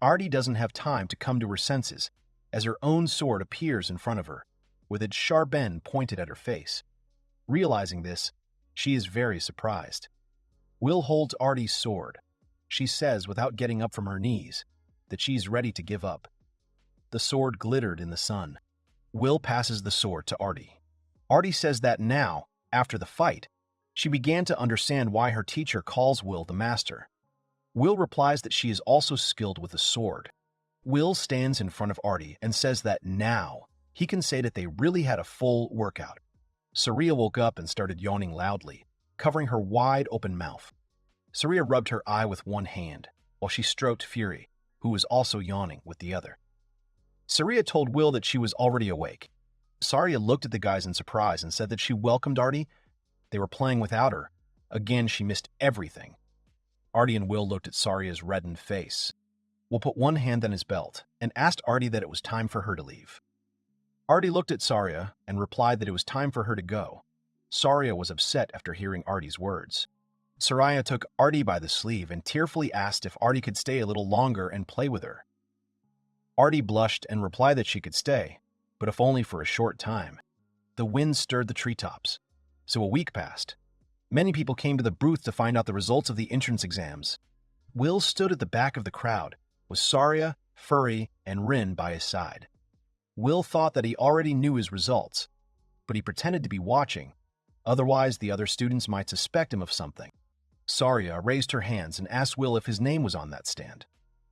Arty doesn't have time to come to her senses, as her own sword appears in front of her, with its sharp end pointed at her face. Realizing this, she is very surprised. Will holds Arty's sword. She says, without getting up from her knees, that she's ready to give up. The sword glittered in the sun. Will passes the sword to Arty. Arty says that now, after the fight, she began to understand why her teacher calls Will the master. Will replies that she is also skilled with the sword. Will stands in front of Arty and says that now he can say that they really had a full workout. Saria woke up and started yawning loudly, covering her wide open mouth. Saria rubbed her eye with one hand, while she stroked Fury, who was also yawning, with the other. Saria told Will that she was already awake. Saria looked at the guys in surprise and said that she welcomed Arty. They were playing without her. Again, she missed everything. Arty and Will looked at Saria's reddened face. Will put one hand on his belt and asked Arty that it was time for her to leave. Arty looked at Saria and replied that it was time for her to go. Saria was upset after hearing Arty's words. Saria took Arty by the sleeve and tearfully asked if Arty could stay a little longer and play with her. Arty blushed and replied that she could stay, but if only for a short time. The wind stirred the treetops. So a week passed. Many people came to the booth to find out the results of the entrance exams. Will stood at the back of the crowd, with Saria, Furry, and Rin by his side. Will thought that he already knew his results, but he pretended to be watching. Otherwise, the other students might suspect him of something. Saria raised her hands and asked Will if his name was on that stand.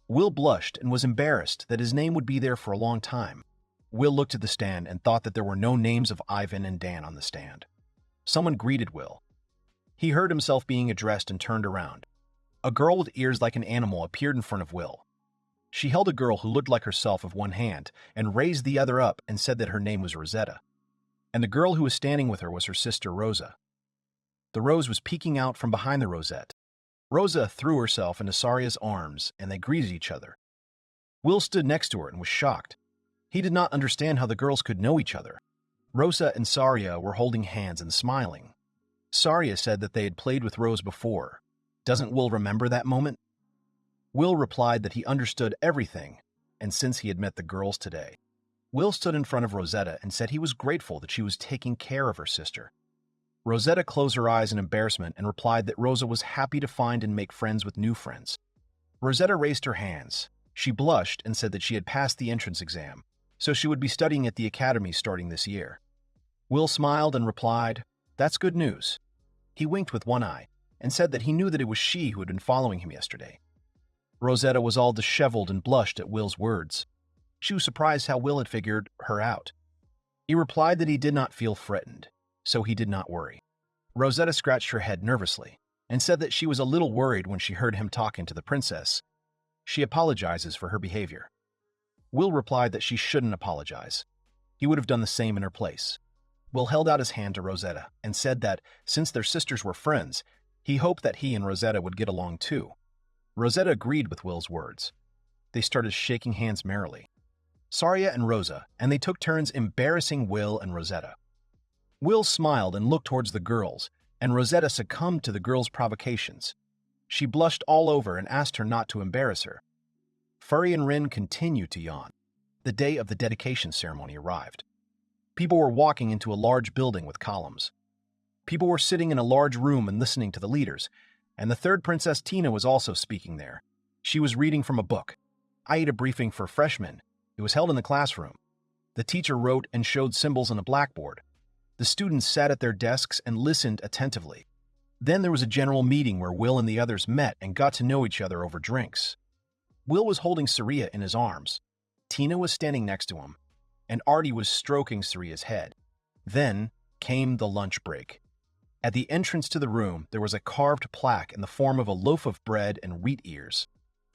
Will blushed and was embarrassed that his name would be there for a long time. Will looked at the stand and thought that there were no names of Ivan and Dan on the stand. Someone greeted Will. He heard himself being addressed and turned around. A girl with ears like an animal appeared in front of Will. She held a girl who looked like herself with one hand and raised the other up and said that her name was Rosetta. And the girl who was standing with her was her sister Rosa. The rose was peeking out from behind the rosette. Rosa threw herself into Saria's arms and they greeted each other. Will stood next to her and was shocked. He did not understand how the girls could know each other. Rosa and Saria were holding hands and smiling. Saria said that they had played with Rose before. Doesn't Will remember that moment? Will replied that he understood everything, and since he had met the girls today. Will stood in front of Rosetta and said he was grateful that she was taking care of her sister. Rosetta closed her eyes in embarrassment and replied that Rosa was happy to find and make friends with new friends. Rosetta raised her hands. She blushed and said that she had passed the entrance exam, so she would be studying at the academy starting this year. Will smiled and replied, "That's good news." He winked with one eye and said that he knew that it was she who had been following him yesterday. Rosetta was all disheveled and blushed at Will's words. She was surprised how Will had figured her out. He replied that he did not feel threatened, so he did not worry. Rosetta scratched her head nervously and said that she was a little worried when she heard him talking to the princess. She apologizes for her behavior. Will replied that she shouldn't apologize. He would have done the same in her place. Will held out his hand to Rosetta and said that, since their sisters were friends, he hoped that he and Rosetta would get along too. Rosetta agreed with Will's words. They started shaking hands merrily. Saria and Rosa, and they took turns embarrassing Will and Rosetta. Will smiled and looked towards the girls, and Rosetta succumbed to the girls' provocations. She blushed all over and asked her not to embarrass her. Furry and Rin continued to yawn. The day of the dedication ceremony arrived. People were walking into a large building with columns. People were sitting in a large room and listening to the leaders, and the third Princess Tina was also speaking there. She was reading from a book. I ate a briefing for freshmen. It was held in the classroom. The teacher wrote and showed symbols on a blackboard. The students sat at their desks and listened attentively. Then there was a general meeting where Will and the others met and got to know each other over drinks. Will was holding Saria in his arms. Tina was standing next to him, and Arty was stroking Saria's head. Then came the lunch break. At the entrance to the room, there was a carved plaque in the form of a loaf of bread and wheat ears.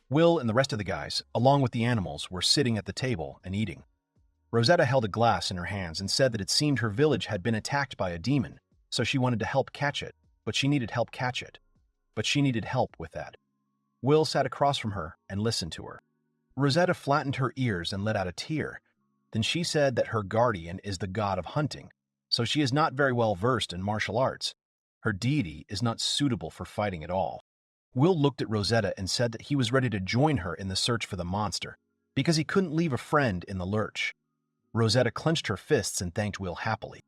Will and the rest of the guys, along with the animals, were sitting at the table and eating. Rosetta held a glass in her hands and said that it seemed her village had been attacked by a demon, so she wanted to help catch it, but she needed help with that. Will sat across from her and listened to her. Rosetta flattened her ears and let out a tear. Then she said that her guardian is the god of hunting, so she is not very well versed in martial arts. Her deity is not suitable for fighting at all. Will looked at Rosetta and said that he was ready to join her in the search for the monster, because he couldn't leave a friend in the lurch. Rosetta clenched her fists and thanked Will happily.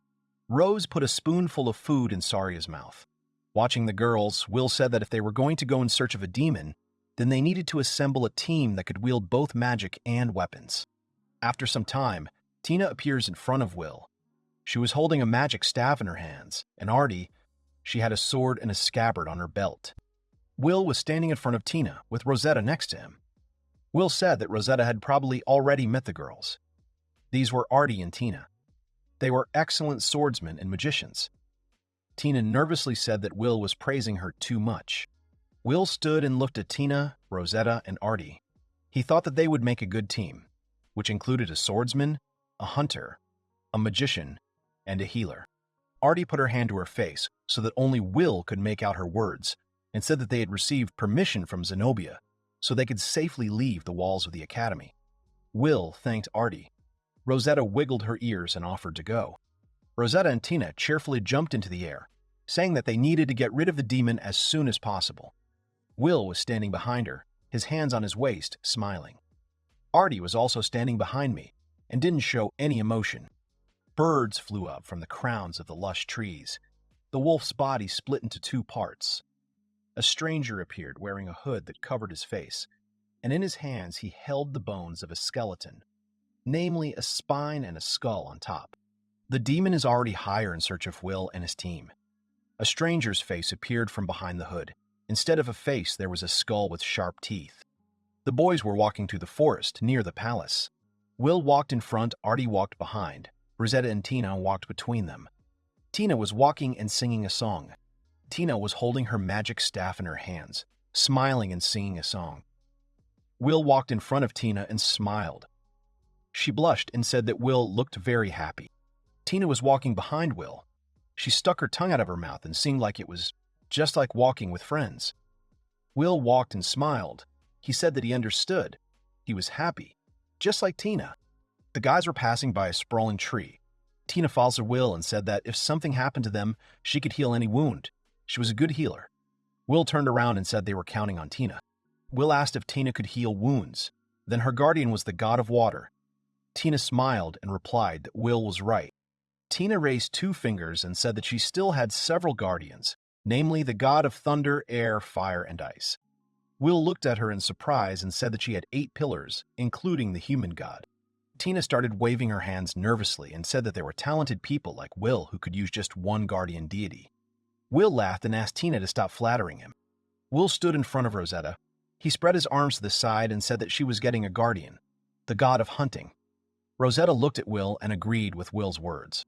Rose put a spoonful of food in Saria's mouth. Watching the girls, Will said that if they were going to go in search of a demon, then they needed to assemble a team that could wield both magic and weapons. After some time, Tina appears in front of Will. She was holding a magic staff in her hands, and Arty, she had a sword and a scabbard on her belt. Will was standing in front of Tina, with Rosetta next to him. Will said that Rosetta had probably already met the girls. These were Arty and Tina. They were excellent swordsmen and magicians. Tina nervously said that Will was praising her too much. Will stood and looked at Tina, Rosetta, and Arty. He thought that they would make a good team, which included a swordsman, a hunter, a magician, and a healer. Arty put her hand to her face so that only Will could make out her words, and said that they had received permission from Zenobia so they could safely leave the walls of the academy. Will thanked Arty. Rosetta wiggled her ears and offered to go. Rosetta and Tina cheerfully jumped into the air, saying that they needed to get rid of the demon as soon as possible. Will was standing behind her, his hands on his waist, smiling. Arty was also standing behind me and didn't show any emotion. Birds flew up from the crowns of the lush trees. The wolf's body split into two parts. A stranger appeared wearing a hood that covered his face, and in his hands he held the bones of a skeleton, namely a spine and a skull on top. The demon is already higher in search of Will and his team. A stranger's face appeared from behind the hood. Instead of a face, there was a skull with sharp teeth. The boys were walking through the forest near the palace. Will walked in front, Arty walked behind. Rosetta and Tina walked between them. Tina was walking and singing a song. Tina was holding her magic staff in her hands, smiling and singing a song. Will walked in front of Tina and smiled. She blushed and said that Will looked very happy. Tina was walking behind Will. She stuck her tongue out of her mouth and seemed like it was just like walking with friends. Will walked and smiled. He said that he understood. He was happy, just like Tina. The guys were passing by a sprawling tree. Tina followed Will and said that if something happened to them, she could heal any wound. She was a good healer. Will turned around and said they were counting on Tina. Will asked if Tina could heal wounds. Then her guardian was the god of water. Tina smiled and replied that Will was right. Tina raised 2 fingers and said that she still had several guardians, namely the god of thunder, air, fire, and ice. Will looked at her in surprise and said that she had 8 pillars, including the human god. Tina started waving her hands nervously and said that there were talented people like Will who could use just one guardian deity. Will laughed and asked Tina to stop flattering him. Will stood in front of Rosetta. He spread his arms to the side and said that she was getting a guardian, the god of hunting. Rosetta looked at Will and agreed with Will's words.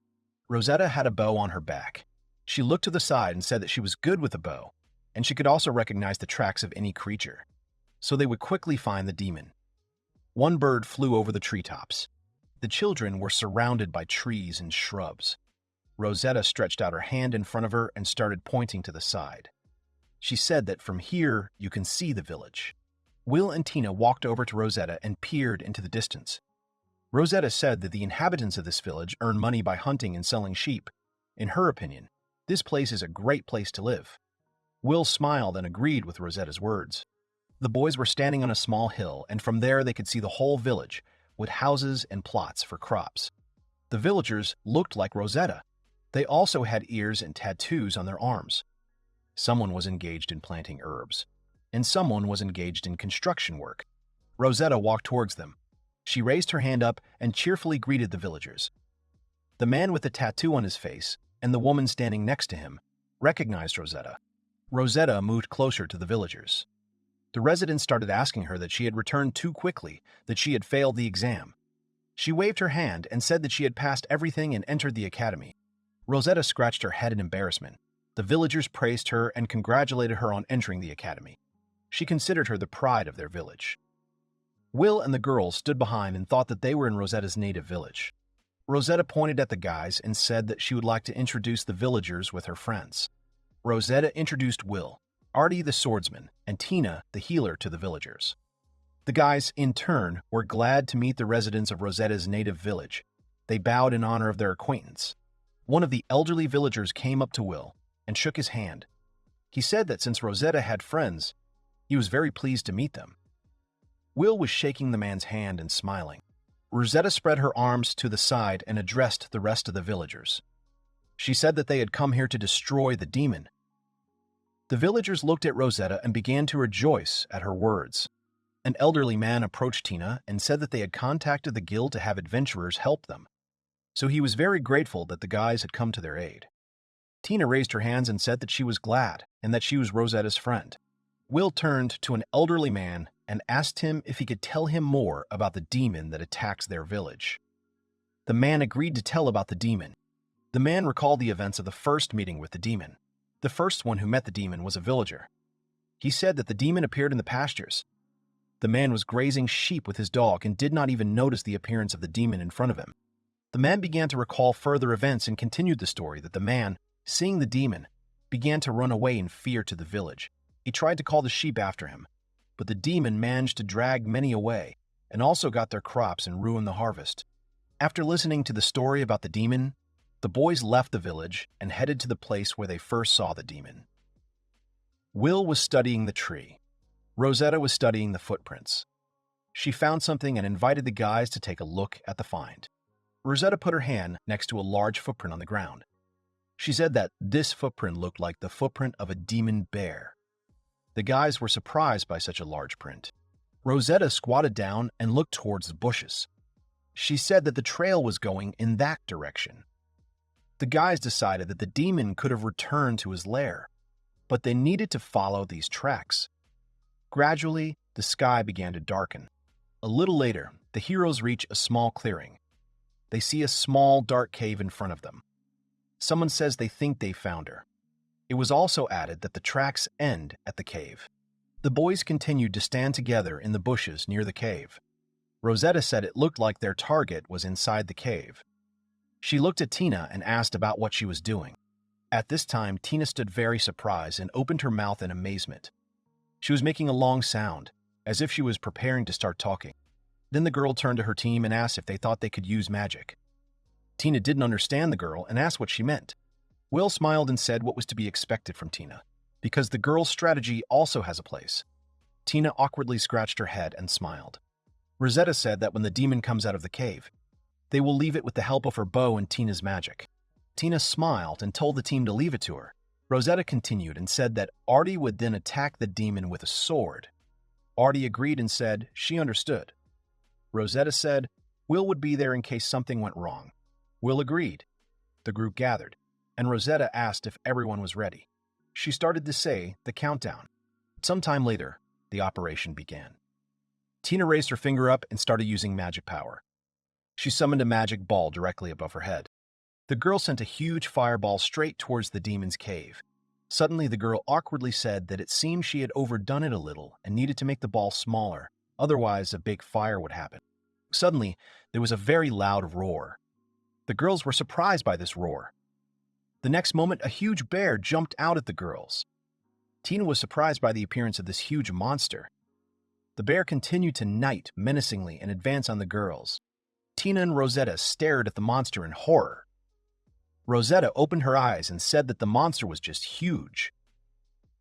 Rosetta had a bow on her back. She looked to the side and said that she was good with a bow, and she could also recognize the tracks of any creature, so they would quickly find the demon. One bird flew over the treetops. The children were surrounded by trees and shrubs. Rosetta stretched out her hand in front of her and started pointing to the side. She said that from here you can see the village. Will and Tina walked over to Rosetta and peered into the distance. Rosetta said that the inhabitants of this village earn money by hunting and selling sheep. In her opinion, this place is a great place to live. Will smiled and agreed with Rosetta's words. The boys were standing on a small hill, and from there they could see the whole village, with houses and plots for crops. The villagers looked like Rosetta. They also had ears and tattoos on their arms. Someone was engaged in planting herbs, and someone was engaged in construction work. Rosetta walked towards them. She raised her hand up and cheerfully greeted the villagers. The man with the tattoo on his face and the woman standing next to him recognized Rosetta. Rosetta moved closer to the villagers. The residents started asking her that she had returned too quickly, that she had failed the exam. She waved her hand and said that she had passed everything and entered the academy. Rosetta scratched her head in embarrassment. The villagers praised her and congratulated her on entering the academy. She considered her the pride of their village. Will and the girls stood behind and thought that they were in Rosetta's native village. Rosetta pointed at the guys and said that she would like to introduce the villagers with her friends. Rosetta introduced Will, Arty the swordsman, and Tina the healer to the villagers. The guys, in turn, were glad to meet the residents of Rosetta's native village. They bowed in honor of their acquaintance. One of the elderly villagers came up to Will. and shook his hand. He said that since Rosetta had friends, he was very pleased to meet them. Will was shaking the man's hand and smiling. Rosetta spread her arms to the side and addressed the rest of the villagers. She said that they had come here to destroy the demon. The villagers looked at Rosetta and began to rejoice at her words. An elderly man approached Tina and said that they had contacted the guild to have adventurers help them, so he was very grateful that the guys had come to their aid. Tina raised her hands and said that she was glad and that she was Rosetta's friend. Will turned to an elderly man and asked him if he could tell him more about the demon that attacks their village. The man agreed to tell about the demon. The man recalled the events of the first meeting with the demon. The first one who met the demon was a villager. He said that the demon appeared in the pastures. The man was grazing sheep with his dog and did not even notice the appearance of the demon in front of him. The man began to recall further events and continued the story that the man, seeing the demon, began to run away in fear to the village. He tried to call the sheep after him, but the demon managed to drag many away and also got their crops and ruined the harvest. After listening to the story about the demon, the boys left the village and headed to the place where they first saw the demon. Will was studying the tree. Rosetta was studying the footprints. She found something and invited the guys to take a look at the find. Rosetta put her hand next to a large footprint on the ground. She said that this footprint looked like the footprint of a demon bear. The guys were surprised by such a large print. Rosetta squatted down and looked towards the bushes. She said that the trail was going in that direction. The guys decided that the demon could have returned to his lair, but they needed to follow these tracks. Gradually, the sky began to darken. A little later, the heroes reach a small clearing. They see a small, dark cave in front of them. Someone says they think they found her. It was also added that the tracks end at the cave. The boys continued to stand together in the bushes near the cave. Rosetta said it looked like their target was inside the cave. She looked at Tina and asked about what she was doing. At this time, Tina stood very surprised and opened her mouth in amazement. She was making a long sound, as if she was preparing to start talking. Then the girl turned to her team and asked if they thought they could use magic. Tina didn't understand the girl and asked what she meant. Will smiled and said what was to be expected from Tina, because the girl's strategy also has a place. Tina awkwardly scratched her head and smiled. Rosetta said that when the demon comes out of the cave, they will leave it with the help of her bow and Tina's magic. Tina smiled and told the team to leave it to her. Rosetta continued and said that Arty would then attack the demon with a sword. Arty agreed and said she understood. Rosetta said Will would be there in case something went wrong. Will agreed. The group gathered, and Rosetta asked if everyone was ready. She started to say the countdown. Sometime later, the operation began. Tina raised her finger up and started using magic power. She summoned a magic ball directly above her head. The girl sent a huge fireball straight towards the demon's cave. Suddenly, the girl awkwardly said that it seemed she had overdone it a little and needed to make the ball smaller, otherwise a big fire would happen. Suddenly, there was a very loud roar. The girls were surprised by this roar. The next moment, a huge bear jumped out at the girls. Tina was surprised by the appearance of this huge monster. The bear continued to night menacingly and advance on the girls. Tina and Rosetta stared at the monster in horror. Rosetta opened her eyes and said that the monster was just huge.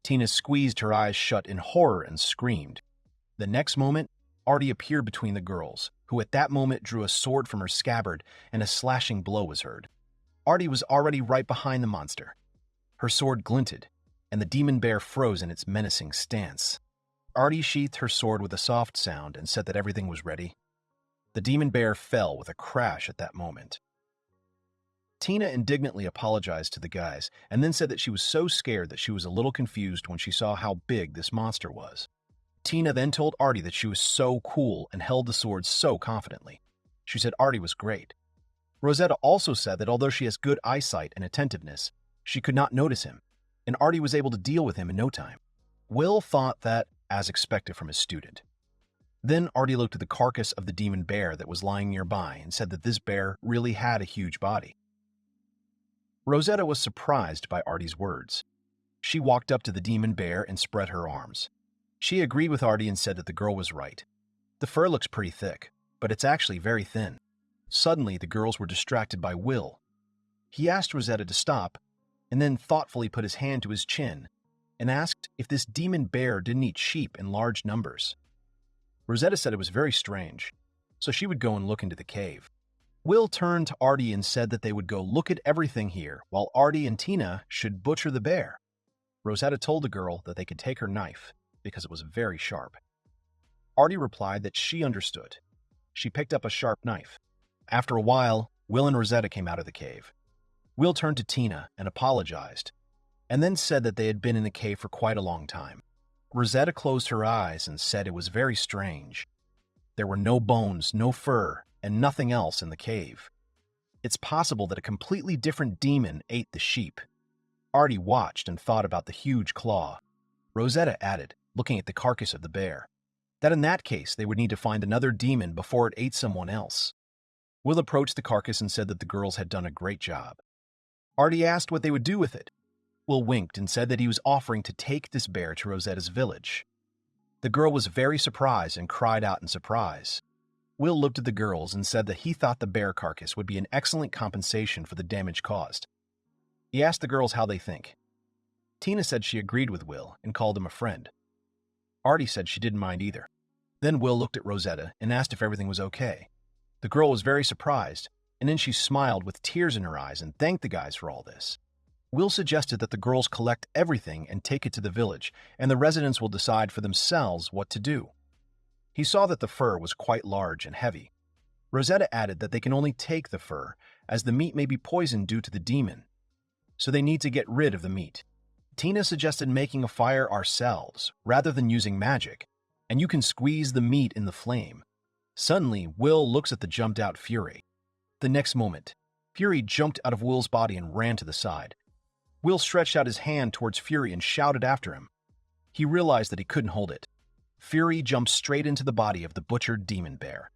Tina squeezed her eyes shut in horror and screamed. The next moment, Arty appeared between the girls, who at that moment drew a sword from her scabbard and a slashing blow was heard. Arty was already right behind the monster. Her sword glinted, and the demon bear froze in its menacing stance. Arty sheathed her sword with a soft sound and said that everything was ready. The demon bear fell with a crash at that moment. Tina indignantly apologized to the guys and then said that she was so scared that she was a little confused when she saw how big this monster was. Tina then told Arty that she was so cool and held the sword so confidently. She said Arty was great. Rosetta also said that although she has good eyesight and attentiveness, she could not notice him, and Arty was able to deal with him in no time. Will thought that, as expected from his student. Then Arty looked at the carcass of the demon bear that was lying nearby and said that this bear really had a huge body. Rosetta was surprised by Arty's words. She walked up to the demon bear and spread her arms. She agreed with Arty and said that the girl was right. The fur looks pretty thick, but it's actually very thin. Suddenly, the girls were distracted by Will. He asked Rosetta to stop, and then thoughtfully put his hand to his chin and asked if this demon bear didn't eat sheep in large numbers. Rosetta said it was very strange, so she would go and look into the cave. Will turned to Arty and said that they would go look at everything here while Arty and Tina should butcher the bear. Rosetta told the girl that they could take her knife because it was very sharp. Arty replied that she understood. She picked up a sharp knife. After a while, Will and Rosetta came out of the cave. Will turned to Tina and apologized, and then said that they had been in the cave for quite a long time. Rosetta closed her eyes and said it was very strange. There were no bones, no fur, and nothing else in the cave. It's possible that a completely different demon ate the sheep. Arty watched and thought about the huge claw. Rosetta added, looking at the carcass of the bear, that in that case they would need to find another demon before it ate someone else. Will approached the carcass and said that the girls had done a great job. Arty asked what they would do with it. Will winked and said that he was offering to take this bear to Rosetta's village. The girl was very surprised and cried out in surprise. Will looked at the girls and said that he thought the bear carcass would be an excellent compensation for the damage caused. He asked the girls how they think. Tina said she agreed with Will and called him a friend. Arty said she didn't mind either. Then Will looked at Rosetta and asked if everything was okay. The girl was very surprised, and then she smiled with tears in her eyes and thanked the guys for all this. Will suggested that the girls collect everything and take it to the village, and the residents will decide for themselves what to do. He saw that the fur was quite large and heavy. Rosetta added that they can only take the fur, as the meat may be poisoned due to the demon, so they need to get rid of the meat. Tina suggested making a fire ourselves, rather than using magic, and you can squeeze the meat in the flame. Suddenly, Will looks at the jumped-out Fury. The next moment, Fury jumped out of Will's body and ran to the side. Will stretched out his hand towards Fury and shouted after him. He realized that he couldn't hold it. Fury jumped straight into the body of the butchered demon bear.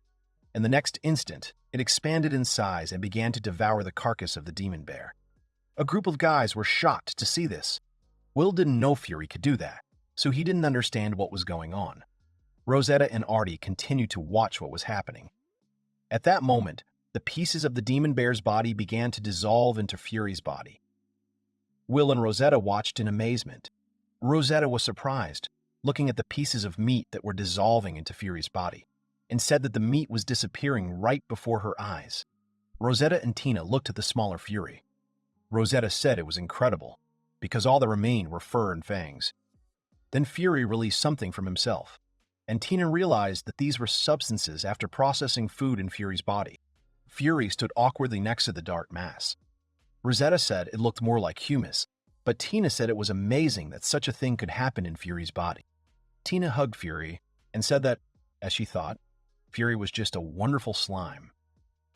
In the next instant, it expanded in size and began to devour the carcass of the demon bear. A group of guys were shocked to see this. Will didn't know Fury could do that, so he didn't understand what was going on. Rosetta and Arty continued to watch what was happening. At that moment, the pieces of the demon bear's body began to dissolve into Fury's body. Will and Rosetta watched in amazement. Rosetta was surprised, looking at the pieces of meat that were dissolving into Fury's body, and said that the meat was disappearing right before her eyes. Rosetta and Tina looked at the smaller Fury. Rosetta said it was incredible, because all that remained were fur and fangs. Then Fury released something from himself, and Tina realized that these were substances after processing food in Fury's body. Fury stood awkwardly next to the dark mass. Rosetta said it looked more like humus, but Tina said it was amazing that such a thing could happen in Fury's body. Tina hugged Fury and said that, as she thought, Fury was just a wonderful slime.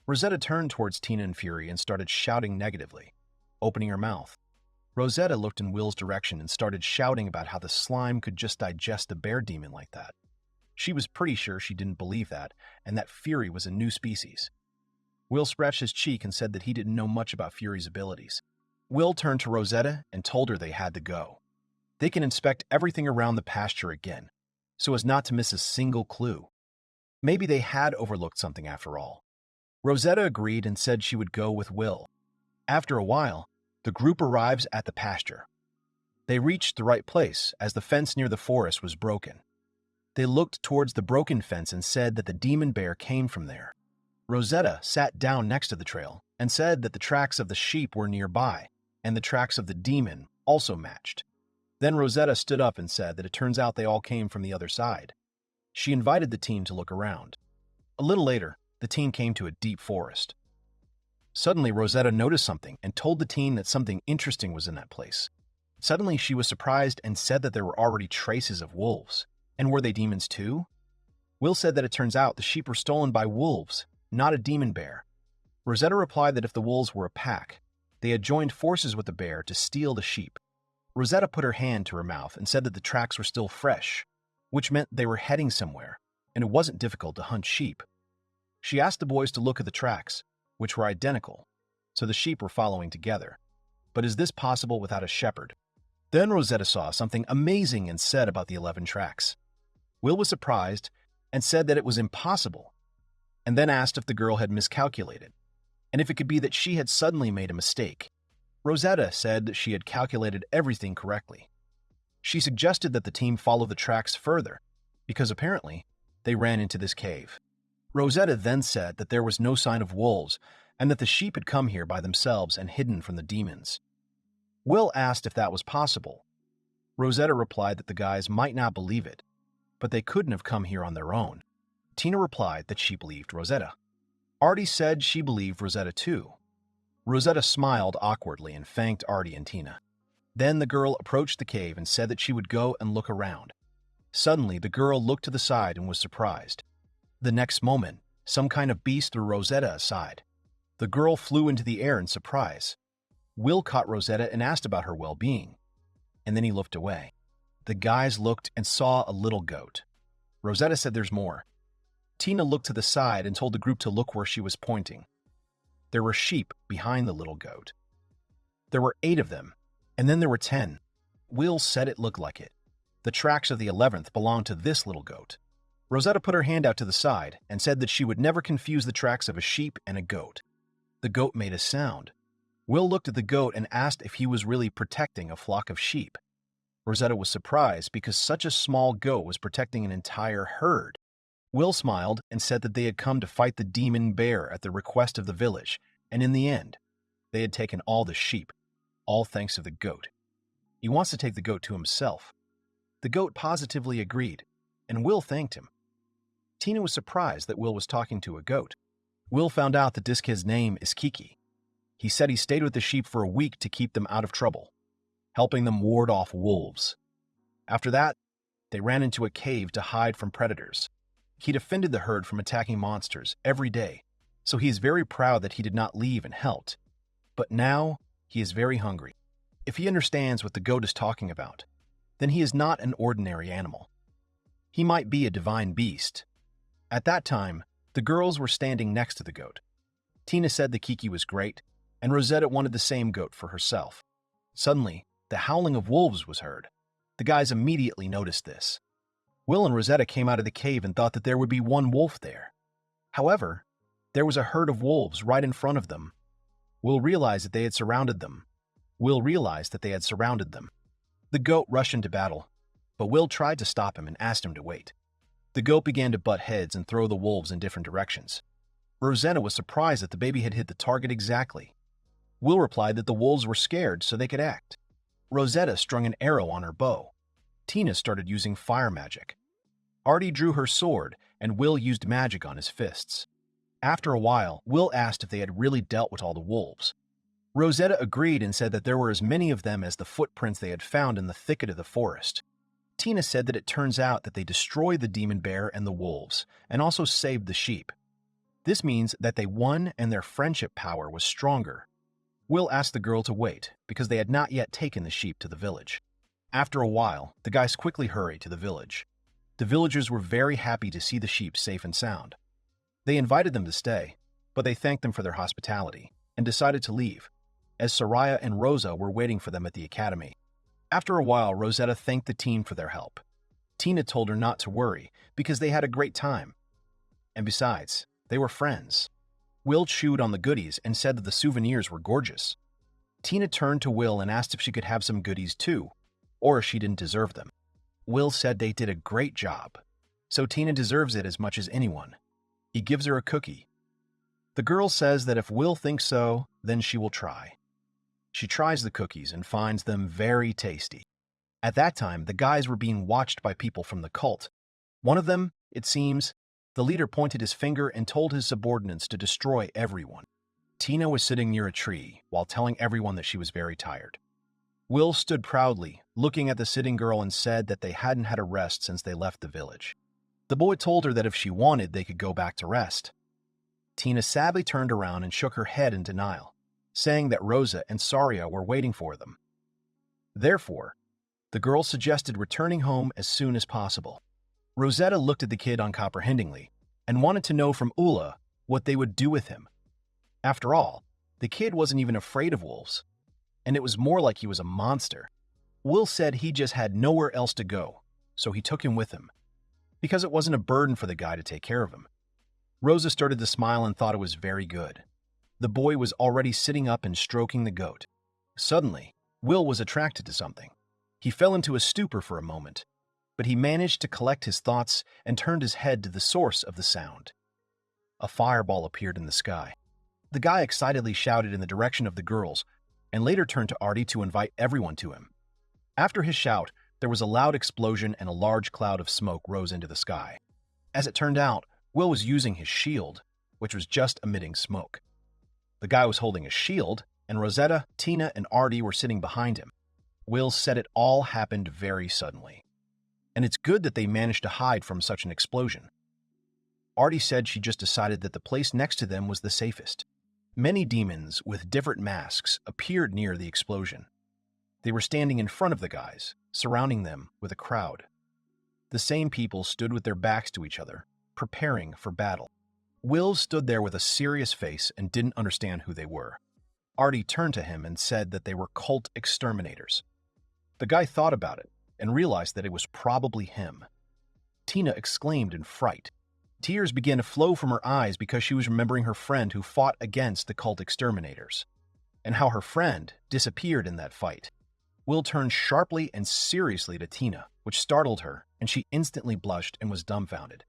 Rosetta turned towards Tina and Fury and started shouting negatively, opening her mouth. Rosetta looked in Will's direction and started shouting about how the slime could just digest a bear demon like that. She was pretty sure she didn't believe that, and that Fury was a new species. Will scratched his cheek and said that he didn't know much about Fury's abilities. Will turned to Rosetta and told her they had to go. They can inspect everything around the pasture again, so as not to miss a single clue. Maybe they had overlooked something after all. Rosetta agreed and said she would go with Will. After a while, the group arrives at the pasture. They reached the right place as the fence near the forest was broken. They looked towards the broken fence and said that the demon bear came from there. Rosetta sat down next to the trail and said that the tracks of the sheep were nearby, and the tracks of the demon also matched. Then Rosetta stood up and said that it turns out they all came from the other side. She invited the team to look around. A little later, the team came to a deep forest. Suddenly, Rosetta noticed something and told the team that something interesting was in that place. Suddenly, she was surprised and said that there were already traces of wolves. And were they demons too? Will said that it turns out the sheep were stolen by wolves, not a demon bear. Rosetta replied that if the wolves were a pack, they had joined forces with the bear to steal the sheep. Rosetta put her hand to her mouth and said that the tracks were still fresh, which meant they were heading somewhere, and it wasn't difficult to hunt sheep. She asked the boys to look at the tracks, which were identical, so the sheep were following together. But is this possible without a shepherd? Then Rosetta saw something amazing and said about the 11 tracks. Will was surprised and said that it was impossible, and then asked if the girl had miscalculated, and if it could be that she had suddenly made a mistake. Rosetta said that she had calculated everything correctly. She suggested that the team follow the tracks further, because apparently they ran into this cave. Rosetta then said that there was no sign of wolves and that the sheep had come here by themselves and hidden from the demons. Will asked if that was possible. Rosetta replied that the guys might not believe it, but they couldn't have come here on their own. Tina replied that she believed Rosetta. Arty said she believed Rosetta too. Rosetta smiled awkwardly and thanked Arty and Tina. Then the girl approached the cave and said that she would go and look around. Suddenly, the girl looked to the side and was surprised. The next moment, some kind of beast threw Rosetta aside. The girl flew into the air in surprise. Will caught Rosetta and asked about her well-being, and then he looked away. The guys looked and saw a little goat. Rosetta said there's more. Tina looked to the side and told the group to look where she was pointing. There were sheep behind the little goat. There were 8 of them, and then there were 10. Will said it looked like it. The tracks of the 11th belonged to this little goat. Rosetta put her hand out to the side and said that she would never confuse the tracks of a sheep and a goat. The goat made a sound. Will looked at the goat and asked if he was really protecting a flock of sheep. Rosetta was surprised because such a small goat was protecting an entire herd. Will smiled and said that they had come to fight the demon bear at the request of the village, and in the end, they had taken all the sheep, all thanks to the goat. He wants to take the goat to himself. The goat positively agreed, and Will thanked him. Tina was surprised that Will was talking to a goat. Will found out that this kid's name is Kiki. He said he stayed with the sheep for a week to keep them out of trouble, helping them ward off wolves. After that, they ran into a cave to hide from predators. He defended the herd from attacking monsters every day, so he is very proud that he did not leave and helped. But now, he is very hungry. If he understands what the goat is talking about, then he is not an ordinary animal. He might be a divine beast. At that time, the girls were standing next to the goat. Tina said that Kiki was great, and Rosetta wanted the same goat for herself. Suddenly, the howling of wolves was heard. The guys immediately noticed this. Will and Rosetta came out of the cave and thought that there would be one wolf there. However, there was a herd of wolves right in front of them. Will realized that they had surrounded them. The goat rushed into battle, but Will tried to stop him and asked him to wait. The goat began to butt heads and throw the wolves in different directions. Rosetta was surprised that the baby had hit the target exactly. Will replied that the wolves were scared so they could act. Rosetta strung an arrow on her bow. Tina started using fire magic. Arty drew her sword, and Will used magic on his fists. After a while, Will asked if they had really dealt with all the wolves. Rosetta agreed and said that there were as many of them as the footprints they had found in the thicket of the forest. Tina said that it turns out that they destroyed the demon bear and the wolves, and also saved the sheep. This means that they won and their friendship power was stronger. Will asked the girl to wait, because they had not yet taken the sheep to the village. After a while, the guys quickly hurried to the village. The villagers were very happy to see the sheep safe and sound. They invited them to stay, but they thanked them for their hospitality and decided to leave, as Soraya and Rosa were waiting for them at the academy. After a while, Rosetta thanked the team for their help. Tina told her not to worry because they had a great time. And besides, they were friends. Will chewed on the goodies and said that the souvenirs were gorgeous. Tina turned to Will and asked if she could have some goodies too, or if she didn't deserve them. Will said they did a great job, so Tina deserves it as much as anyone. He gives her a cookie. The girl says that if Will thinks so, then she will try. She tries the cookies and finds them very tasty. At that time, the guys were being watched by people from the cult. One of them, it seems, the leader pointed his finger and told his subordinates to destroy everyone. Tina was sitting near a tree while telling everyone that she was very tired. Will stood proudly, looking at the sitting girl, and said that they hadn't had a rest since they left the village. The boy told her that if she wanted, they could go back to rest. Tina sadly turned around and shook her head in denial, saying that Rosa and Saria were waiting for them. Therefore, the girl suggested returning home as soon as possible. Rosetta looked at the kid uncomprehendingly and wanted to know from Ula what they would do with him. After all, the kid wasn't even afraid of wolves, and it was more like he was a monster. Will said he just had nowhere else to go, so he took him with him, because it wasn't a burden for the guy to take care of him. Rosa started to smile and thought it was very good. The boy was already sitting up and stroking the goat. Suddenly, Will was attracted to something. He fell into a stupor for a moment, but he managed to collect his thoughts and turned his head to the source of the sound. A fireball appeared in the sky. The guy excitedly shouted in the direction of the girls, and later turned to Arty to invite everyone to him. After his shout, there was a loud explosion and a large cloud of smoke rose into the sky. As it turned out, Will was using his shield, which was just emitting smoke. The guy was holding a shield, and Rosetta, Tina, and Arty were sitting behind him. Will said it all happened very suddenly. And it's good that they managed to hide from such an explosion. Arty said she just decided that the place next to them was the safest. Many demons with different masks appeared near the explosion. They were standing in front of the guys, surrounding them with a crowd. The same people stood with their backs to each other, preparing for battle. Will stood there with a serious face and didn't understand who they were. Arty turned to him and said that they were cult exterminators. The guy thought about it and realized that it was probably him. Tina exclaimed in fright. Tears began to flow from her eyes because she was remembering her friend who fought against the cult exterminators, and how her friend disappeared in that fight. Will turned sharply and seriously to Tina, which startled her, and she instantly blushed and was dumbfounded.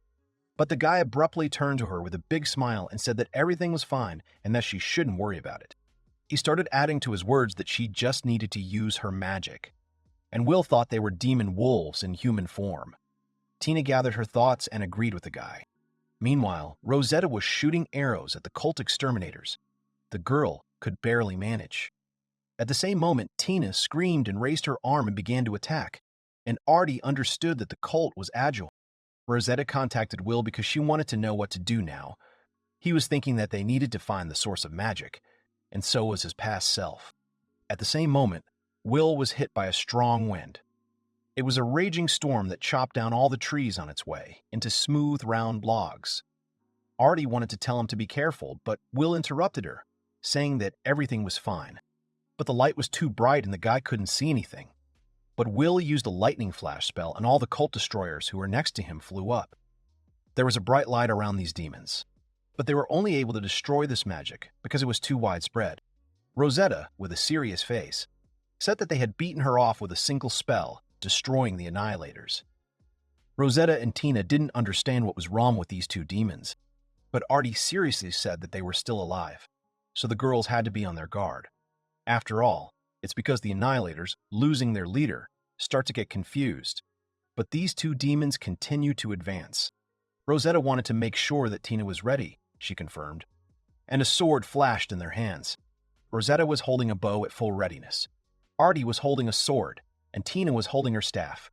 But the guy abruptly turned to her with a big smile and said that everything was fine and that she shouldn't worry about it. He started adding to his words that she just needed to use her magic, and Will thought they were demon wolves in human form. Tina gathered her thoughts and agreed with the guy. Meanwhile, Rosetta was shooting arrows at the cult exterminators. The girl could barely manage. At the same moment, Tina screamed and raised her arm and began to attack, and Arty understood that the cult was agile. Rosetta contacted Will because she wanted to know what to do now. He was thinking that they needed to find the source of magic, and so was his past self. At the same moment, Will was hit by a strong wind. It was a raging storm that chopped down all the trees on its way into smooth, round logs. Arty wanted to tell him to be careful, but Will interrupted her, saying that everything was fine. But the light was too bright and the guy couldn't see anything. But Will used a lightning flash spell and all the cult destroyers who were next to him flew up. There was a bright light around these demons, but they were only able to destroy this magic because it was too widespread. Rosetta, with a serious face, said that they had beaten her off with a single spell, destroying the annihilators. Rosetta and Tina didn't understand what was wrong with these two demons, but Arty seriously said that they were still alive, so the girls had to be on their guard. After all, it's because the annihilators, losing their leader, start to get confused. But these two demons continue to advance. Rosetta wanted to make sure that Tina was ready, she confirmed, and a sword flashed in their hands. Rosetta was holding a bow at full readiness. Arty was holding a sword, and Tina was holding her staff.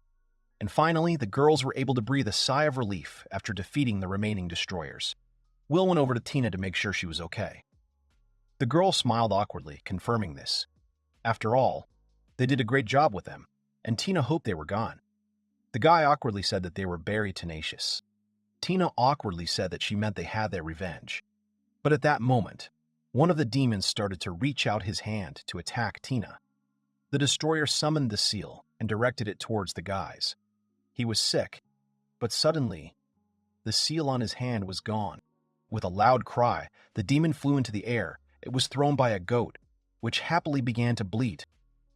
And finally, the girls were able to breathe a sigh of relief after defeating the remaining destroyers. Will went over to Tina to make sure she was okay. The girl smiled awkwardly, confirming this. After all, they did a great job with them, and Tina hoped they were gone. The guy awkwardly said that they were very tenacious. Tina awkwardly said that she meant they had their revenge. But at that moment, one of the demons started to reach out his hand to attack Tina. The destroyer summoned the seal and directed it towards the guys. He was sick, but suddenly, the seal on his hand was gone. With a loud cry, the demon flew into the air. It was thrown by a goat, which happily began to bleat.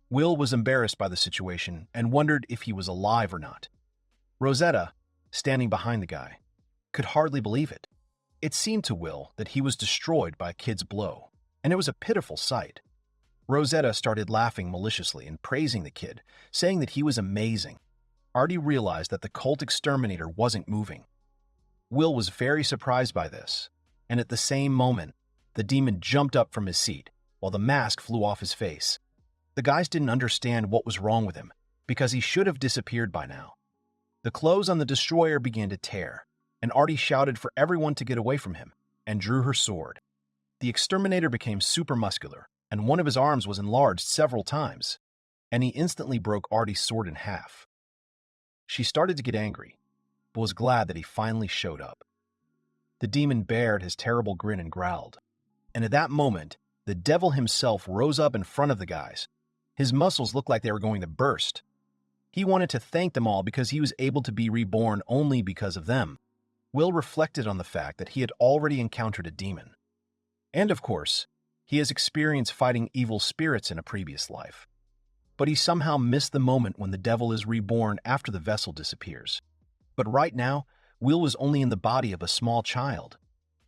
Will was embarrassed by the situation and wondered if he was alive or not. Rosetta, standing behind the guy, could hardly believe it. It seemed to Will that he was destroyed by a kid's blow, and it was a pitiful sight. Rosetta started laughing maliciously and praising the kid, saying that he was amazing. Arty realized that the cult exterminator wasn't moving. Will was very surprised by this, and at the same moment, the demon jumped up from his seat, while the mask flew off his face. The guys didn't understand what was wrong with him, because he should have disappeared by now. The clothes on the destroyer began to tear, and Arty shouted for everyone to get away from him, and drew her sword. The exterminator became super muscular, and one of his arms was enlarged several times, and he instantly broke Arty's sword in half. She started to get angry, but was glad that he finally showed up. The demon bared his terrible grin and growled, and at that moment, the devil himself rose up in front of the guys. His muscles looked like they were going to burst. He wanted to thank them all because he was able to be reborn only because of them. Will reflected on the fact that he had already encountered a demon. And of course, He has experienced fighting evil spirits in a previous life. But he somehow missed the moment when the devil is reborn after the vessel disappears. But right now, Will was only in the body of a small child.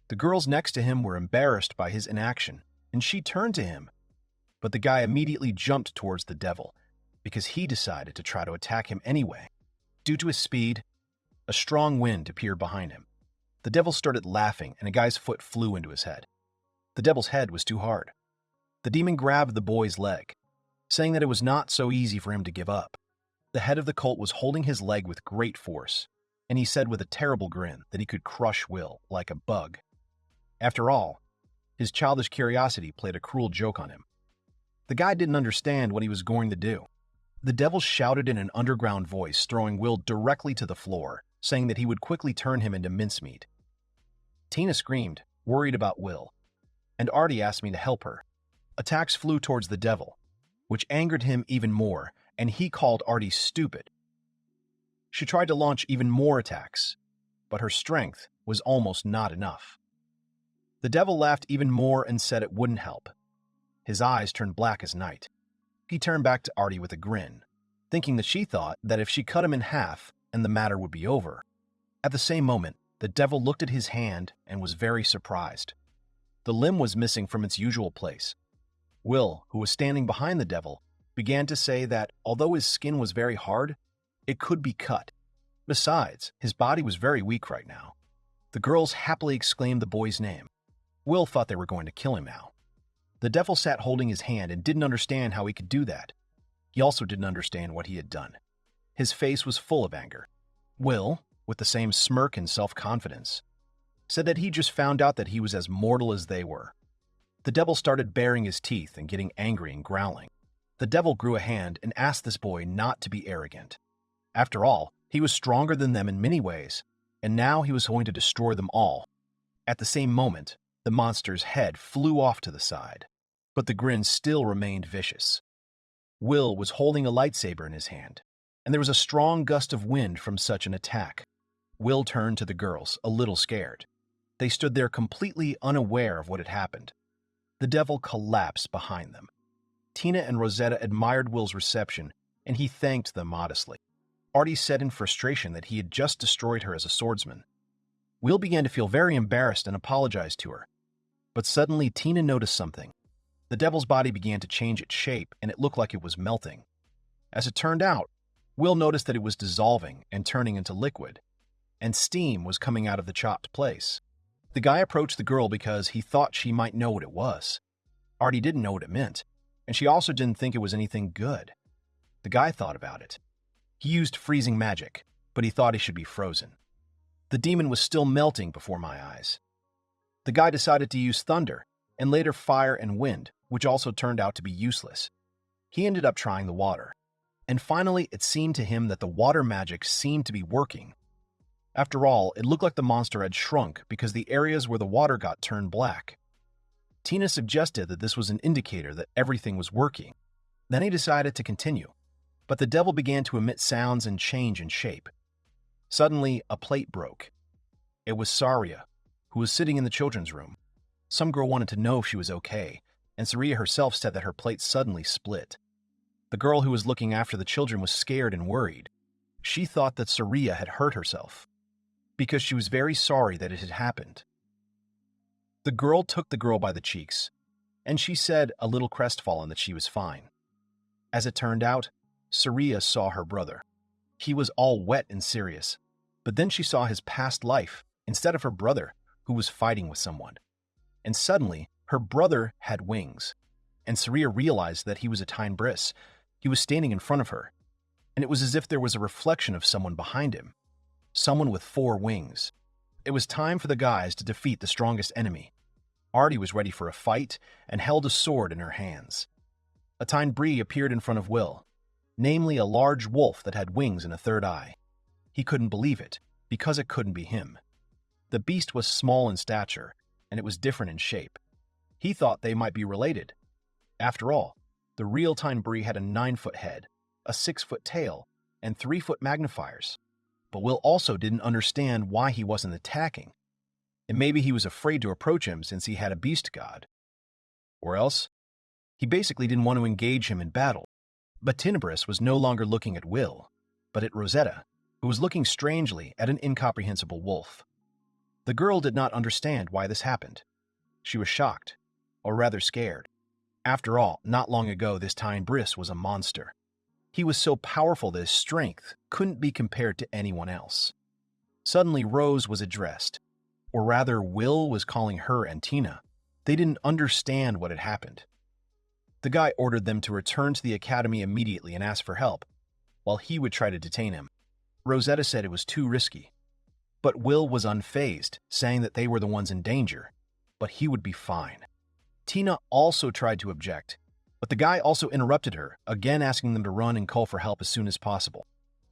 The girls next to him were embarrassed by his inaction, and she turned to him. But the guy immediately jumped towards the devil, because he decided to try to attack him anyway. Due to his speed, a strong wind appeared behind him. The devil started laughing, and a guy's foot flew into his head. The devil's head was too hard. The demon grabbed the boy's leg, saying that it was not so easy for him to give up. The head of the cult was holding his leg with great force, and he said with a terrible grin that he could crush Will like a bug. After all, his childish curiosity played a cruel joke on him. The guy didn't understand what he was going to do. The devil shouted in an underground voice, throwing Will directly to the floor, saying that he would quickly turn him into mincemeat. Tina screamed, worried about Will, and Arty asked me to help her. Attacks flew towards the devil, which angered him even more, and he called Arty stupid. She tried to launch even more attacks, but her strength was almost not enough. The devil laughed even more and said it wouldn't help. His eyes turned black as night. He turned back to Arty with a grin, thinking that she thought that if she cut him in half and the matter would be over. At the same moment, the devil looked at his hand and was very surprised. The limb was missing from its usual place. Will, who was standing behind the devil, began to say that although his skin was very hard, it could be cut. Besides, his body was very weak right now. The girls happily exclaimed the boy's name. Will thought they were going to kill him now. The devil sat holding his hand and didn't understand how he could do that. He also didn't understand what he had done. His face was full of anger. Will, with the same smirk and self-confidence, said that he just found out that he was as mortal as they were. The devil started baring his teeth and getting angry and growling. The devil grew a hand and asked this boy not to be arrogant. After all, he was stronger than them in many ways, and now he was going to destroy them all. At the same moment, the monster's head flew off to the side, but the grin still remained vicious. Will was holding a lightsaber in his hand, and there was a strong gust of wind from such an attack. Will turned to the girls, a little scared. They stood there completely unaware of what had happened. The devil collapsed behind them. Tina and Rosetta admired Will's reception, and he thanked them modestly. Arty said in frustration that he had just destroyed her as a swordsman. Will began to feel very embarrassed and apologized to her. But suddenly Tina noticed something. The devil's body began to change its shape, and it looked like it was melting. As it turned out, Will noticed that it was dissolving and turning into liquid, and steam was coming out of the chopped place. The guy approached the girl because he thought she might know what it was. Arty didn't know what it meant, and she also didn't think it was anything good. The guy thought about it. He used freezing magic, but he thought he should be frozen. The demon was still melting before my eyes. The guy decided to use thunder, and later fire and wind, which also turned out to be useless. He ended up trying the water, and finally it seemed to him that the water magic seemed to be working. After all, it looked like the monster had shrunk because the areas where the water got turned black. Tina suggested that this was an indicator that everything was working. Then he decided to continue, but the devil began to emit sounds and change in shape. Suddenly, a plate broke. It was Saria, who was sitting in the children's room. Some girl wanted to know if she was okay, and Saria herself said that her plate suddenly split. The girl who was looking after the children was scared and worried. She thought that Saria had hurt herself, because she was very sorry that it had happened. The girl took the girl by the cheeks, and she said, a little crestfallen, that she was fine. As it turned out, Saria saw her brother. He was all wet and serious, but then she saw his past life instead of her brother, who was fighting with someone. And suddenly, her brother had wings, and Saria realized that he was a Tyne Briss. He was standing in front of her, and it was as if there was a reflection of someone behind him. Someone with 4 wings. It was time for the guys to defeat the strongest enemy. Arty was ready for a fight and held a sword in her hands. A Tyne Bree appeared in front of Will, namely a large wolf that had wings and a third eye. He couldn't believe it, because it couldn't be him. The beast was small in stature, and it was different in shape. He thought they might be related. After all, the real Tyne Bree had a 9-foot head, a 6-foot tail, and 3-foot magnifiers. But Will also didn't understand why he wasn't attacking. And maybe he was afraid to approach him since he had a beast god. or else he basically didn't want to engage him in battle. But Tenebris was no longer looking at Will, but at Rosetta, who was looking strangely at an incomprehensible wolf. The girl did not understand why this happened. She was shocked, or rather scared. After all, not long ago this Tenebris was a monster. He was so powerful that his strength couldn't be compared to anyone else. Suddenly Rose was addressed, or rather Will was calling her and Tina. They didn't understand what had happened. The guy ordered them to return to the academy immediately and ask for help, while he would try to detain him. Rosetta said it was too risky. But Will was unfazed, saying that they were the ones in danger, but he would be fine. Tina also tried to object, but the guy also interrupted her, again asking them to run and call for help as soon as possible.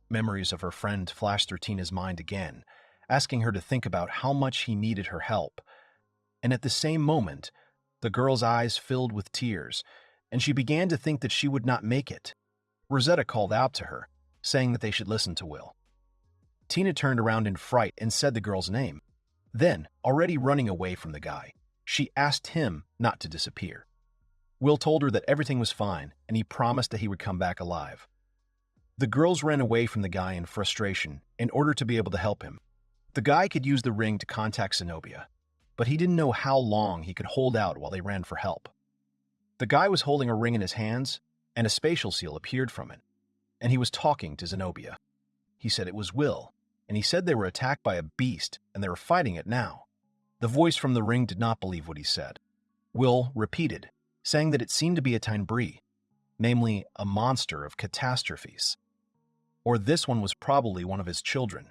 Memories of her friend flashed through Tina's mind again, asking her to think about how much he needed her help. And at the same moment, the girl's eyes filled with tears, and she began to think that she would not make it. Rosetta called out to her, saying that they should listen to Will. Tina turned around in fright and said the girl's name. Then, already running away from the guy, she asked him not to disappear. Will told her that everything was fine, and he promised that he would come back alive. The girls ran away from the guy in frustration in order to be able to help him. The guy could use the ring to contact Zenobia, but he didn't know how long he could hold out while they ran for help. The guy was holding a ring in his hands, and a spatial seal appeared from it, and he was talking to Zenobia. He said it was Will, and he said they were attacked by a beast and they were fighting it now. The voice from the ring did not believe what he said. Will repeated, saying that it seemed to be a Tenebris, namely a monster of catastrophes. Or this one was probably one of his children.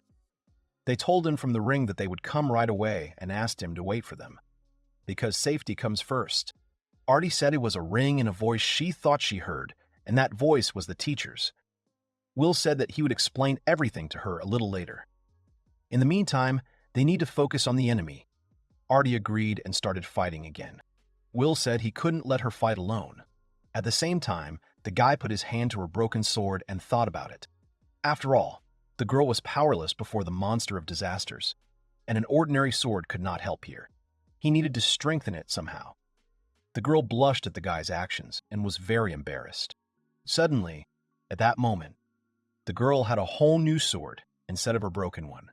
They told him from the ring that they would come right away and asked him to wait for them, because safety comes first. Arty said it was a ring and a voice she thought she heard, and that voice was the teacher's. Will said that he would explain everything to her a little later. In the meantime, they need to focus on the enemy. Arty agreed and started fighting again. Will said he couldn't let her fight alone. At the same time, the guy put his hand to her broken sword and thought about it. After all, the girl was powerless before the monster of disasters, and an ordinary sword could not help here. He needed to strengthen it somehow. The girl blushed at the guy's actions and was very embarrassed. Suddenly, at that moment, the girl had a whole new sword instead of her broken one.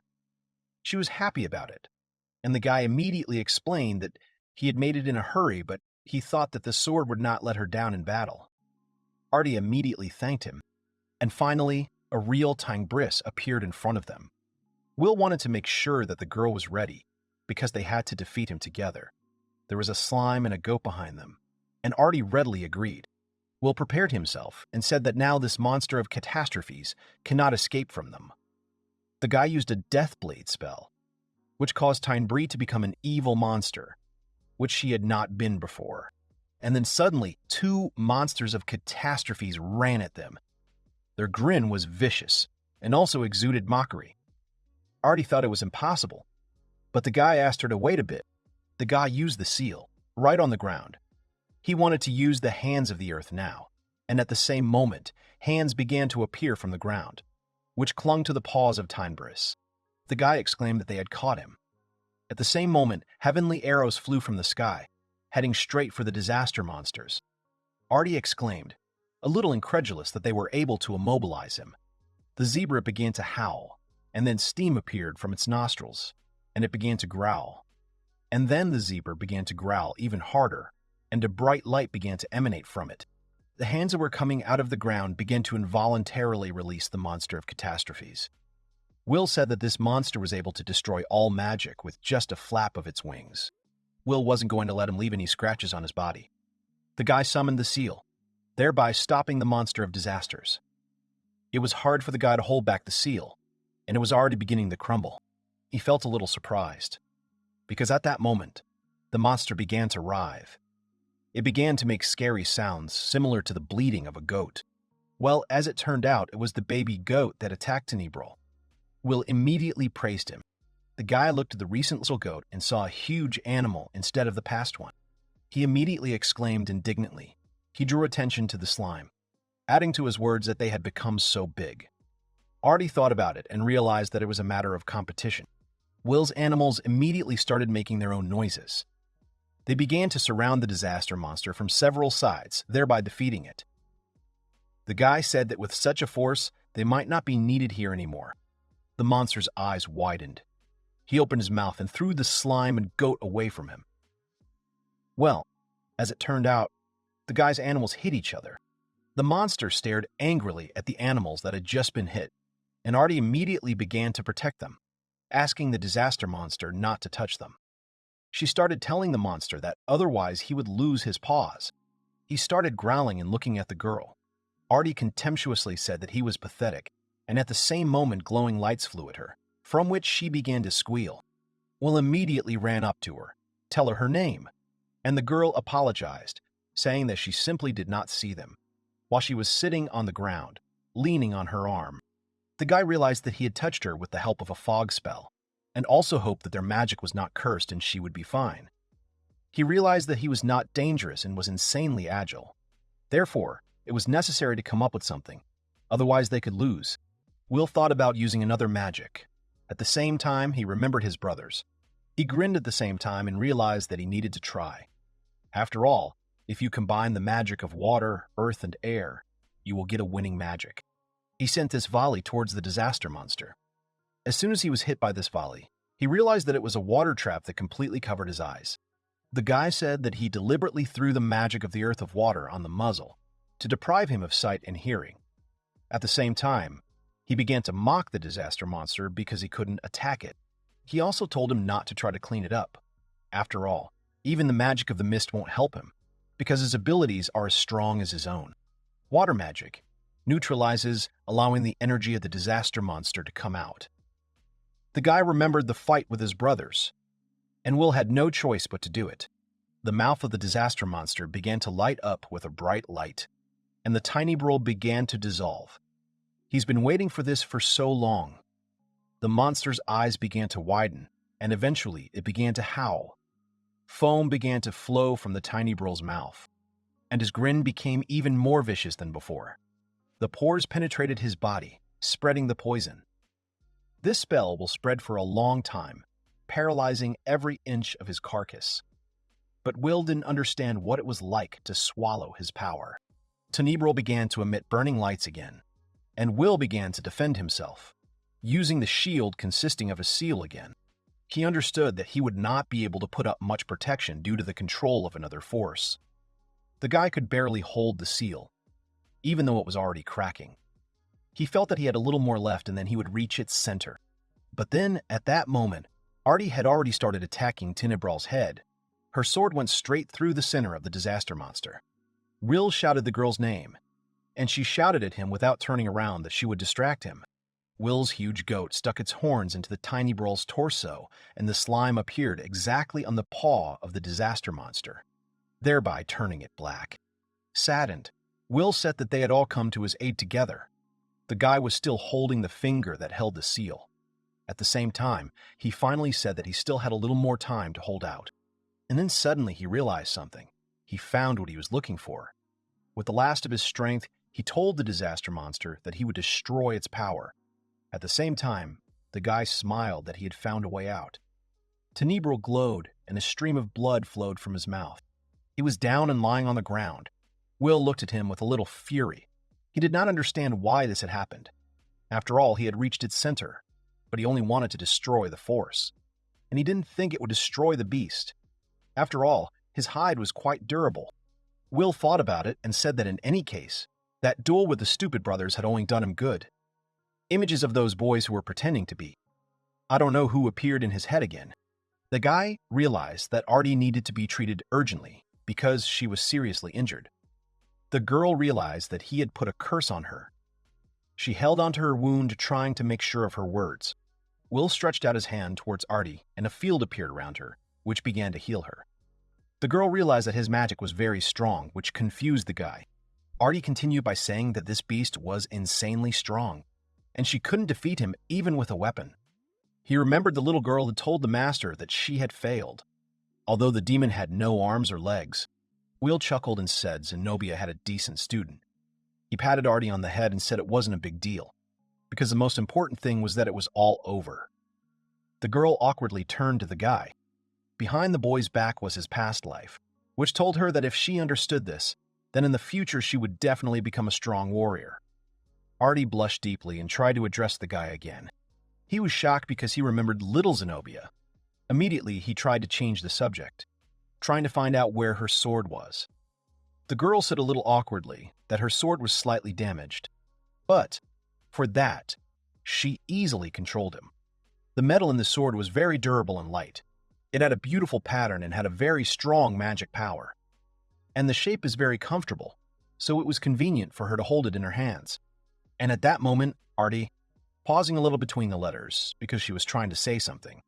She was happy about it, and the guy immediately explained that he had made it in a hurry, but he thought that the sword would not let her down in battle. Arty immediately thanked him, and finally, a real Tenebris appeared in front of them. Will wanted to make sure that the girl was ready, because they had to defeat him together. There was a slime and a goat behind them, and Arty readily agreed. Will prepared himself and said that now this monster of catastrophes cannot escape from them. The guy used a Deathblade spell, which caused Tenebris to become an evil monster, which she had not been before. And then suddenly, two monsters of catastrophes ran at them. Their grin was vicious and also exuded mockery. Arty thought it was impossible, but the guy asked her to wait a bit. The guy used the seal, right on the ground. He wanted to use the hands of the earth now, and at the same moment, hands began to appear from the ground, which clung to the paws of Tenebris. The guy exclaimed that they had caught him. At the same moment, heavenly arrows flew from the sky, heading straight for the disaster monsters. Arty exclaimed, a little incredulous that they were able to immobilize him. The zebra began to howl, and then steam appeared from its nostrils, and it began to growl. And then the zebra began to growl even harder, and a bright light began to emanate from it. The hands that were coming out of the ground began to involuntarily release the monster of catastrophes. Will said that this monster was able to destroy all magic with just a flap of its wings. Will wasn't going to let him leave any scratches on his body. The guy summoned the seal, thereby stopping the monster of disasters. It was hard for the guy to hold back the seal, and it was already beginning to crumble. He felt a little surprised, because at that moment, the monster began to writhe. It began to make scary sounds similar to the bleating of a goat. Well, as it turned out, it was the baby goat that attacked Tenebris. Will immediately praised him. The guy looked at the recent little goat and saw a huge animal instead of the past one. He immediately exclaimed indignantly. He drew attention to the slime, adding to his words that they had become so big. Arty thought about it and realized that it was a matter of competition. Will's animals immediately started making their own noises. They began to surround the disaster monster from several sides, thereby defeating it. The guy said that with such a force, they might not be needed here anymore. The monster's eyes widened. He opened his mouth and threw the slime and goat away from him. Well, as it turned out, the guy's animals hit each other. The monster stared angrily at the animals that had just been hit, and Arty immediately began to protect them, asking the disaster monster not to touch them. She started telling the monster that otherwise he would lose his paws. He started growling and looking at the girl. Arty contemptuously said that he was pathetic, and at the same moment glowing lights flew at her, from which she began to squeal. Will immediately ran up to her, tell her name, and the girl apologized, saying that she simply did not see them, while she was sitting on the ground, leaning on her arm. The guy realized that he had touched her with the help of a fog spell, and also hoped that their magic was not cursed and she would be fine. He realized that he was not dangerous and was insanely agile. Therefore, it was necessary to come up with something, otherwise they could lose. Will thought about using another magic. At the same time, he remembered his brothers. He grinned at the same time and realized that he needed to try. After all, if you combine the magic of water, earth, and air, you will get a winning magic. He sent this volley towards the disaster monster. As soon as he was hit by this volley, he realized that it was a water trap that completely covered his eyes. The guy said that he deliberately threw the magic of the earth of water on the muzzle to deprive him of sight and hearing. At the same time, he began to mock the disaster monster because he couldn't attack it. He also told him not to try to clean it up. After all, even the magic of the mist won't help him, because his abilities are as strong as his own. Water magic neutralizes, allowing the energy of the disaster monster to come out. The guy remembered the fight with his brothers, and Will had no choice but to do it. The mouth of the disaster monster began to light up with a bright light, and the tiny bro began to dissolve. He's been waiting for this for so long. The monster's eyes began to widen, and eventually it began to howl. Foam began to flow from the tiny bro's mouth, and his grin became even more vicious than before. The pores penetrated his body, spreading the poison. This spell will spread for a long time, paralyzing every inch of his carcass. But Will didn't understand what it was like to swallow his power. Tenebral began to emit burning lights again, and Will began to defend himself, using the shield consisting of a seal again. He understood that he would not be able to put up much protection due to the control of another force. The guy could barely hold the seal, even though it was already cracking. He felt that he had a little more left and then he would reach its center. But then, at that moment, Arty had already started attacking Tenebral's head. Her sword went straight through the center of the disaster monster. Will shouted the girl's name, and she shouted at him without turning around that she would distract him. Will's huge goat stuck its horns into the tiny bral's torso, and the slime appeared exactly on the paw of the disaster monster, thereby turning it black. Saddened, Will said that they had all come to his aid together. The guy was still holding the finger that held the seal. At the same time, he finally said that he still had a little more time to hold out. And then suddenly he realized something. He found what he was looking for. With the last of his strength, he told the disaster monster that he would destroy its power. At the same time, the guy smiled that he had found a way out. Tenebral glowed, and a stream of blood flowed from his mouth. He was down and lying on the ground. Will looked at him with a little fury. He did not understand why this had happened. After all, he had reached its center, but he only wanted to destroy the force. And he didn't think it would destroy the beast. After all, his hide was quite durable. Will thought about it and said that in any case, that duel with the stupid brothers had only done him good. Images of those boys who were pretending to be. I don't know who appeared in his head again. The guy realized that Arty needed to be treated urgently because she was seriously injured. The girl realized that he had put a curse on her. She held onto her wound, trying to make sure of her words. Will stretched out his hand towards Arty, and a field appeared around her, which began to heal her. The girl realized that his magic was very strong, which confused the guy. Arty continued by saying that this beast was insanely strong, and she couldn't defeat him even with a weapon. He remembered the little girl had told the master that she had failed, although the demon had no arms or legs. Will chuckled and said Zenobia had a decent student. He patted Arty on the head and said it wasn't a big deal, because the most important thing was that it was all over. The girl awkwardly turned to the guy. Behind the boy's back was his past life, which told her that if she understood this, then in the future she would definitely become a strong warrior. Arty blushed deeply and tried to address the guy again. He was shocked because he remembered little Zenobia. Immediately, he tried to change the subject, trying to find out where her sword was. The girl said a little awkwardly that her sword was slightly damaged, but for that, she easily controlled him. The metal in the sword was very durable and light. It had a beautiful pattern and had a very strong magic power. And the shape is very comfortable, so it was convenient for her to hold it in her hands. And at that moment, Arty, pausing a little between the letters because she was trying to say something,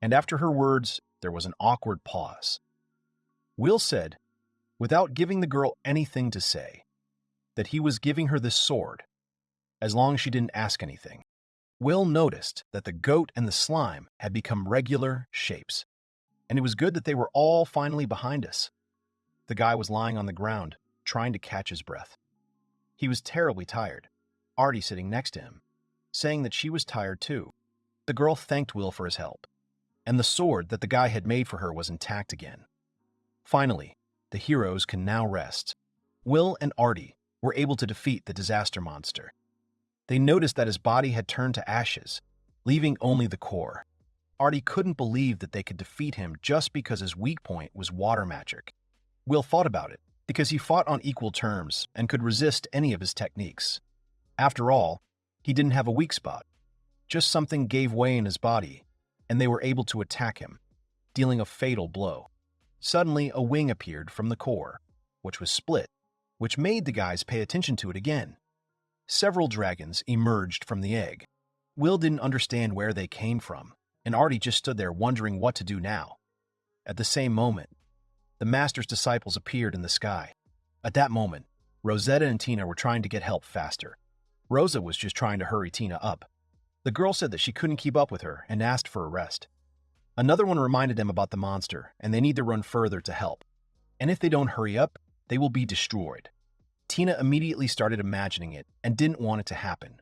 and after her words, there was an awkward pause. Will said, without giving the girl anything to say, that he was giving her this sword, as long as she didn't ask anything. Will noticed that the goat and the slime had become regular shapes, and it was good that they were all finally behind us. The guy was lying on the ground, trying to catch his breath. He was terribly tired, Arty sitting next to him, saying that she was tired too. The girl thanked Will for his help, and the sword that the guy had made for her was intact again. Finally, the heroes can now rest. Will and Arty were able to defeat the disaster monster. They noticed that his body had turned to ashes, leaving only the core. Arty couldn't believe that they could defeat him just because his weak point was water magic. Will thought about it, because he fought on equal terms and could resist any of his techniques. After all, he didn't have a weak spot. Just something gave way in his body, and they were able to attack him, dealing a fatal blow. Suddenly, a wing appeared from the core, which was split, which made the guys pay attention to it again. Several dragons emerged from the egg. Will didn't understand where they came from, and Arty just stood there wondering what to do now. At the same moment, the master's disciples appeared in the sky. At that moment, Rosetta and Tina were trying to get help faster. Rosa was just trying to hurry Tina up. The girl said that she couldn't keep up with her and asked for a rest. Another one reminded them about the monster, and they need to run further to help. And if they don't hurry up, they will be destroyed. Tina immediately started imagining it and didn't want it to happen.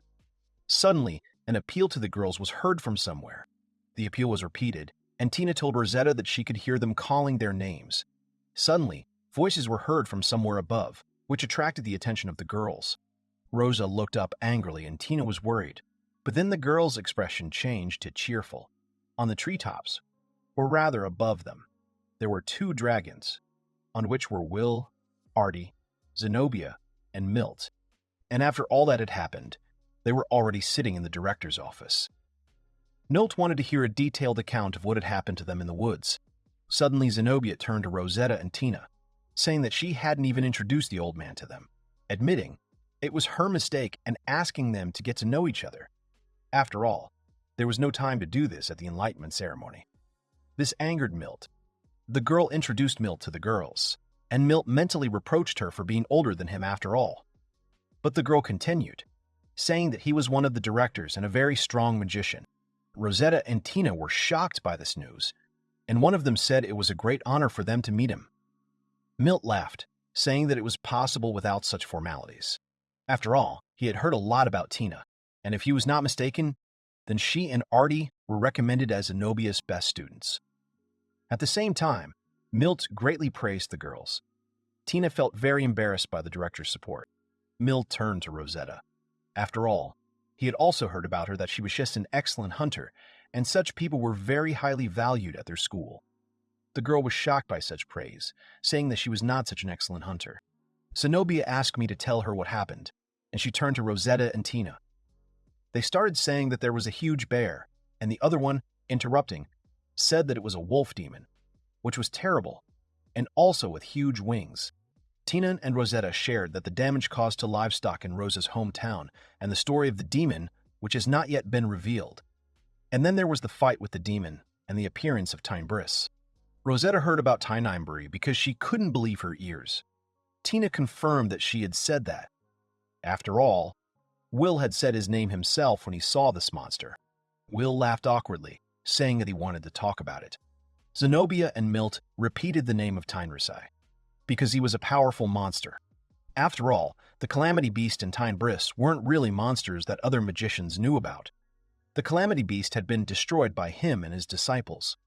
Suddenly, an appeal to the girls was heard from somewhere. The appeal was repeated, and Tina told Rosetta that she could hear them calling their names. Suddenly, voices were heard from somewhere above, which attracted the attention of the girls. Rosa looked up angrily and Tina was worried, but then the girl's expression changed to cheerful. On the treetops, or rather above them, there were two dragons, on which were Will, Arty, Zenobia, and Milt. And after all that had happened, they were already sitting in the director's office. Milt wanted to hear a detailed account of what had happened to them in the woods. Suddenly, Zenobia turned to Rosetta and Tina, saying that she hadn't even introduced the old man to them, admitting it was her mistake and asking them to get to know each other. After all, there was no time to do this at the Enlightenment ceremony. This angered Milt. The girl introduced Milt to the girls, and Milt mentally reproached her for being older than him after all. But the girl continued, saying that he was one of the directors and a very strong magician. Rosetta and Tina were shocked by this news, and one of them said it was a great honor for them to meet him. Milt laughed, saying that it was possible without such formalities. After all, he had heard a lot about Tina, and if he was not mistaken, then she and Arty were recommended as Zenobia's best students. At the same time, Milt greatly praised the girls. Tina felt very embarrassed by the director's support. Milt turned to Rosetta. After all, he had also heard about her that she was just an excellent hunter, and such people were very highly valued at their school. The girl was shocked by such praise, saying that she was not such an excellent hunter. Zenobia asked me to tell her what happened, and she turned to Rosetta and Tina. They started saying that there was a huge bear, and the other one, interrupting, said that it was a wolf demon, which was terrible, and also with huge wings. Tina and Rosetta shared that the damage caused to livestock in Rosa's hometown and the story of the demon, which has not yet been revealed. And then there was the fight with the demon and the appearance of Tynebriss. Rosetta heard about Tynebriss because she couldn't believe her ears. Tina confirmed that she had said that. After all, Will had said his name himself when he saw this monster. Will laughed awkwardly, saying that he wanted to talk about it. Zenobia and Milt repeated the name of Tynebriss, because he was a powerful monster. After all, the Calamity Beast and Tynebriss weren't really monsters that other magicians knew about. The Calamity Beast had been destroyed by him and his disciples.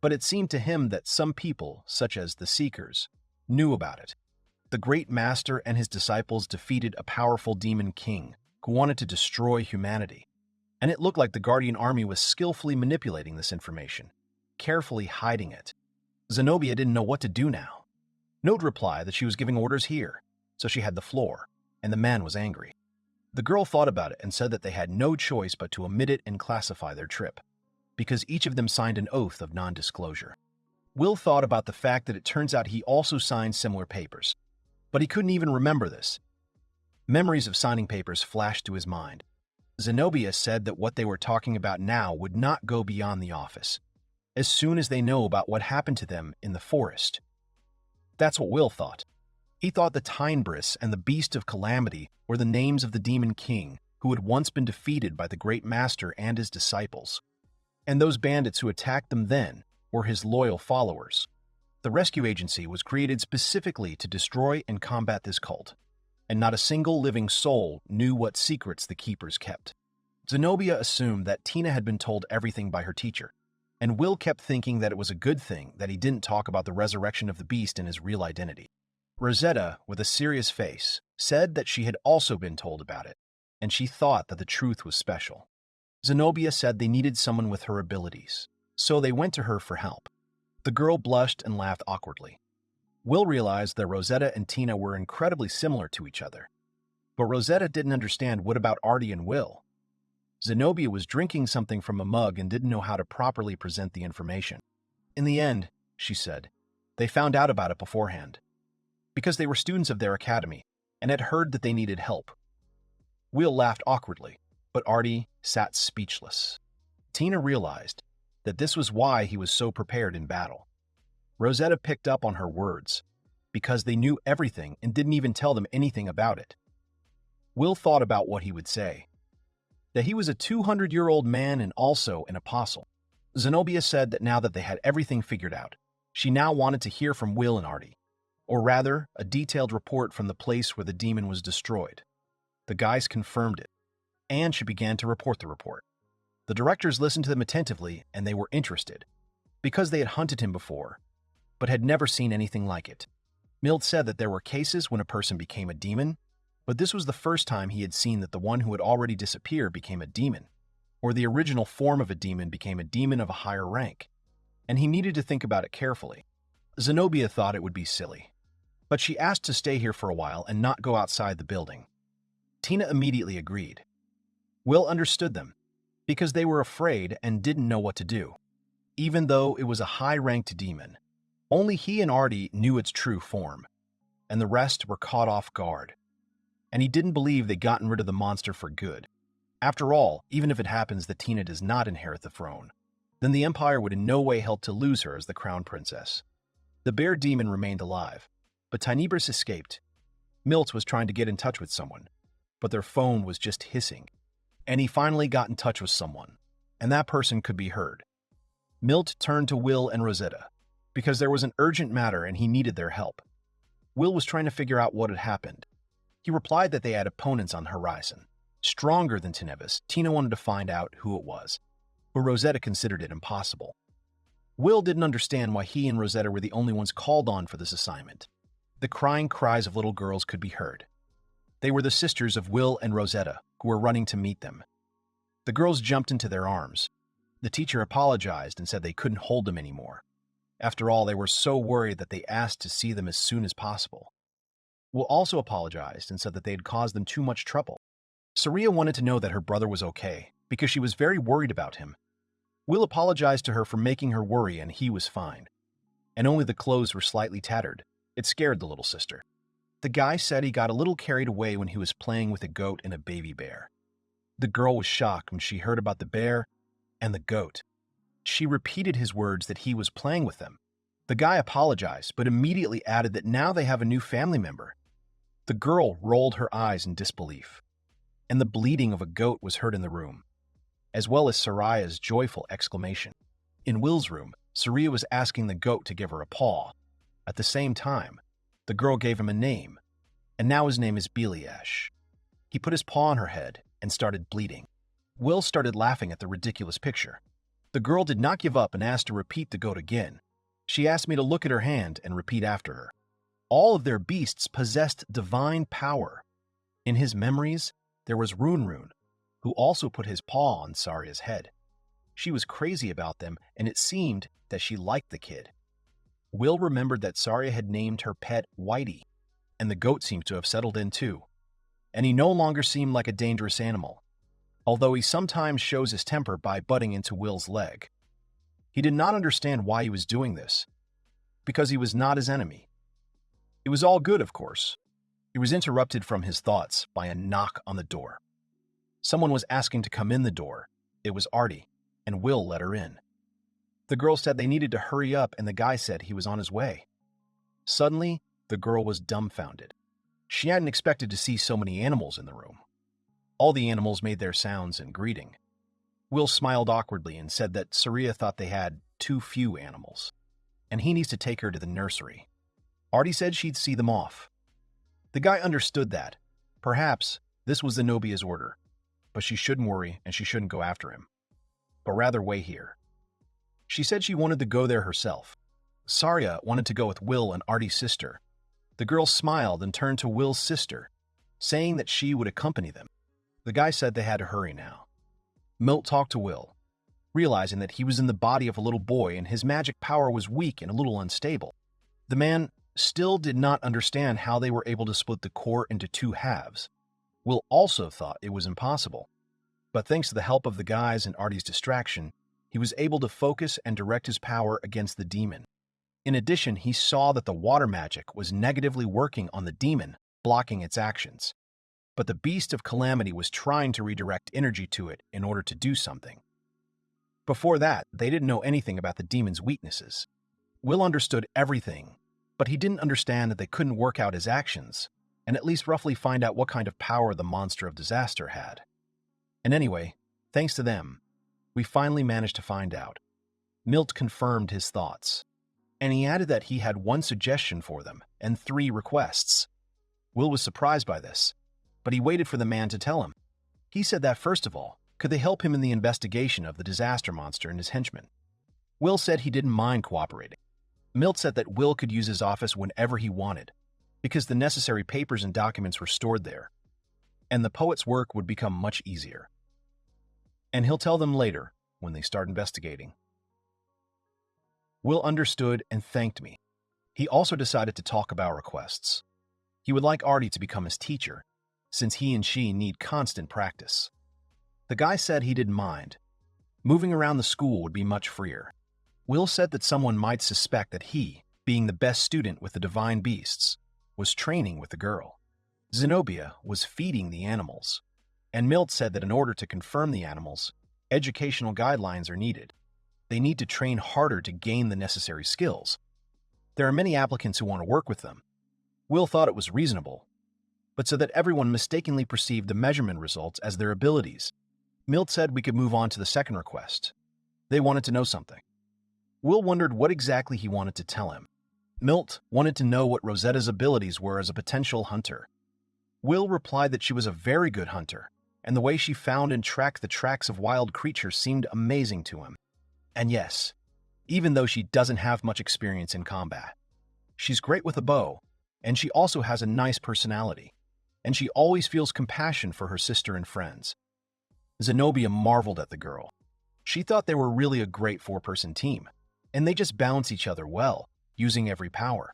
But it seemed to him that some people, such as the Seekers, knew about it. The Great Master and his disciples defeated a powerful demon king who wanted to destroy humanity. And it looked like the Guardian army was skillfully manipulating this information, carefully hiding it. Zenobia didn't know what to do now. Note replied that she was giving orders here, so she had the floor, and the man was angry. The girl thought about it and said that they had no choice but to omit it and classify their trip, because each of them signed an oath of non-disclosure. Will thought about the fact that it turns out he also signed similar papers, but he couldn't even remember this. Memories of signing papers flashed to his mind. Zenobia said that what they were talking about now would not go beyond the office, as soon as they know about what happened to them in the forest. That's what Will thought. He thought the Tinebris and the Beast of Calamity were the names of the Demon King who had once been defeated by the Great Master and his disciples. And those bandits who attacked them then were his loyal followers. The rescue agency was created specifically to destroy and combat this cult, and not a single living soul knew what secrets the Keepers kept. Zenobia assumed that Tina had been told everything by her teacher, and Will kept thinking that it was a good thing that he didn't talk about the resurrection of the beast and his real identity. Rosetta, with a serious face, said that she had also been told about it, and she thought that the truth was special. Zenobia said they needed someone with her abilities, so they went to her for help. The girl blushed and laughed awkwardly. Will realized that Rosetta and Tina were incredibly similar to each other, but Rosetta didn't understand what about Arty and Will. Zenobia was drinking something from a mug and didn't know how to properly present the information. In the end, she said, they found out about it beforehand, because they were students of their academy and had heard that they needed help. Will laughed awkwardly, but Arty sat speechless. Tina realized that this was why he was so prepared in battle. Rosetta picked up on her words, because they knew everything and didn't even tell them anything about it. Will thought about what he would say. That he was a 200-year-old man and also an apostle. Zenobia said that now that they had everything figured out, she now wanted to hear from Will and Arty, or rather, a detailed report from the place where the demon was destroyed. The guys confirmed it, and she began to report the report. The directors listened to them attentively, and they were interested, because they had hunted him before, but had never seen anything like it. Milt said that there were cases when a person became a demon, but this was the first time he had seen that the one who had already disappeared became a demon, or the original form of a demon became a demon of a higher rank, and he needed to think about it carefully. Zenobia thought it would be silly, but she asked to stay here for a while and not go outside the building. Tina immediately agreed. Will understood them, because they were afraid and didn't know what to do. Even though it was a high-ranked demon, only he and Arty knew its true form, and the rest were caught off guard. And he didn't believe they'd gotten rid of the monster for good. After all, even if it happens that Tina does not inherit the throne, then the Empire would in no way help to lose her as the crown princess. The bear demon remained alive, but Tinebris escaped. Milt was trying to get in touch with someone, but their phone was just hissing. And he finally got in touch with someone, and that person could be heard. Milt turned to Will and Rosetta, because there was an urgent matter and he needed their help. Will was trying to figure out what had happened. He replied that they had opponents on the horizon, stronger than Tinebris. Tina wanted to find out who it was, but Rosetta considered it impossible. Will didn't understand why he and Rosetta were the only ones called on for this assignment. The crying cries of little girls could be heard. They were the sisters of Will and Rosetta, who were running to meet them. The girls jumped into their arms. The teacher apologized and said they couldn't hold them anymore. After all, they were so worried that they asked to see them as soon as possible. Will also apologized and said that they had caused them too much trouble. Saria wanted to know that her brother was okay, because she was very worried about him. Will apologized to her for making her worry, and he was fine. And only the clothes were slightly tattered. It scared the little sister. The guy said he got a little carried away when he was playing with a goat and a baby bear. The girl was shocked when she heard about the bear and the goat. She repeated his words that he was playing with them. The guy apologized, but immediately added that now they have a new family member. The girl rolled her eyes in disbelief, and the bleating of a goat was heard in the room, as well as Saria's joyful exclamation. In Will's room, Saria was asking the goat to give her a paw. At the same time, the girl gave him a name, and now his name is Beliash. He put his paw on her head and started bleeding. Will started laughing at the ridiculous picture. The The girl did not give up and asked to repeat the goat again. She asked me to look at her hand and repeat after her. All of their beasts possessed divine power. In his memories, there was Run, who also put his paw on Saria's head. She was crazy about them, and it seemed that she liked the kid. Will remembered that Saria had named her pet Whitey, and the goat seemed to have settled in too. And he no longer seemed like a dangerous animal, although he sometimes shows his temper by butting into Will's leg. He did not understand why he was doing this, because he was not his enemy. It was all good, of course. He was interrupted from his thoughts by a knock on the door. Someone was asking to come in the door. It was Arty, and Will let her in. The girl said they needed to hurry up, and the guy said he was on his way. Suddenly, the girl was dumbfounded. She hadn't expected to see so many animals in the room. All the animals made their sounds in greeting. Will smiled awkwardly and said that Saria thought they had too few animals, and he needs to take her to the nursery. Arty said she'd see them off. The guy understood that. Perhaps this was Zenobia's order, but she shouldn't worry and she shouldn't go after him, but rather wait here. She said she wanted to go there herself. Saria wanted to go with Will and Arty's sister. The girl smiled and turned to Will's sister, saying that she would accompany them. The guy said they had to hurry now. Milt talked to Will, realizing that he was in the body of a little boy and his magic power was weak and a little unstable. The man still did not understand how they were able to split the core into two halves. Will also thought it was impossible, but thanks to the help of the guys and Arty's distraction, he was able to focus and direct his power against the demon. In addition, he saw that the water magic was negatively working on the demon, blocking its actions. But the beast of calamity was trying to redirect energy to it in order to do something. Before that, they didn't know anything about the demon's weaknesses. Will understood everything, but he didn't understand that they couldn't work out his actions, and at least roughly find out what kind of power the monster of disaster had. And anyway, thanks to them, we finally managed to find out. Milt confirmed his thoughts, and he added that he had one suggestion for them and 3 requests. Will was surprised by this, but he waited for the man to tell him. He said that, first of all, could they help him in the investigation of the disaster monster and his henchmen? Will said he didn't mind cooperating. Milt said that Will could use his office whenever he wanted, because the necessary papers and documents were stored there, and the poet's work would become much easier. And he'll tell them later, when they start investigating. Will understood and thanked me. He also decided to talk about requests. He would like Arty to become his teacher, since he and she need constant practice. The guy said he didn't mind. Moving around the school would be much freer. Will said that someone might suspect that he, being the best student with the divine beasts, was training with the girl. Zenobia was feeding the animals, and Milt said that in order to confirm the animals, educational guidelines are needed. They need to train harder to gain the necessary skills. There are many applicants who want to work with them. Will thought it was reasonable, but so that everyone mistakenly perceived the measurement results as their abilities. Milt said we could move on to the second request. They wanted to know something. Will wondered what exactly he wanted to tell him. Milt wanted to know what Rosetta's abilities were as a potential hunter. Will replied that she was a very good hunter, and the way she found and tracked the tracks of wild creatures seemed amazing to him. And yes, even though she doesn't have much experience in combat, she's great with a bow, and she also has a nice personality, and she always feels compassion for her sister and friends. Zenobia marveled at the girl. She thought they were really a great 4-person team, and they just balance each other well, using every power.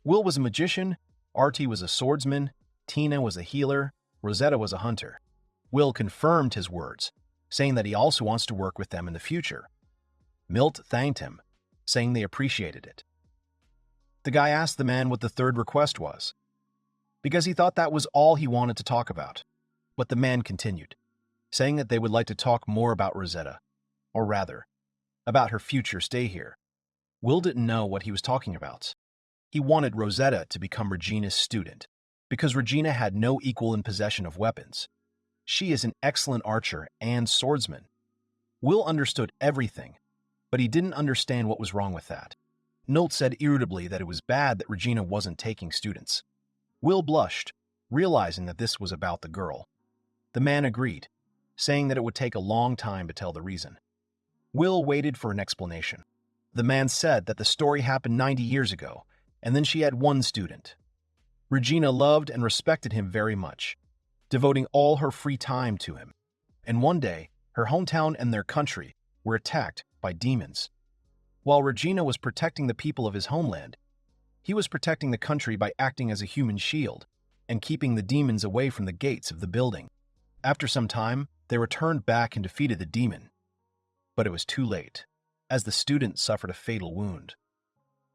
Will was a magician, Arty was a swordsman, Tina was a healer, Rosetta was a hunter. Will confirmed his words, saying that he also wants to work with them in the future. Milt thanked him, saying they appreciated it. The guy asked the man what the third request was, because he thought that was all he wanted to talk about. But the man continued, saying that they would like to talk more about Rosetta, or rather, about her future stay here. Will didn't know what he was talking about. He wanted Rosetta to become Regina's student, because Regina had no equal in possession of weapons. She is an excellent archer and swordsman. Will understood everything, but he didn't understand what was wrong with that. Milt said irritably that it was bad that Regina wasn't taking students. Will blushed, realizing that this was about the girl. The man agreed, saying that it would take a long time to tell the reason. Will waited for an explanation. The man said that the story happened 90 years ago, and then she had one student. Regina loved and respected him very much, devoting all her free time to him. And one day, her hometown and their country were attacked by demons. While Regina was protecting the people of his homeland, he was protecting the country by acting as a human shield and keeping the demons away from the gates of the building. After some time, they returned back and defeated the demon. But it was too late, as the student suffered a fatal wound.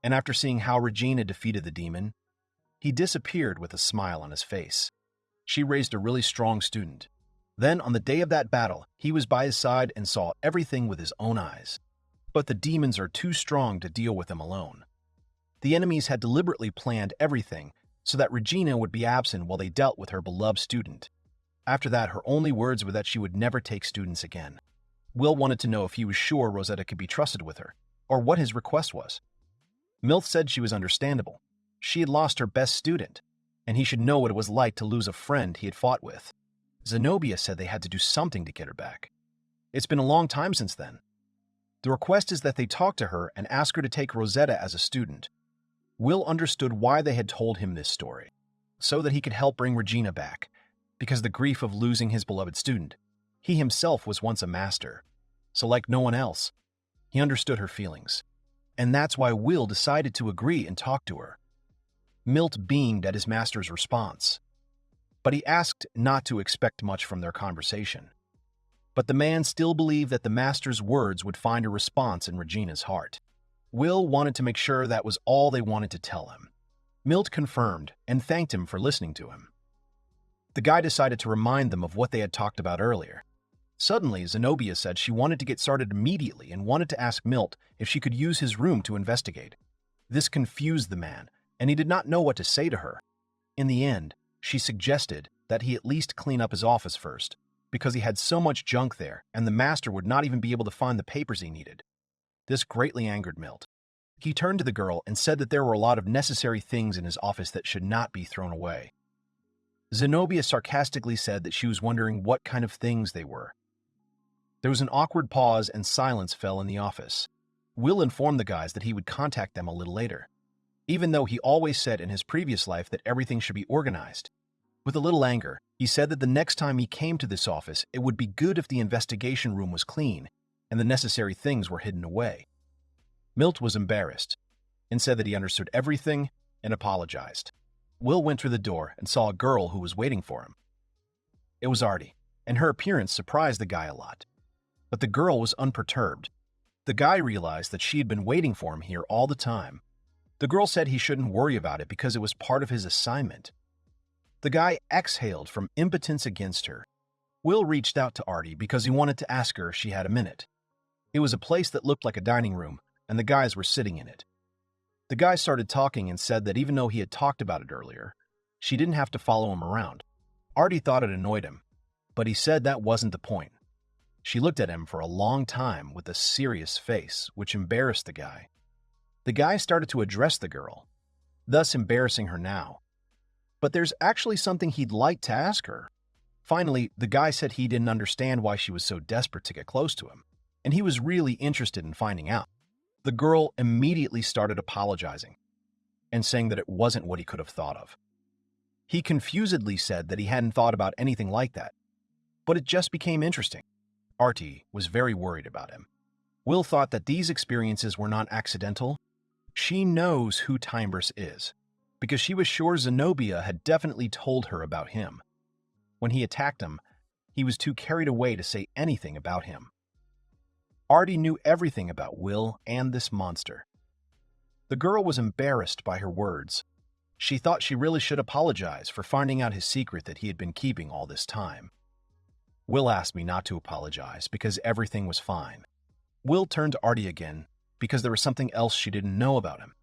And after seeing how Regina defeated the demon, he disappeared with a smile on his face. She raised a really strong student. Then, on the day of that battle, he was by his side and saw everything with his own eyes. But the demons are too strong to deal with them alone. The enemies had deliberately planned everything so that Regina would be absent while they dealt with her beloved student. After that, her only words were that she would never take students again. Will wanted to know if he was sure Rosetta could be trusted with her, or what his request was. Milt said she was understandable. She had lost her best student, and he should know what it was like to lose a friend he had fought with. Zenobia said they had to do something to get her back. It's been a long time since then. The request is that they talk to her and ask her to take Rosetta as a student. Will understood why they had told him this story, so that he could help bring Regina back, because the grief of losing his beloved student. He himself was once a master, so like no one else, he understood her feelings. And that's why Will decided to agree and talk to her. Milt beamed at his master's response, but he asked not to expect much from their conversation. But the man still believed that the master's words would find a response in Regina's heart. Will wanted to make sure that was all they wanted to tell him. Milt confirmed and thanked him for listening to him. The guy decided to remind them of what they had talked about earlier. Suddenly, Zenobia said she wanted to get started immediately and wanted to ask Milt if she could use his room to investigate. This confused the man, and he did not know what to say to her. In the end, she suggested that he at least clean up his office first, because he had so much junk there and the master would not even be able to find the papers he needed. This greatly angered Milt. He turned to the girl and said that there were a lot of necessary things in his office that should not be thrown away. Zenobia sarcastically said that she was wondering what kind of things they were. There was an awkward pause and silence fell in the office. Will informed the guys that he would contact them a little later, even though he always said in his previous life that everything should be organized. With a little anger, he said that the next time he came to this office, it would be good if the investigation room was clean and the necessary things were hidden away. Milt was embarrassed and said that he understood everything and apologized. Will went through the door and saw a girl who was waiting for him. It was Arty, and her appearance surprised the guy a lot. But the girl was unperturbed. The guy realized that she had been waiting for him here all the time. The girl said he shouldn't worry about it because it was part of his assignment. The guy exhaled from impotence against her. Will reached out to Arty because he wanted to ask her if she had a minute. It was a place that looked like a dining room, and the guys were sitting in it. The guy started talking and said that even though he had talked about it earlier, she didn't have to follow him around. Arty thought it annoyed him, but he said that wasn't the point. She looked at him for a long time with a serious face, which embarrassed the guy. The guy started to address the girl, thus embarrassing her now. But there's actually something he'd like to ask her. Finally, the guy said he didn't understand why she was so desperate to get close to him, and he was really interested in finding out. The girl immediately started apologizing and saying that it wasn't what he could have thought of. He confusedly said that he hadn't thought about anything like that, but it just became interesting. Arty was very worried about him. Will thought that these experiences were not accidental. She knows who Timbers is, because she was sure Zenobia had definitely told her about him. When he attacked him, he was too carried away to say anything about him. Arty knew everything about Will and this monster. The girl was embarrassed by her words. She thought she really should apologize for finding out his secret that he had been keeping all this time. Will asked me not to apologize because everything was fine. Will turned to Arty again because there was something else she didn't know about him.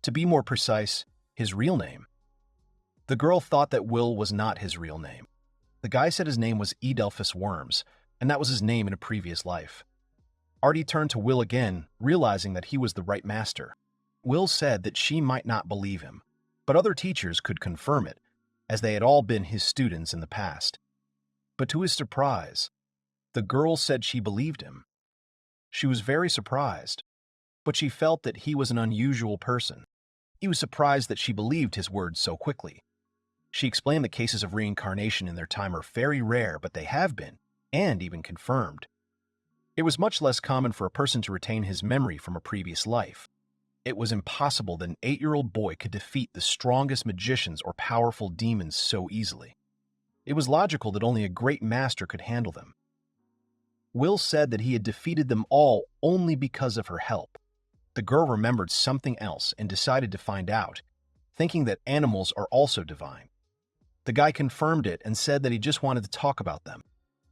To be more precise, his real name. The girl thought that Will was not his real name. The guy said his name was Elephus Worms, and that was his name in a previous life. Arty turned to Will again, realizing that he was the right master. Will said that she might not believe him, but other teachers could confirm it, as they had all been his students in the past. But to his surprise, the girl said she believed him. She was very surprised, but she felt that he was an unusual person. He was surprised that she believed his words so quickly. She explained that cases of reincarnation in their time are very rare, but they have been, and even confirmed. It was much less common for a person to retain his memory from a previous life. It was impossible that an 8-year-old boy could defeat the strongest magicians or powerful demons so easily. It was logical that only a great master could handle them. Will said that he had defeated them all only because of her help. The girl remembered something else and decided to find out, thinking that animals are also divine. The guy confirmed it and said that he just wanted to talk about them.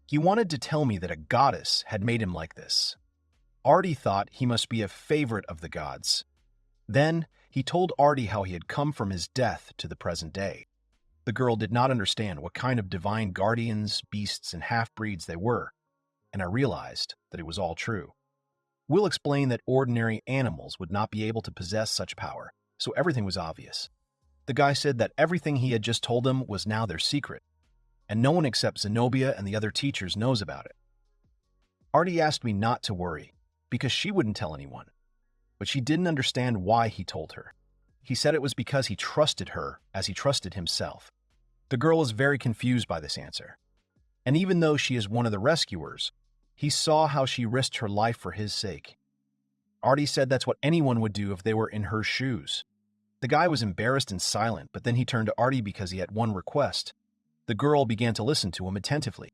He wanted to tell me that a goddess had made him like this. Arty thought he must be a favorite of the gods. Then, he told Arty how he had come from his death to the present day. The girl did not understand what kind of divine guardians, beasts, and half-breeds they were, and I realized that it was all true. Will explained that ordinary animals would not be able to possess such power, so everything was obvious. The guy said that everything he had just told them was now their secret, and no one except Zenobia and the other teachers knows about it. Arty asked me not to worry, because she wouldn't tell anyone, but she didn't understand why he told her. He said it was because he trusted her as he trusted himself. The girl was very confused by this answer, and even though she is one of the rescuers, he saw how she risked her life for his sake. Arty said that's what anyone would do if they were in her shoes. The guy was embarrassed and silent, but then he turned to Arty because he had one request. The girl began to listen to him attentively.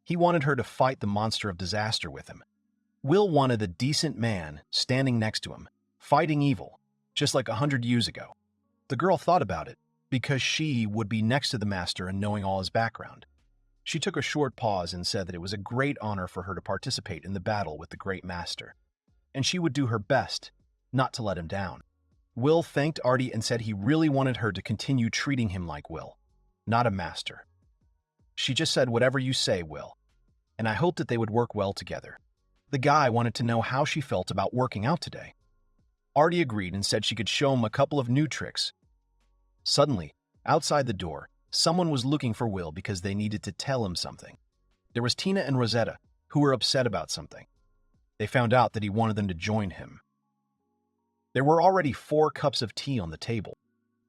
He wanted her to fight the monster of disaster with him. Will wanted a decent man standing next to him, fighting evil, just like 100 years ago. The girl thought about it, because she would be next to the master and knowing all his background. She took a short pause and said that it was a great honor for her to participate in the battle with the great master, and she would do her best not to let him down. Will thanked Arty and said he really wanted her to continue treating him like Will, not a master. She just said, "Whatever you say, Will," and I hoped that they would work well together. The guy wanted to know how she felt about working out today. Arty agreed and said she could show him a couple of new tricks. Suddenly, outside the door, someone was looking for Will because they needed to tell him something. There was Tina and Rosetta, who were upset about something. They found out that he wanted them to join him. There were already 4 cups of tea on the table.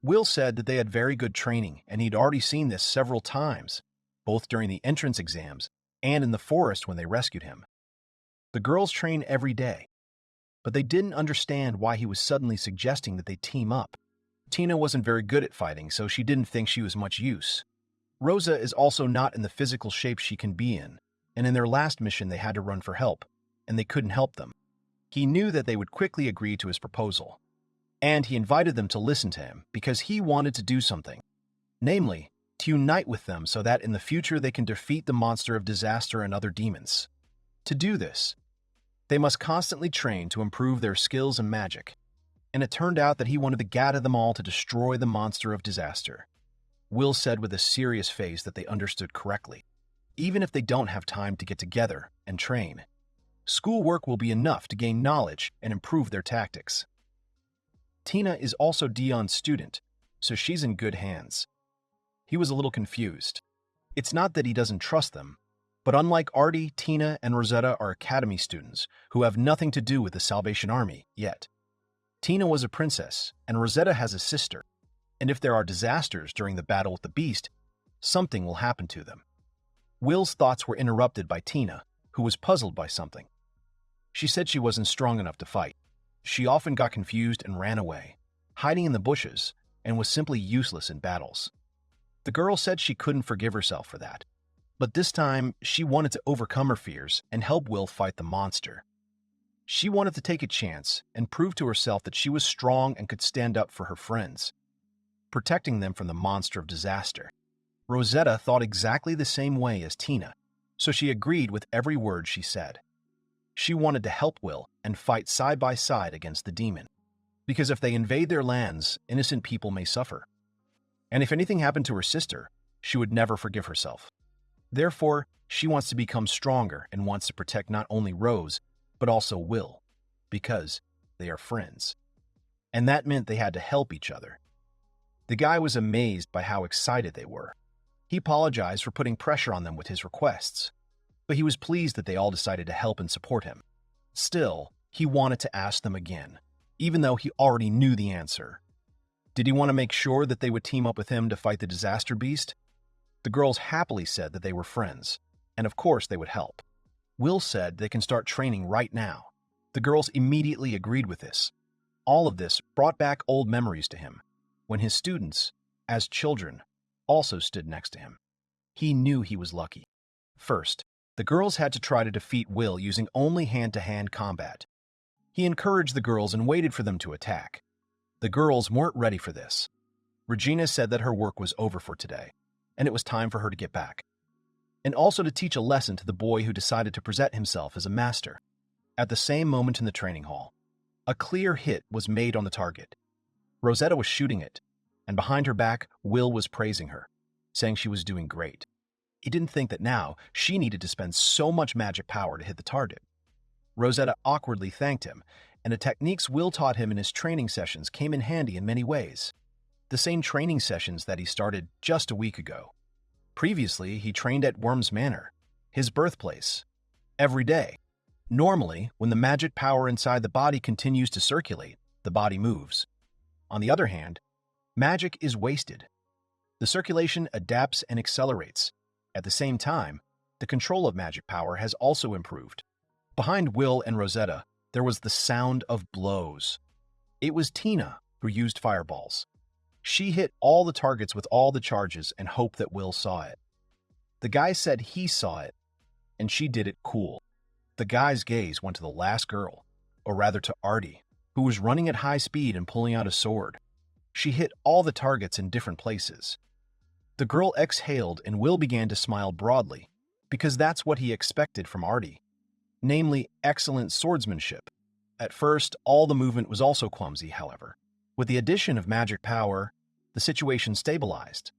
Will said that they had very good training, and he'd already seen this several times, both during the entrance exams and in the forest when they rescued him. The girls train every day, but they didn't understand why he was suddenly suggesting that they team up. Tina wasn't very good at fighting, so she didn't think she was much use. Rosa is also not in the physical shape she can be in, and in their last mission they had to run for help, and they couldn't help them. He knew that they would quickly agree to his proposal, and he invited them to listen to him because he wanted to do something, namely, to unite with them so that in the future they can defeat the monster of disaster and other demons. To do this, they must constantly train to improve their skills and magic, and it turned out that he wanted to gather them all to destroy the monster of disaster. Will said with a serious face that they understood correctly. Even if they don't have time to get together and train, schoolwork will be enough to gain knowledge and improve their tactics. Tina is also Dion's student, so she's in good hands. He was a little confused. It's not that he doesn't trust them, but unlike Arty, Tina, and Rosetta are academy students who have nothing to do with the Salvation Army yet. Tina was a princess, and Rosetta has a sister, and if there are disasters during the battle with the beast, something will happen to them. Will's thoughts were interrupted by Tina, who was puzzled by something. She said she wasn't strong enough to fight. She often got confused and ran away, hiding in the bushes, and was simply useless in battles. The girl said she couldn't forgive herself for that, but this time she wanted to overcome her fears and help Will fight the monster. She wanted to take a chance and prove to herself that she was strong and could stand up for her friends, protecting them from the monster of disaster. Rosetta thought exactly the same way as Tina, so she agreed with every word she said. She wanted to help Will and fight side by side against the demon, because if they invade their lands, innocent people may suffer. And if anything happened to her sister, she would never forgive herself. Therefore, she wants to become stronger and wants to protect not only Rose, but also Will, because they are friends. And that meant they had to help each other. The guy was amazed by how excited they were. He apologized for putting pressure on them with his requests, but he was pleased that they all decided to help and support him. Still, he wanted to ask them again, even though he already knew the answer. Did he want to make sure that they would team up with him to fight the disaster beast? The girls happily said that they were friends, and of course they would help. Will said they can start training right now. The girls immediately agreed with this. All of this brought back old memories to him, when his students, as children, also stood next to him. He knew he was lucky. First, the girls had to try to defeat Will using only hand-to-hand combat. He encouraged the girls and waited for them to attack. The girls weren't ready for this. Regina said that her work was over for today, and it was time for her to get back. And also to teach a lesson to the boy who decided to present himself as a master. At the same moment in the training hall, a clear hit was made on the target. Rosetta was shooting it, and behind her back, Will was praising her, saying she was doing great. He didn't think that now she needed to spend so much magic power to hit the target. Rosetta awkwardly thanked him, and the techniques Will taught him in his training sessions came in handy in many ways. The same training sessions that he started just a week ago. Previously, he trained at Worm's Manor, his birthplace, every day. Normally, when the magic power inside the body continues to circulate, the body moves. On the other hand, magic is wasted. The circulation adapts and accelerates. At the same time, the control of magic power has also improved. Behind Will and Rosetta, there was the sound of blows. It was Tina who used fireballs. She hit all the targets with all the charges and hoped that Will saw it. The guy said he saw it, and she did it cool. The guy's gaze went to the last girl, or rather to Arty, who was running at high speed and pulling out a sword. She hit all the targets in different places. The girl exhaled and Will began to smile broadly, because that's what he expected from Arty, namely excellent swordsmanship. At first, all the movement was also clumsy, however. With the addition of magic power, the situation stabilized.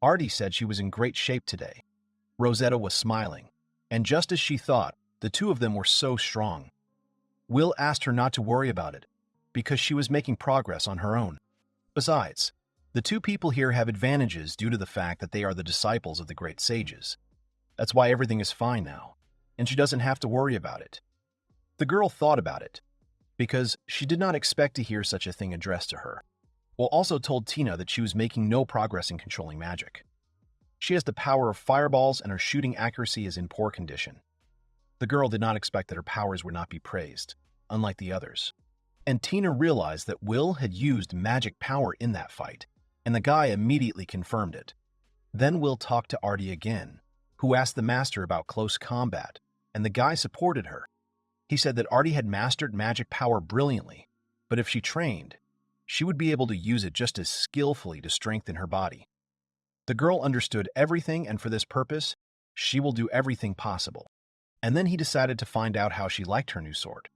Arty said she was in great shape today. Rosetta was smiling, and just as she thought, the two of them were so strong. Will asked her not to worry about it, because she was making progress on her own. Besides, the two people here have advantages due to the fact that they are the disciples of the great sages. That's why everything is fine now, and she doesn't have to worry about it. The girl thought about it, because she did not expect to hear such a thing addressed to her. Will also told Tina that she was making no progress in controlling magic. She has the power of fireballs and her shooting accuracy is in poor condition. The girl did not expect that her powers would not be praised, unlike the others. And Tina realized that Will had used magic power in that fight, and the guy immediately confirmed it. Then Will talked to Arty again, who asked the master about close combat, and the guy supported her. He said that Arty had mastered magic power brilliantly, but if she trained, she would be able to use it just as skillfully to strengthen her body. The girl understood everything, and for this purpose, she will do everything possible. And then he decided to find out how she liked her new sword.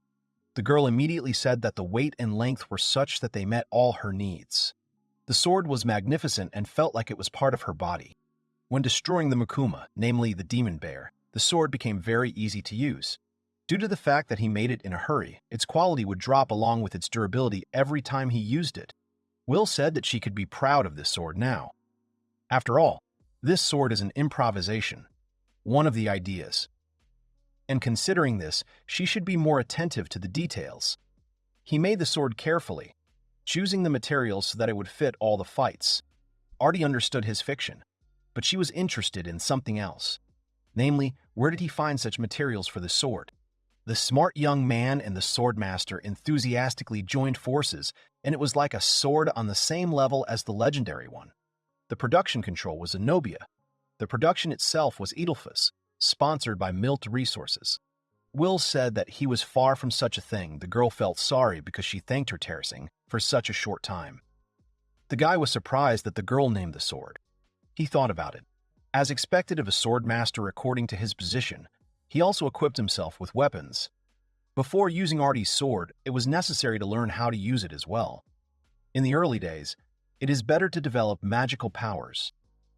The girl immediately said that the weight and length were such that they met all her needs. The sword was magnificent and felt like it was part of her body. When destroying the Mukuma, namely the demon bear, the sword became very easy to use. Due to the fact that he made it in a hurry, its quality would drop along with its durability every time he used it. Will said that she could be proud of this sword now. After all, this sword is an improvisation, one of the ideas. And considering this, she should be more attentive to the details. He made the sword carefully, choosing the materials so that it would fit all the fights. Arty understood his fiction, but she was interested in something else. Namely, where did he find such materials for the sword? The smart young man and the swordmaster enthusiastically joined forces, and it was like a sword on the same level as the legendary one. The production control was Zenobia. The production itself was Elephus, sponsored by Milt Resources. Will said that he was far from such a thing. The girl felt sorry because she thanked her terracing for such a short time. The guy was surprised that the girl named the sword. He thought about it. As expected of a swordmaster according to his position, he also equipped himself with weapons. Before using Arty's sword, it was necessary to learn how to use it as well. In the early days, it is better to develop magical powers.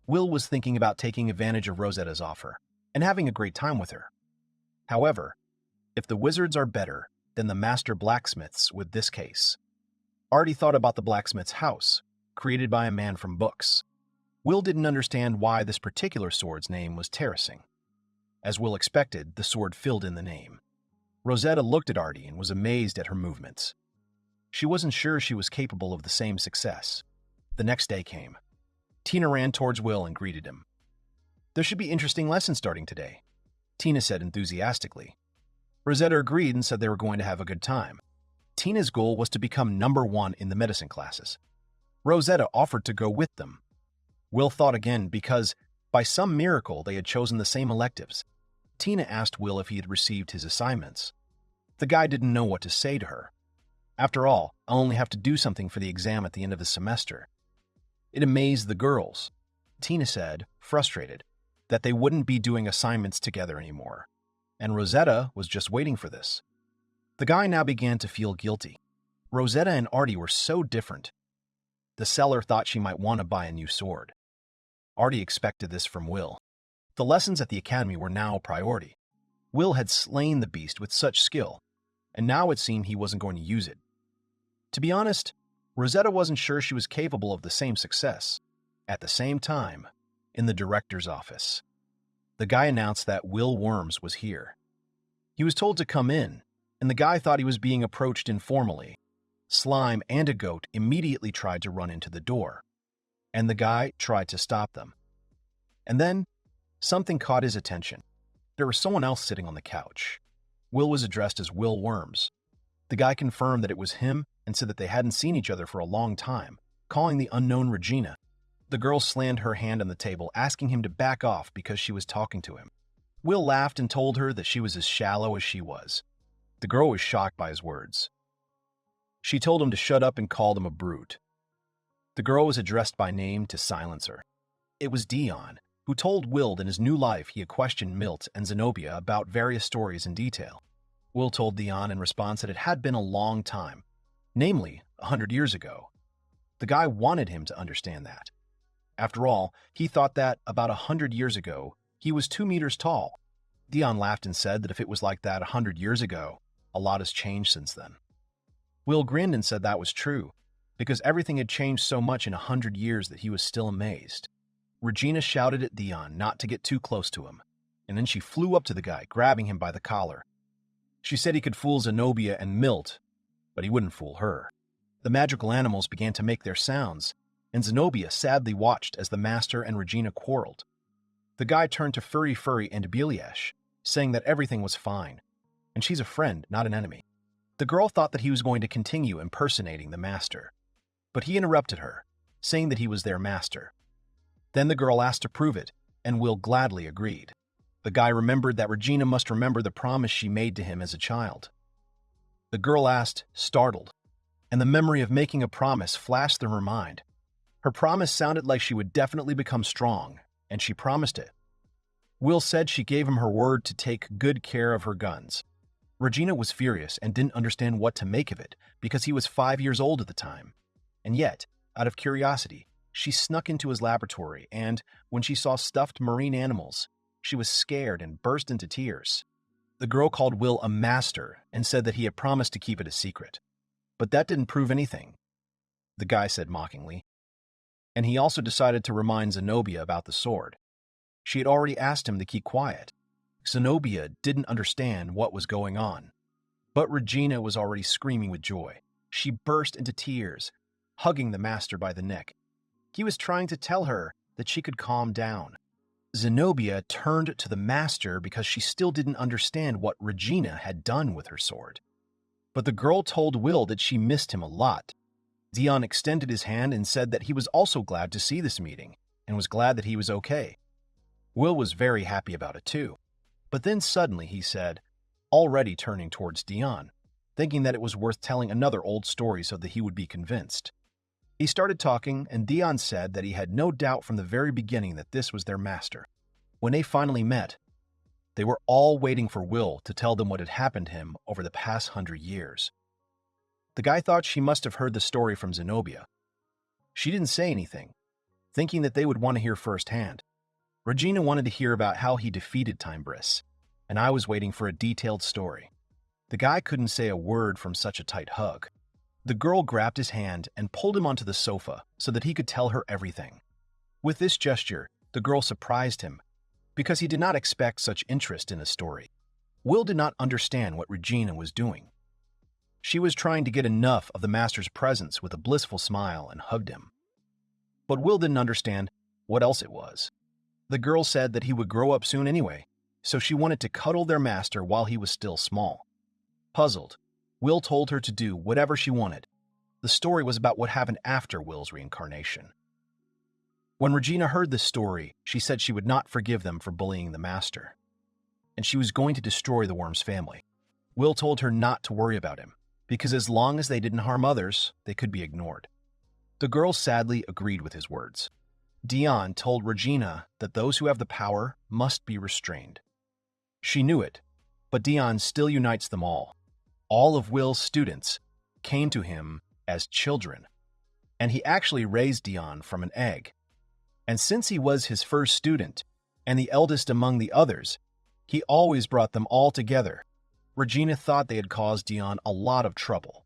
Will was thinking about taking advantage of Rosetta's offer and having a great time with her. However, if the wizards are better than the master blacksmiths with this case. Arty thought about the blacksmith's house, created by a man from books. Will didn't understand why this particular sword's name was terracing. As Will expected, the sword filled in the name. Rosetta looked at Arty and was amazed at her movements. She wasn't sure she was capable of the same success. The next day came. Tina ran towards Will and greeted him. "There should be interesting lessons starting today," Tina said enthusiastically. Rosetta agreed and said they were going to have a good time. Tina's goal was to become #1 in the medicine classes. Rosetta offered to go with them. Will thought again because, by some miracle, they had chosen the same electives. Tina asked Will if he had received his assignments. The guy didn't know what to say to her. After all, I'll only have to do something for the exam at the end of the semester. It amazed the girls. Tina said, frustrated, that they wouldn't be doing assignments together anymore. And Rosetta was just waiting for this. The guy now began to feel guilty. Rosetta and Arty were so different. The seller thought she might want to buy a new sword. Arty expected this from Will. The lessons at the academy were now a priority. Will had slain the beast with such skill, and now it seemed he wasn't going to use it. To be honest, Rosetta wasn't sure she was capable of the same success. At the same time, in the director's office, the guy announced that Will Worms was here. He was told to come in, and the guy thought he was being approached informally. Slime and a goat immediately tried to run into the door, and the guy tried to stop them. And then, something caught his attention. There was someone else sitting on the couch. Will was addressed as Will Worms. The guy confirmed that it was him and said that they hadn't seen each other for a long time, calling the unknown Regina. The girl slammed her hand on the table, asking him to back off because she was talking to him. Will laughed and told her that she was as shallow as she was. The girl was shocked by his words. She told him to shut up and called him a brute. The girl was addressed by name to silence her. It was Dion, who told Will that in his new life he had questioned Milt and Zenobia about various stories in detail. Will told Dion in response that it had been a long time, namely 100 years ago. The guy wanted him to understand that. After all, he thought that, about 100 years ago, he was 2 meters tall. Dion laughed and said that if it was like that 100 years ago, a lot has changed since then. Will grinned and said that was true, because everything had changed so much in 100 years that he was still amazed. Regina shouted at Dion not to get too close to him, and then she flew up to the guy, grabbing him by the collar. She said he could fool Zenobia and Milt, but he wouldn't fool her. The magical animals began to make their sounds, and Zenobia sadly watched as the master and Regina quarreled. The guy turned to Furry and Biliash, saying that everything was fine, and she's a friend, not an enemy. The girl thought that he was going to continue impersonating the master, but he interrupted her, saying that he was their master. Then the girl asked to prove it, and Will gladly agreed. The guy remembered that Regina must remember the promise she made to him as a child. The girl asked, startled, and the memory of making a promise flashed through her mind. Her promise sounded like she would definitely become strong, and she promised it. Will said she gave him her word to take good care of her guns. Regina was furious and didn't understand what to make of it because he was 5 years old at the time. And yet, out of curiosity, she snuck into his laboratory and, when she saw stuffed marine animals, she was scared and burst into tears. The girl called Will a master and said that he had promised to keep it a secret. But that didn't prove anything, the guy said mockingly. And he also decided to remind Zenobia about the sword. She had already asked him to keep quiet. Zenobia didn't understand what was going on. But Regina was already screaming with joy. She burst into tears, hugging the master by the neck. He was trying to tell her that she could calm down. Zenobia turned to the master because she still didn't understand what Regina had done with her sword. But the girl told Will that she missed him a lot. Dion extended his hand and said that he was also glad to see this meeting and was glad that he was okay. Will was very happy about it too. But then suddenly he said, already turning towards Dion, thinking that it was worth telling another old story so that he would be convinced. He started talking, and Dion said that he had no doubt from the very beginning that this was their master. When they finally met, they were all waiting for Will to tell them what had happened to him over the past 100 years. The guy thought she must have heard the story from Zenobia. She didn't say anything, thinking that they would want to hear firsthand. Regina wanted to hear about how he defeated Timebris, and I was waiting for a detailed story. The guy couldn't say a word from such a tight hug. The girl grabbed his hand and pulled him onto the sofa so that he could tell her everything. With this gesture, the girl surprised him, because he did not expect such interest in a story. Will did not understand what Regina was doing. She was trying to get enough of the master's presence with a blissful smile and hugged him. But Will didn't understand what else it was. The girl said that he would grow up soon anyway, so she wanted to cuddle their master while he was still small. Puzzled, Will told her to do whatever she wanted. The story was about what happened after Will's reincarnation. When Regina heard this story, she said she would not forgive them for bullying the master, and she was going to destroy the worm's family. Will told her not to worry about him, because as long as they didn't harm others, they could be ignored. The girl sadly agreed with his words. Dion told Regina that those who have the power must be restrained. She knew it, but Dion still unites them all. All of Will's students came to him as children, and he actually raised Dion from an egg. And since he was his first student and the eldest among the others, he always brought them all together. Regina thought they had caused Dion a lot of trouble.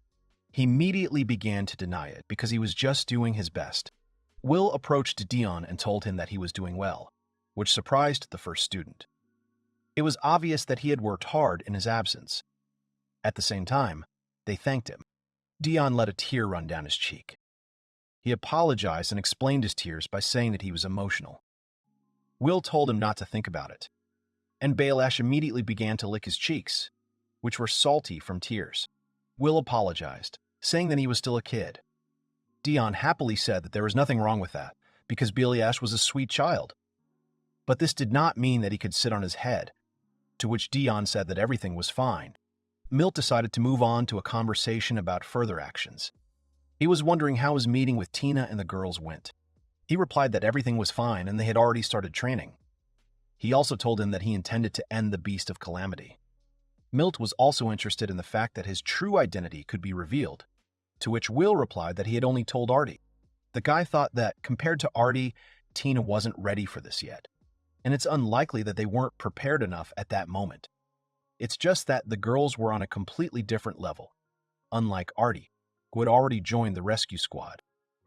He immediately began to deny it because he was just doing his best. Will approached Dion and told him that he was doing well, which surprised the first student. It was obvious that he had worked hard in his absence. At the same time, they thanked him. Dion let a tear run down his cheek. He apologized and explained his tears by saying that he was emotional. Will told him not to think about it, and Bailash immediately began to lick his cheeks, which were salty from tears. Will apologized, saying that he was still a kid. Dion happily said that there was nothing wrong with that, because Bailash was a sweet child. But this did not mean that he could sit on his head, to which Dion said that everything was fine. Milt decided to move on to a conversation about further actions. He was wondering how his meeting with Tina and the girls went. He replied that everything was fine and they had already started training. He also told him that he intended to end the Beast of Calamity. Milt was also interested in the fact that his true identity could be revealed, to which Will replied that he had only told Arty. The guy thought that, compared to Arty, Tina wasn't ready for this yet, and it's unlikely that they weren't prepared enough at that moment. It's just that the girls were on a completely different level, unlike Arty, who had already joined the rescue squad,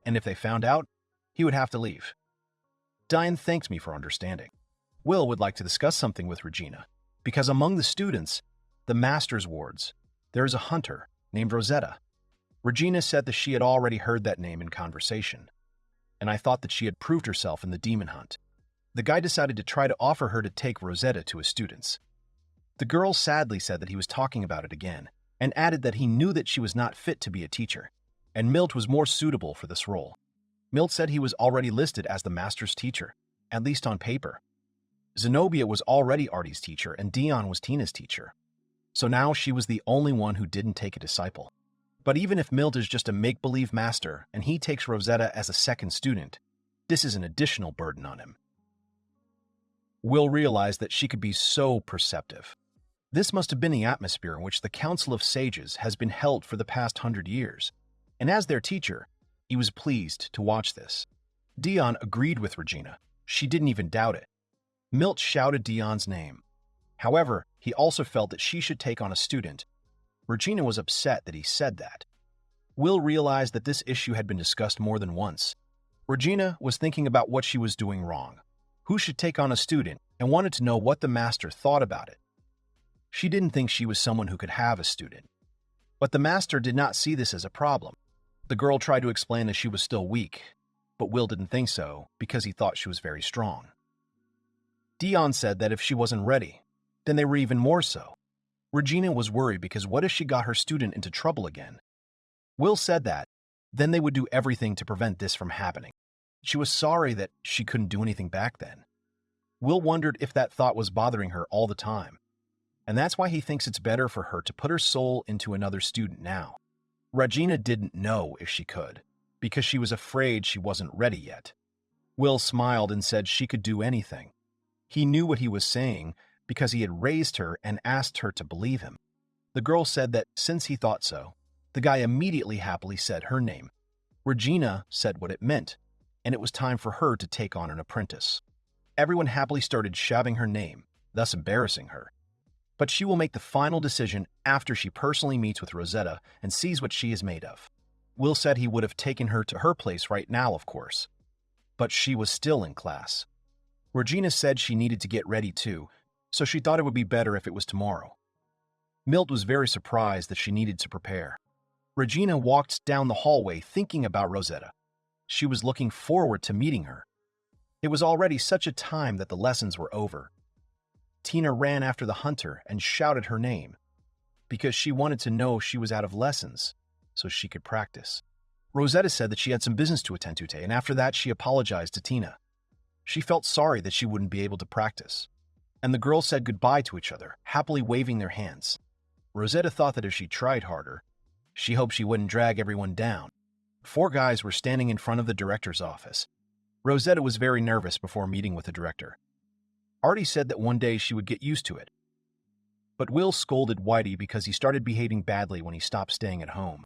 and if they found out, he would have to leave. Dion thanked me for understanding. Will would like to discuss something with Regina, because among the students, the master's wards, there is a hunter named Rosetta. Regina said that she had already heard that name in conversation, and I thought that she had proved herself in the demon hunt. The guy decided to try to offer her to take Rosetta to his students. The girl sadly said that he was talking about it again, and added that he knew that she was not fit to be a teacher, and Milt was more suitable for this role. Milt said he was already listed as the master's teacher, at least on paper. Zenobia was already Arty's teacher, and Dion was Tina's teacher. So now she was the only one who didn't take a disciple. But even if Milt is just a make-believe master and he takes Rosetta as a second student, this is an additional burden on him. Will realized that she could be so perceptive. This must have been the atmosphere in which the Council of Sages has been held for the past 100 years, and as their teacher, he was pleased to watch this. Dion agreed with Regina. She didn't even doubt it. Milt shouted Dion's name. However, he also felt that she should take on a student. Regina was upset that he said that. Will realized that this issue had been discussed more than once. Regina was thinking about what she was doing wrong, who should take on a student, and wanted to know what the master thought about it. She didn't think she was someone who could have a student. But the master did not see this as a problem. The girl tried to explain that she was still weak, but Will didn't think so because he thought she was very strong. Dion said that if she wasn't ready, then they were even more so. Regina was worried because what if she got her student into trouble again? Will said that, then they would do everything to prevent this from happening. She was sorry that she couldn't do anything back then. Will wondered if that thought was bothering her all the time, and that's why he thinks it's better for her to put her soul into another student now. Regina didn't know if she could, because she was afraid she wasn't ready yet. Will smiled and said she could do anything. He knew what he was saying because he had raised her and asked her to believe him. The girl said that since he thought so, the guy immediately happily said her name. Regina said what it meant, and it was time for her to take on an apprentice. Everyone happily started shouting her name, thus embarrassing her. But she will make the final decision after she personally meets with Rosetta and sees what she is made of. Will said he would have taken her to her place right now, of course, but she was still in class. Regina said she needed to get ready too, so she thought it would be better if it was tomorrow. Milt was very surprised that she needed to prepare. Regina walked down the hallway thinking about Rosetta. She was looking forward to meeting her. It was already such a time that the lessons were over. Tina ran after the hunter and shouted her name, because she wanted to know she was out of lessons, so she could practice. Rosetta said that she had some business to attend to, and after that she apologized to Tina. She felt sorry that she wouldn't be able to practice, and the girls said goodbye to each other, happily waving their hands. Rosetta thought that if she tried harder, she hoped she wouldn't drag everyone down. 4 guys were standing in front of the director's office. Rosetta was very nervous before meeting with the director. Arty said that one day she would get used to it. But Will scolded Whitey because he started behaving badly when he stopped staying at home.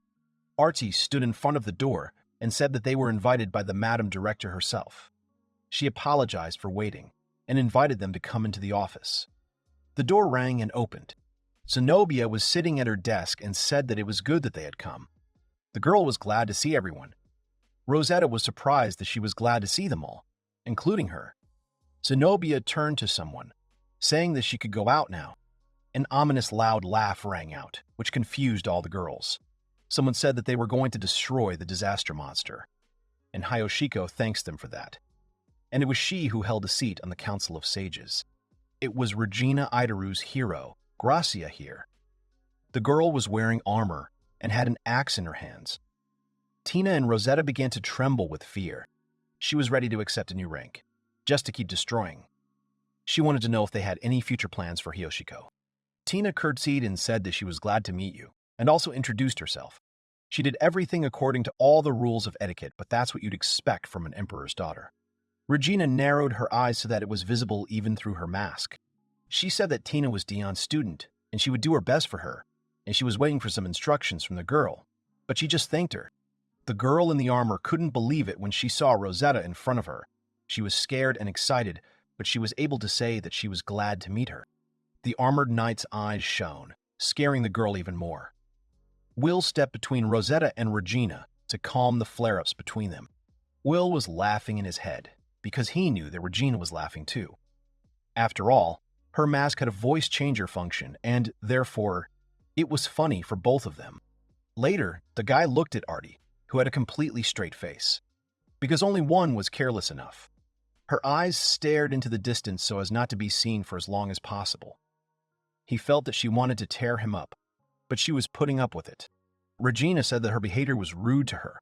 Arty stood in front of the door and said that they were invited by the Madam Director herself. She apologized for waiting and invited them to come into the office. The door rang and opened. Zenobia was sitting at her desk and said that it was good that they had come. The girl was glad to see everyone. Rosetta was surprised that she was glad to see them all, including her. Zenobia turned to someone, saying that she could go out now. An ominous loud laugh rang out, which confused all the girls. Someone said that they were going to destroy the disaster monster, and Hayoshiko thanks them for that. And it was she who held a seat on the Council of Sages. It was Regina Idaru's hero, Gracia, here. The girl was wearing armor and had an axe in her hands. Tina and Rosetta began to tremble with fear. She was ready to accept a new rank, just to keep destroying. She wanted to know if they had any future plans for Hayoshiko. Tina curtsied and said that she was glad to meet you, and also introduced herself. She did everything according to all the rules of etiquette, but that's what you'd expect from an emperor's daughter. Regina narrowed her eyes so that it was visible even through her mask. She said that Tina was Dion's student, and she would do her best for her, and she was waiting for some instructions from the girl, but she just thanked her. The girl in the armor couldn't believe it when she saw Rosetta in front of her. She was scared and excited, but she was able to say that she was glad to meet her. The armored knight's eyes shone, scaring the girl even more. Will stepped between Rosetta and Regina to calm the flare-ups between them. Will was laughing in his head, because he knew that Regina was laughing too. After all, her mask had a voice changer function, and, therefore, it was funny for both of them. Later, the guy looked at Arty, who had a completely straight face, because only one was careless enough. Her eyes stared into the distance so as not to be seen for as long as possible. He felt that she wanted to tear him up, but she was putting up with it. Regina said that her behavior was rude to her.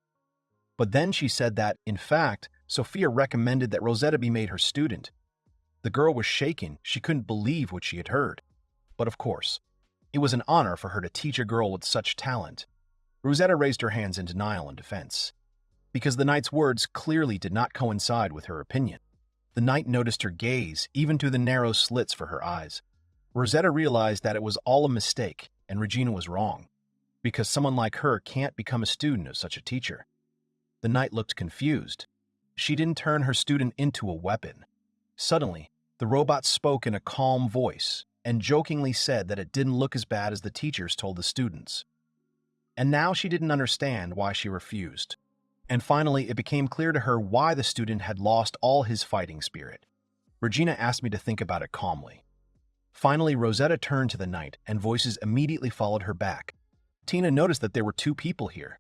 But then she said that, in fact, Sophia recommended that Rosetta be made her student. The girl was shaken. She couldn't believe what she had heard. But of course, it was an honor for her to teach a girl with such talent. Rosetta raised her hands in denial and defense, because the knight's words clearly did not coincide with her opinion. The knight noticed her gaze, even through the narrow slits for her eyes. Rosetta realized that it was all a mistake, and Regina was wrong, because someone like her can't become a student of such a teacher. The knight looked confused. She didn't turn her student into a weapon. Suddenly, the robot spoke in a calm voice and jokingly said that it didn't look as bad as the teachers told the students. And now she didn't understand why she refused. And finally, it became clear to her why the student had lost all his fighting spirit. Regina asked me to think about it calmly. Finally, Rosetta turned to the knight, and voices immediately followed her back. Tina noticed that there were 2 people here.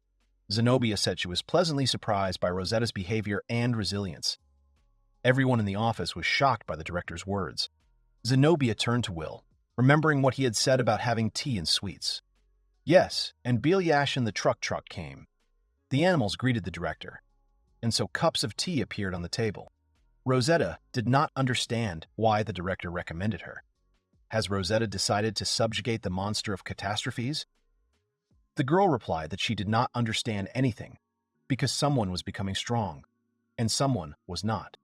Zenobia said she was pleasantly surprised by Rosetta's behavior and resilience. Everyone in the office was shocked by the director's words. Zenobia turned to Will, remembering what he had said about having tea and sweets. Yes, and Bilyash and the truck came. The animals greeted the director, and so cups of tea appeared on the table. Rosetta did not understand why the director recommended her. Has Rosetta decided to subjugate the monster of catastrophes? The girl replied that she did not understand anything, because someone was becoming strong, and someone was not.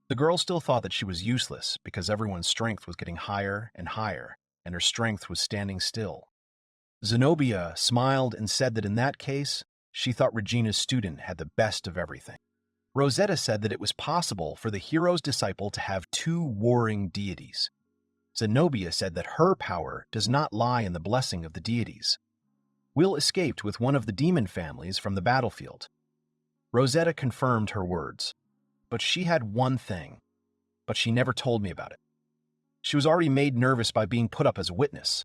The girl still thought that she was useless because everyone's strength was getting higher, and her strength was standing still. Zenobia smiled and said that in that case, she thought Regina's student had the best of everything. Rosetta said that it was possible for the hero's disciple to have 2 warring deities. Zenobia said that her power does not lie in the blessing of the deities. Will escaped with one of the demon families from the battlefield. Rosetta confirmed her words. But she had one thing, but she never told me about it. She was already made nervous by being put up as a witness.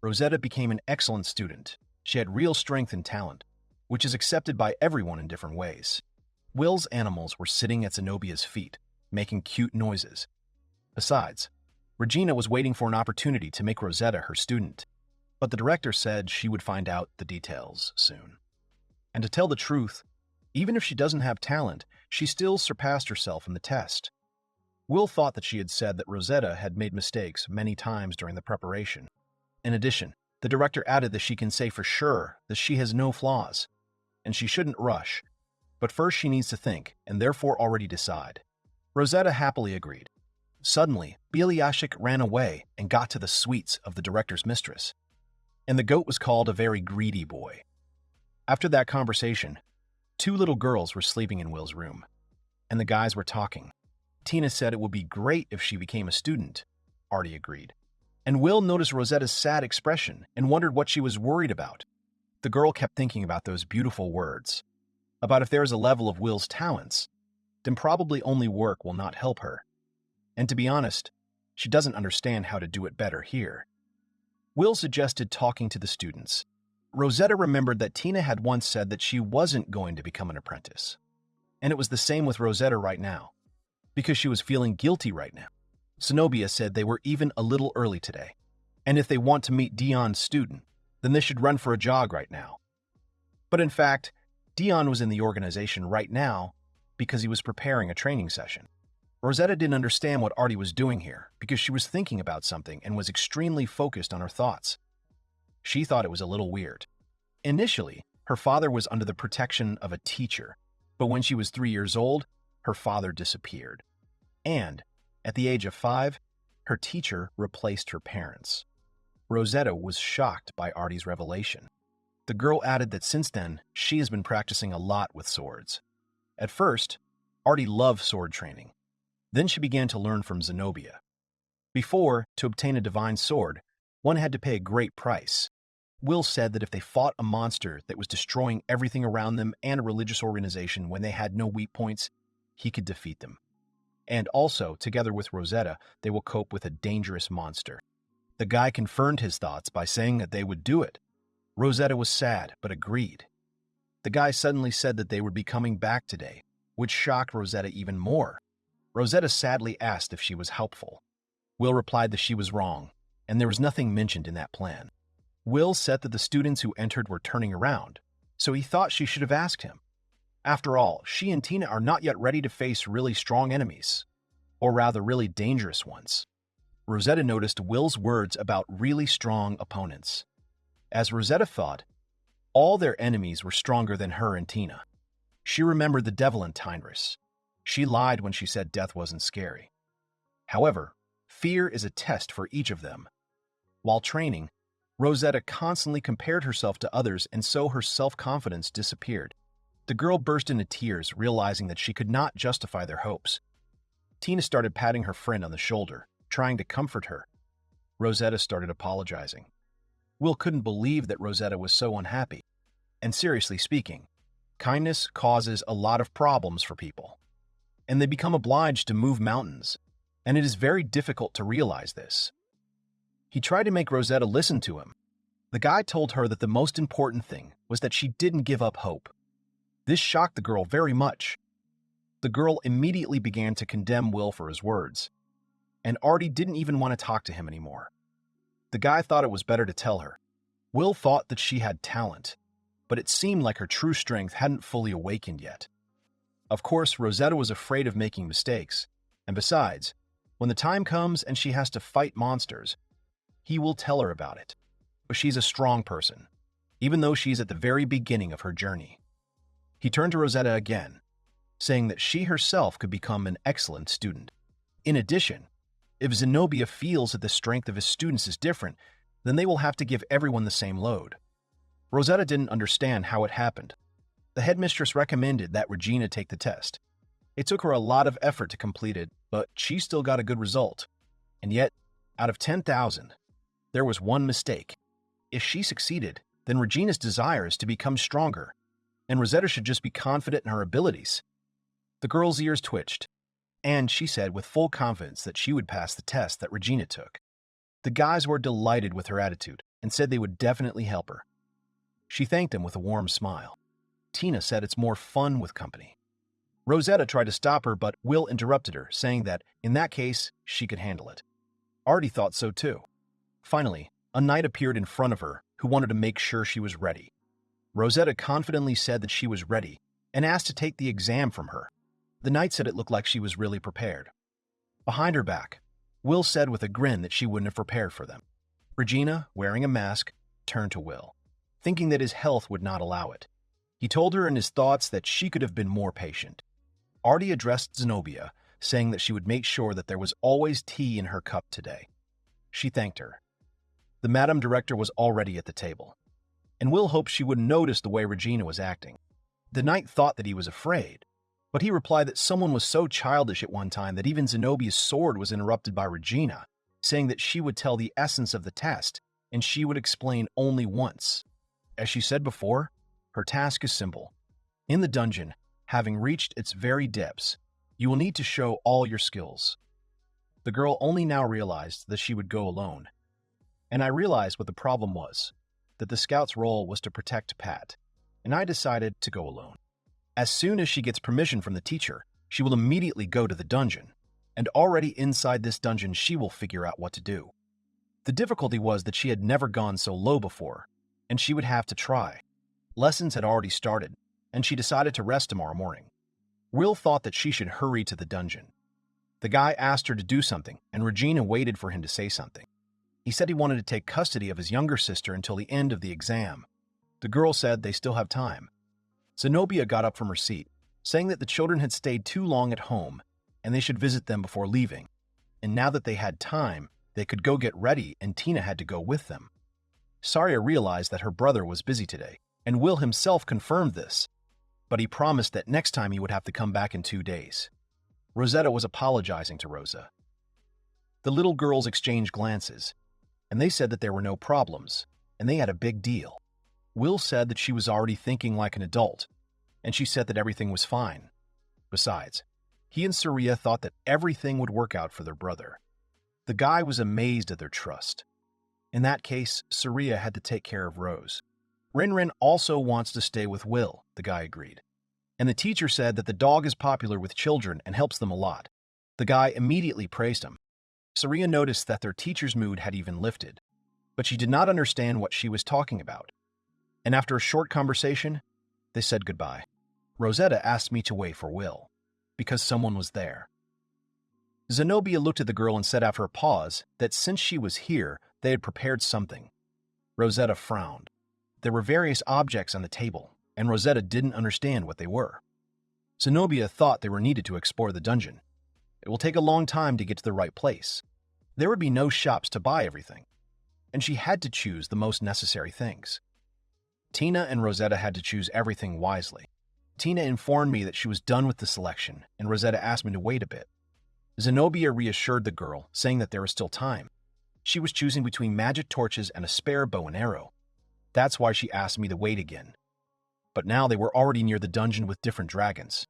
Rosetta became an excellent student. She had real strength and talent, which is accepted by everyone in different ways. Will's animals were sitting at Zenobia's feet, making cute noises. Besides, Regina was waiting for an opportunity to make Rosetta her student, but the director said she would find out the details soon. And to tell the truth, even if she doesn't have talent, she still surpassed herself in the test. Will thought that she had said that Rosetta had made mistakes many times during the preparation. In addition, the director added that she can say for sure that she has no flaws, and she shouldn't rush, but first she needs to think and therefore already decide. Rosetta happily agreed. Suddenly, Bialyashik ran away and got to the sweets of the director's mistress, and the goat was called a very greedy boy. After that conversation, 2 little girls were sleeping in Will's room, and the guys were talking. Tina said it would be great if she became a student. Arty agreed. And Will noticed Rosetta's sad expression and wondered what she was worried about. The girl kept thinking about those beautiful words, about if there is a level of Will's talents, then probably only work will not help her. And to be honest, she doesn't understand how to do it better here. Will suggested talking to the students. Rosetta remembered that Tina had once said that she wasn't going to become an apprentice. And it was the same with Rosetta right now, because she was feeling guilty right now. Zenobia said they were even a little early today, and if they want to meet Dion's student, then they should run for a jog right now. But in fact, Dion was in the organization right now because he was preparing a training session. Rosetta didn't understand what Arty was doing here because she was thinking about something and was extremely focused on her thoughts. She thought it was a little weird. Initially, her father was under the protection of a teacher, but when she was 3 years old, her father disappeared. And, at the age of 5, her teacher replaced her parents. Rosetta was shocked by Arty's revelation. The girl added that since then, she has been practicing a lot with swords. At first, Arty loved sword training. Then she began to learn from Zenobia. Before, to obtain a divine sword, one had to pay a great price. Will said that if they fought a monster that was destroying everything around them and a religious organization when they had no weak points, he could defeat them. And also, together with Rosetta, they will cope with a dangerous monster. The guy confirmed his thoughts by saying that they would do it. Rosetta was sad, but agreed. The guy suddenly said that they would be coming back today, which shocked Rosetta even more. Rosetta sadly asked if she was helpful. Will replied that she was wrong, and there was nothing mentioned in that plan. Will said that the students who entered were turning around, so he thought she should have asked him. After all, she and Tina are not yet ready to face really strong enemies, or rather really dangerous ones. Rosetta noticed Will's words about really strong opponents. As Rosetta thought, all their enemies were stronger than her and Tina. She remembered the devil in Tynris. She lied when she said death wasn't scary. However, fear is a test for each of them. While training, Rosetta constantly compared herself to others, and so her self-confidence disappeared. The girl burst into tears, realizing that she could not justify their hopes. Tina started patting her friend on the shoulder, trying to comfort her. Rosetta started apologizing. Will couldn't believe that Rosetta was so unhappy. And seriously speaking, kindness causes a lot of problems for people. And they become obliged to move mountains, and it is very difficult to realize this. He tried to make Rosetta listen to him. The guy told her that the most important thing was that she didn't give up hope. This shocked the girl very much. The girl immediately began to condemn Will for his words, and Arty didn't even want to talk to him anymore. The guy thought it was better to tell her. Will thought that she had talent, but it seemed like her true strength hadn't fully awakened yet. Of course, Rosetta was afraid of making mistakes, and besides, when the time comes and she has to fight monsters, he will tell her about it. But she's a strong person, even though she's at the very beginning of her journey. He turned to Rosetta again, saying that she herself could become an excellent student. In addition, if Zenobia feels that the strength of his students is different, then they will have to give everyone the same load. Rosetta didn't understand how it happened. The headmistress recommended that Regina take the test. It took her a lot of effort to complete it, but she still got a good result. And yet, out of 10,000, there was one mistake. If she succeeded, then Regina's desire is to become stronger, and Rosetta should just be confident in her abilities. The girl's ears twitched. and she said with full confidence that she would pass the test that Regina took. The guys were delighted with her attitude and said they would definitely help her. She thanked them with a warm smile. Tina said it's more fun with company. Rosetta tried to stop her, but Will interrupted her, saying that, in that case, she could handle it. Arty thought so too. Finally, a knight appeared in front of her who wanted to make sure she was ready. Rosetta confidently said that she was ready and asked to take the exam from her. The knight said it looked like she was really prepared. Behind her back, Will said with a grin that she wouldn't have prepared for them. Regina, wearing a mask, turned to Will, thinking that his health would not allow it. He told her in his thoughts that she could have been more patient. Arty addressed Zenobia, saying that she would make sure that there was always tea in her cup today. She thanked her. The Madam Director was already at the table, and Will hoped she wouldn't notice the way Regina was acting. The knight thought that he was afraid, but he replied that someone was so childish at one time that even Zenobia's sword was interrupted by Regina, saying that she would tell the essence of the test, and she would explain only once. As she said before, her task is simple. In the dungeon, having reached its very depths, you will need to show all your skills. The girl only now realized that she would go alone. And I realized what the problem was, that the scout's role was to protect Pat, and I decided to go alone. As soon as she gets permission from the teacher, she will immediately go to the dungeon, and already inside this dungeon she will figure out what to do. The difficulty was that she had never gone so low before, and she would have to try. Lessons had already started, and she decided to rest tomorrow morning. Will thought that she should hurry to the dungeon. The guy asked her to do something, and Regina waited for him to say something. He said he wanted to take custody of his younger sister until the end of the exam. The girl said they still have time. Zenobia got up from her seat, saying that the children had stayed too long at home and they should visit them before leaving. And now that they had time, they could go get ready and Tina had to go with them. Saria realized that her brother was busy today, and Will himself confirmed this, but he promised that next time he would have to come back in 2 days. Rosetta was apologizing to Rosa. The little girls exchanged glances, and they said that there were no problems, and they had a big deal. Will said that she was already thinking like an adult, and she said that everything was fine. Besides, he and Saria thought that everything would work out for their brother. The guy was amazed at their trust. In that case, Saria had to take care of Rose. Rin also wants to stay with Will, the guy agreed. And the teacher said that the dog is popular with children and helps them a lot. The guy immediately praised him. Saria noticed that their teacher's mood had even lifted, but she did not understand what she was talking about. And after a short conversation, they said goodbye. Rosetta asked me to wait for Will, because someone was there. Zenobia looked at the girl and said after a pause that since she was here, they had prepared something. Rosetta frowned. There were various objects on the table, and Rosetta didn't understand what they were. Zenobia thought they were needed to explore the dungeon. It will take a long time to get to the right place. There would be no shops to buy everything, and she had to choose the most necessary things. Tina and Rosetta had to choose everything wisely. Tina informed me that she was done with the selection, and Rosetta asked me to wait a bit. Zenobia reassured the girl, saying that there was still time. She was choosing between magic torches and a spare bow and arrow. That's why she asked me to wait again. But now they were already near the dungeon with different dragons.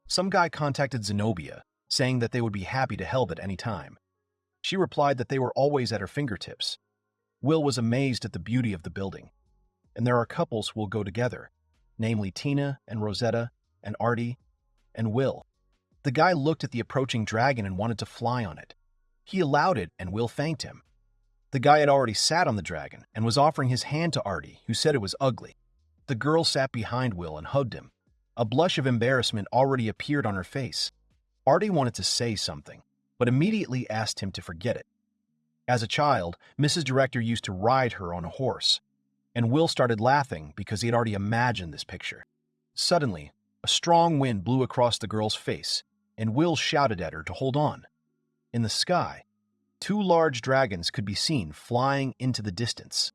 Some guy contacted Zenobia, saying that they would be happy to help at any time. She replied that they were always at her fingertips. Will was amazed at the beauty of the building. And there are couples who will go together, namely Tina and Rosetta and Arty and Will. The guy looked at the approaching dragon and wanted to fly on it. He allowed it, and Will thanked him. The guy had already sat on the dragon and was offering his hand to Arty, who said it was ugly. The girl sat behind Will and hugged him. A blush of embarrassment already appeared on her face. Arty wanted to say something, but immediately asked him to forget it. As a child, Mrs. Director used to ride her on a horse, and Will started laughing because he had already imagined this picture. Suddenly, a strong wind blew across the girl's face, and Will shouted at her to hold on. In the sky, 2 large dragons could be seen flying into the distance.